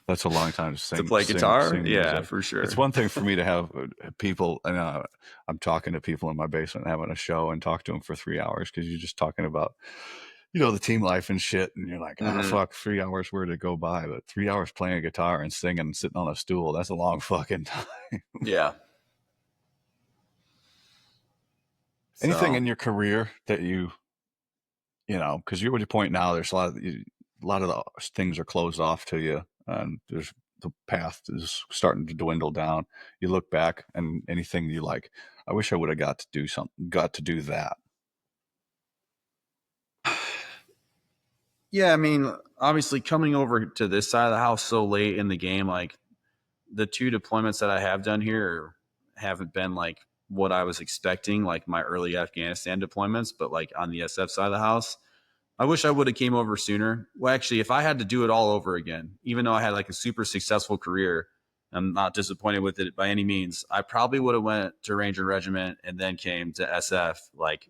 That's a long time to To sing, play sing, guitar, sing yeah, music. for It's sure. one thing for me to have people, and I'm talking to people in my basement having a show and talk to them for 3 hours because you're just talking about, the team life and shit, and you're like, Hmm. fuck, 3 hours, where did it go by? But 3 hours playing a guitar and singing and sitting on a stool, that's a long fucking time. Yeah. Anything So in your career that because you're at a point now, there's a lot of the things are closed off to you, and there's the path is starting to dwindle down. You look back, and anything you like, I wish I would have got to do that. yeah, I mean, obviously coming over to this side of the house so late in the game, like the 2 deployments that I have done here haven't been like what I was expecting, like my early Afghanistan deployments, but like on the SF side of the house. I wish I would have came over sooner. Well, actually, if I had to do it all over again, even though I had like a super successful career, I'm not disappointed with it by any means. I probably would have went to Ranger Regiment and then came to SF like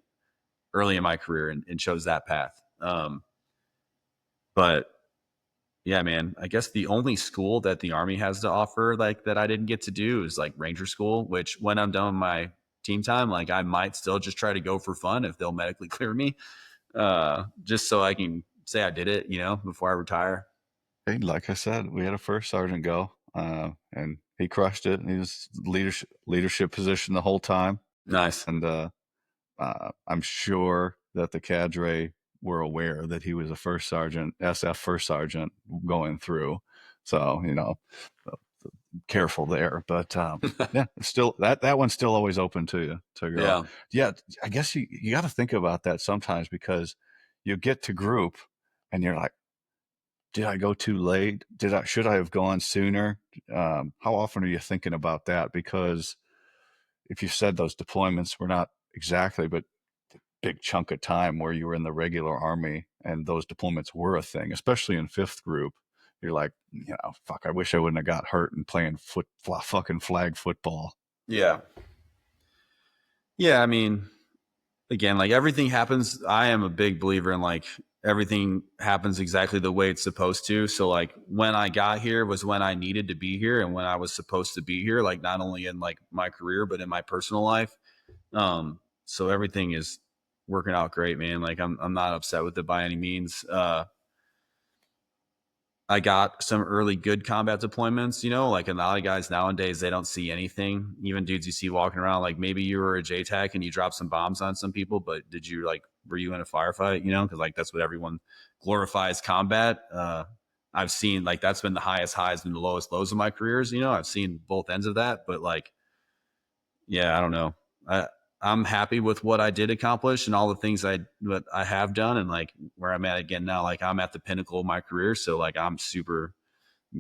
early in my career and chose that path. But yeah, man, I guess the only school that the Army has to offer like that I didn't get to do is like Ranger School, which when I'm done with my team time, like I might still just try to go for fun if they'll medically clear me, just so I can say I did it, before I retire. Hey, like I said, we had a first sergeant go, and he crushed it. He was leadership position the whole time, Nice. and I'm sure that the cadre were aware that he was a first sergeant, SF first sergeant going through. So, careful there. But yeah, it's still that one's still always open to you to go. Yeah. Yeah, I guess you got to think about that sometimes because you get to group and you're like, did I go too late? Should I have gone sooner? How often are you thinking about that? Because if you said those deployments were not exactly, but big chunk of time where you were in the regular army and those deployments were a thing, especially in fifth group. You're like, fuck, I wish I wouldn't have got hurt and playing fucking flag football. Yeah. Yeah. I mean, again, like everything happens. I am a big believer in like everything happens exactly the way it's supposed to. So like when I got here was when I needed to be here and when I was supposed to be here, like not only in like my career, but in my personal life. So everything is working out great, man. Like I'm not upset with it by any means. I got some early good combat deployments, like a lot of guys nowadays, they don't see anything. Even dudes you see walking around, like maybe you were a JTAC and you dropped some bombs on some people, but were you in a firefight, cause like that's what everyone glorifies combat. I've seen like, that's been the highest highs and the lowest lows of my careers. I've seen both ends of that, but like, yeah, I don't know. I'm happy with what I did accomplish and all the things what I have done and like where I'm at again now. Like I'm at the pinnacle of my career, so like I'm super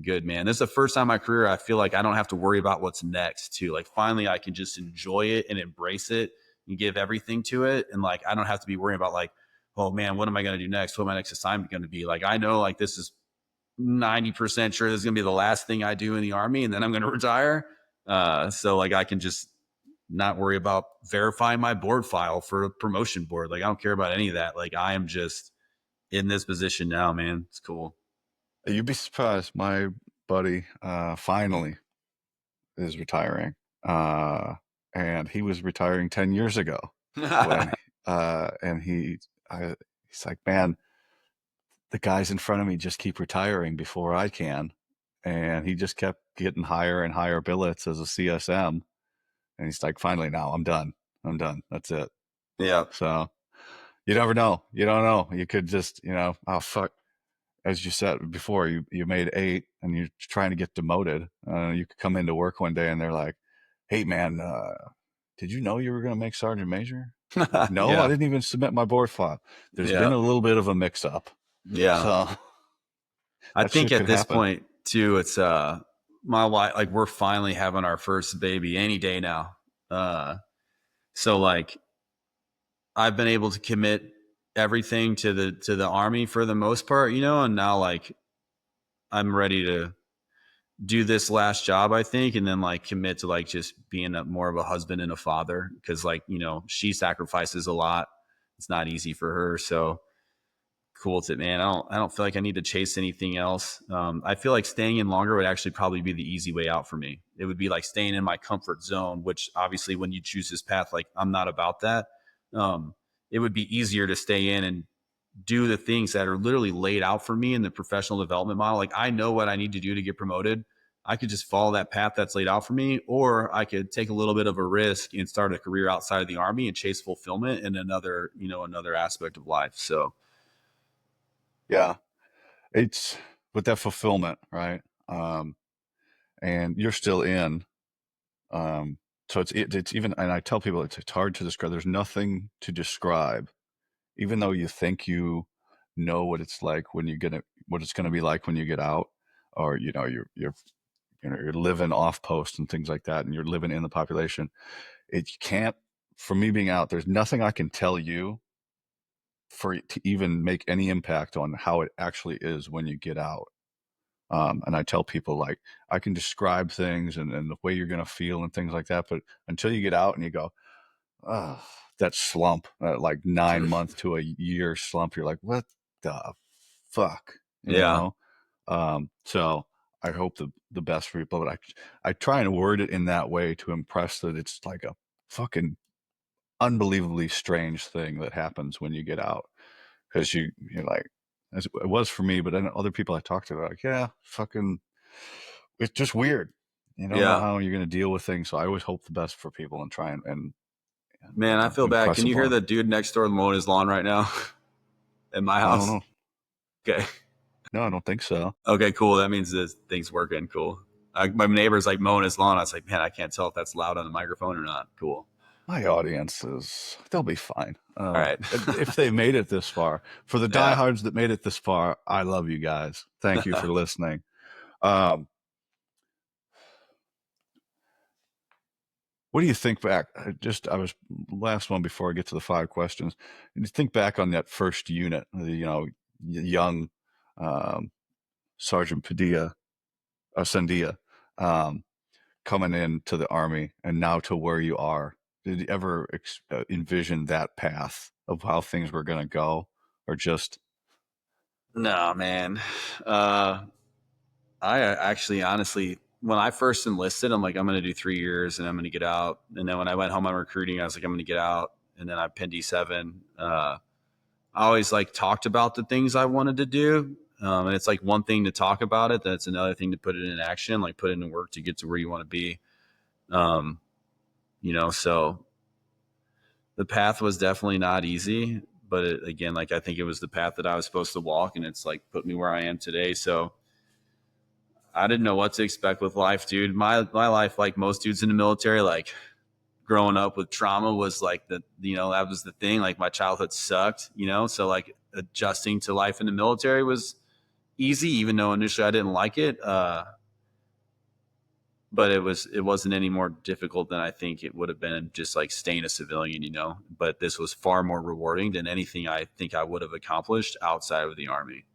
good, man. This is the first time in my career I feel like I don't have to worry about what's next too. Like finally I can just enjoy it and embrace it and give everything to it, and like I don't have to be worrying about like, oh man, what am I going to do next? What my next assignment going to be? Like I know like this is 90% sure this is going to be the last thing I do in the army, and then I'm going to retire. So like I can just not worry about verifying my board file for a promotion board. Like I don't care about any of that. Like I am just in this position now, man. It's cool. You'd be surprised. My buddy finally is retiring. Uh, and he was retiring 10 years ago when, and he's like, man, the guys in front of me just keep retiring before I can. And he just kept getting higher and higher billets as a CSM. And he's like, finally, now I'm done. I'm done. That's it. Yeah. So you never know. You don't know. You could just, oh, fuck. As you said before, you made 8 and you're trying to get demoted. You could come into work one day and they're like, hey, man, did you know you were going to make Sergeant Major? Like, no, I Yeah. didn't even submit my board file. There's Yeah. been a little bit of a mix up. Yeah. So I that think shit at could this happen. point too, it's my wife, like we're finally having our first baby any day now. So like I've been able to commit everything to the army for the most part, and now like I'm ready to do this last job, I think, and then like commit to like just being more of a husband and a father, because like she sacrifices a lot. It's not easy for her, so cool with it, man. I don't feel like I need to chase anything else. I feel like staying in longer would actually probably be the easy way out for me. It would be like staying in my comfort zone, which obviously when you choose this path, like I'm not about that. Um, it would be easier to stay in and do the things that are literally laid out for me in the professional development model. Like I know what I need to do to get promoted. I could just follow that path that's laid out for me, or I could take a little bit of a risk and start a career outside of the army and chase fulfillment in another aspect of life. So Yeah. It's with that fulfillment, right? And you're still in. Um, so it's even, and I tell people it's hard to describe. There's nothing to describe, even though you think you know what it's like what it's gonna be like when you get out, or you're living off post and things like that, and you're living in the population. It can't, for me being out, there's nothing I can tell you for it to even make any impact on how it actually is when you get out. And I tell people like I can describe things and the way you're gonna feel and things like that, but until you get out and you go, oh, that slump, like 9 month to a year slump, you're like, what the fuck, yeah, So I hope the best for people, but I try and word it in that way to impress that it's like a fucking unbelievably strange thing that happens when you get out, because you're like, as it was for me, but then other people I talk to are like, yeah, fucking, it's just weird. You don't know yeah. how you're going to deal with things, so I always hope the best for people and try and Man, I feel bad. impress Can you hear upon them. the dude next door mowing his lawn right now at my I don't house? know. Okay. No, I don't think so. Okay, cool. That means this thing's working. Cool. My neighbor's like mowing his lawn. I was like, man, I can't tell if that's loud on the microphone or not. Cool. My audience they'll be fine. All right. If they made it this far, for the Yeah. diehards that made it this far, I love you guys. Thank you for listening. Um, What do you think back? I was last one before I get to the 5 questions. You think back on that first unit, young um, Sergeant Padilla, Sandia, um, coming into the Army and now to where you are. Did you ever envision that path of how things were going to go, or just No, man. Uh, I actually, honestly, when I first enlisted, I'm like, I'm going to do 3 years and I'm going to get out. And then when I went home on recruiting, I was like, I'm going to get out. And then I pinned D7. I always like talked about the things I wanted to do. And it's like one thing to talk about it. That's another thing to put it in action, like put it in work to get to where you want to be. Um, so the path was definitely not easy, but again, like I think it was the path that I was supposed to walk, and it's like put me where I am today. So I didn't know what to expect with life, dude. My life, like most dudes in the military, like growing up with trauma was like that was the thing. Like my childhood sucked, so like adjusting to life in the military was easy, even though initially I didn't like it. But it wasn't any more difficult than I think it would have been just like staying a civilian. But this was far more rewarding than anything I think I would have accomplished outside of the Army.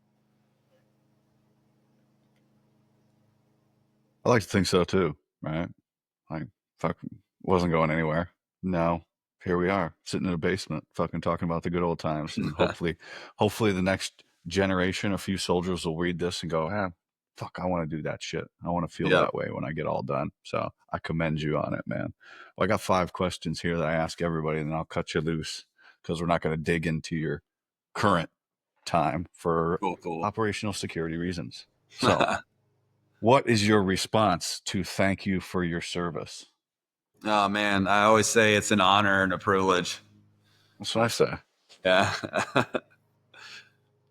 I like to think so too, right? Like, fuck, wasn't going anywhere. No, here we are, sitting in a basement, fucking talking about the good old times, and hopefully, the next generation, a few soldiers will read this and go, "Ah, fuck, I want to do that shit. I want to feel Yep. that way when I get all done." So I commend you on it, man. Well, I got 5 questions here that I ask everybody, and then I'll cut you loose because we're not going to dig into your current time for Cool, cool. operational security reasons. So, what is your response to thank you for your service? Oh man, I always say it's an honor and a privilege. That's what I say. Yeah.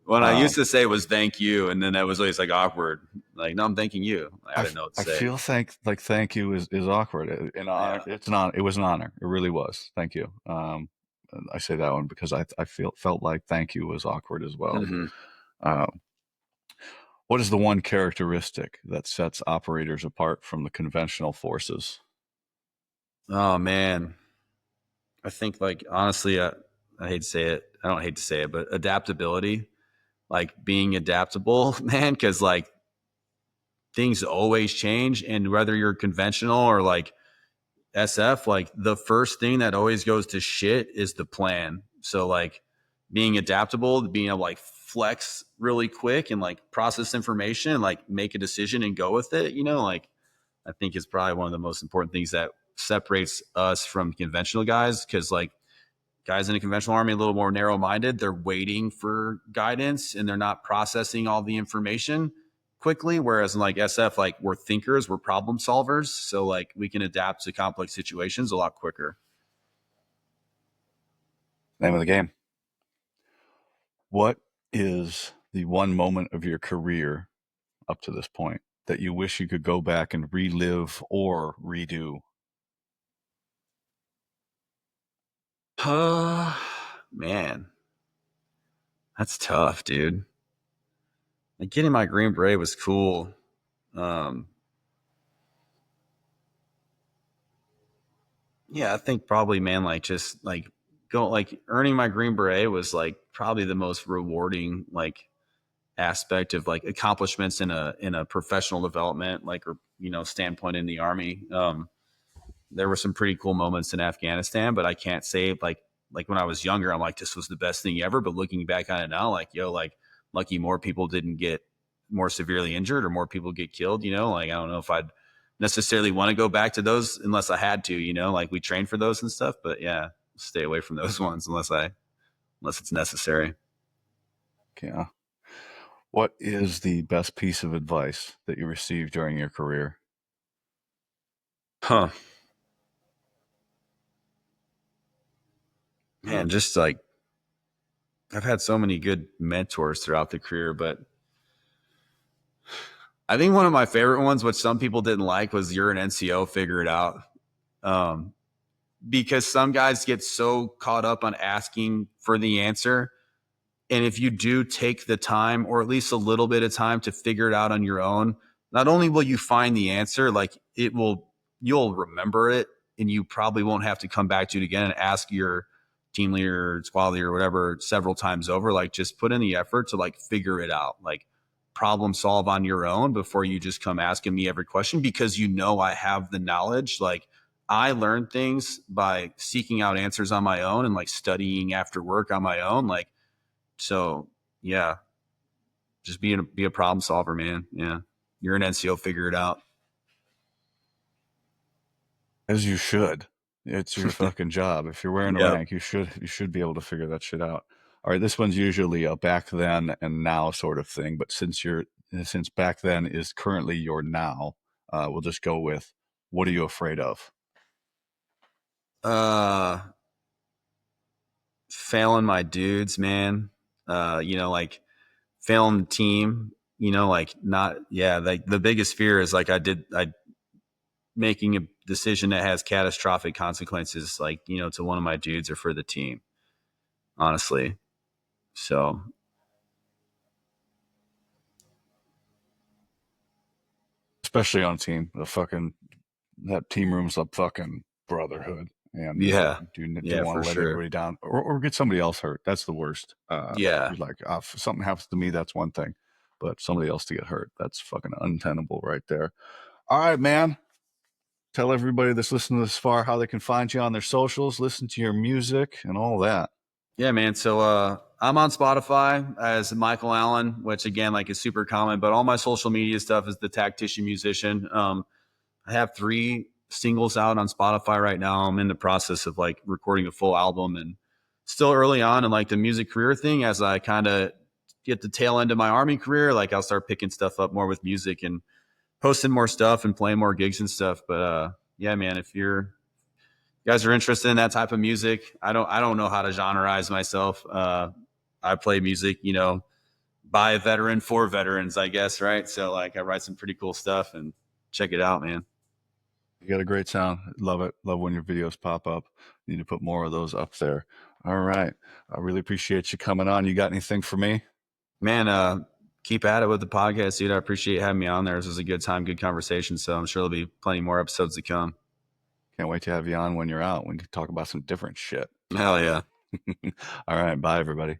When I used Um, to say it was thank you, and then that was always like awkward. Like, no, I'm thanking you. Like, I didn't know what to I say. feel thank you is awkward. In honor, Yeah. it's an honor. It was an honor. It really was. Thank you. I say that one because I felt like thank you was awkward as well. Hmm. Um, what is the one characteristic that sets operators apart from the conventional forces? Oh man, I think like honestly, I hate to say it. I don't hate to say it, but adaptability, like being adaptable, man, because like things always change, and whether you're conventional or like SF, like the first thing that always goes to shit is the plan. So like being adaptable, being able to like flex really quick and like process information and like make a decision and go with it, like I think is probably one of the most important things that separates us from conventional guys. Cause like guys in the conventional army, a little more narrow minded, they're waiting for guidance and they're not processing all the information quickly. Whereas in like SF, like we're thinkers, we're problem solvers. So like we can adapt to complex situations a lot quicker. Name of the game. What is the one moment of your career up to this point that you wish you could go back and relive or redo? Man, that's tough, dude. Like getting my Green Beret was cool. Um, yeah, I think probably, man, like just like like earning my Green Beret was like probably the most rewarding like aspect of like accomplishments in a professional development like or standpoint in the Army. There were some pretty cool moments in Afghanistan, but I can't say like when I was younger I'm like this was the best thing ever, but looking back on it now, like like lucky more people didn't get more severely injured or more people get killed. Like I don't know if I'd necessarily want to go back to those unless I had to. Like we trained for those and stuff, but yeah, stay away from those ones unless it's necessary. Yeah. What is the best piece of advice that you received during your career? Huh. Man, just like I've had so many good mentors throughout the career, but I think one of my favorite ones, which some people didn't like, was you're an NCO, figure it out. Um, because some guys get so caught up on asking for the answer. And if you do take the time, or at least a little bit of time to figure it out on your own, not only will you find the answer, like you'll remember it and you probably won't have to come back to it again and ask your team leader, squad leader, whatever, several times over. Like, just put in the effort to like figure it out, like problem solve on your own before you just come asking me every question, because you know I have the knowledge. Like, I learn things by seeking out answers on my own and like studying after work on my own. Like, so yeah, just be a problem solver, man. Yeah, you're an NCO, figure it out. As you should. It's your fucking job. If you're wearing a Yep. rank, you should be able to figure that shit out. All right, this one's usually a back then and now sort of thing, but since back then is currently your now, we'll just go with, what are you afraid of? Uh, Failing my dudes, man. Like failing the team. Like not. Yeah, like the biggest fear is like I making a decision that has catastrophic consequences, like to one of my dudes or for the team. Honestly, so Especially on team. That team room's a fucking brotherhood. And yeah, do yeah, want for to let sure. everybody down, or get somebody else hurt. That's the worst. Yeah, You're like, if something happens to me, that's one thing, but somebody else to get hurt, that's fucking untenable right there. All right, man. Tell everybody that's listening this far how they can find you on their socials, listen to your music, and all that. yeah, man. So I'm on Spotify as Michael Allen, which again, like, is super common, but all my social media stuff is the Tactician Musician. I have 3 singles out on Spotify right now. I'm in the process of like recording a full album, and still early on in like the music career thing. As I kind of get the tail end of my Army career, like I'll start picking stuff up more with music and posting more stuff and playing more gigs and stuff. But yeah, man, if you guys are interested in that type of music, I don't know how to genreize myself. I play music, by a veteran for veterans, I guess, right? So like I write some pretty cool stuff, and check it out, man. You got a great sound. Love it. Love when your videos pop up. Need to put more of those up there. All right. I really appreciate you coming on. You got anything for me? Man, keep at it with the podcast, dude. I appreciate having me on there. This was a good time, good conversation. So I'm sure there'll be plenty more episodes to come. Can't wait to have you on when you're out. We can talk about some different shit. Hell yeah. All right. Bye, everybody.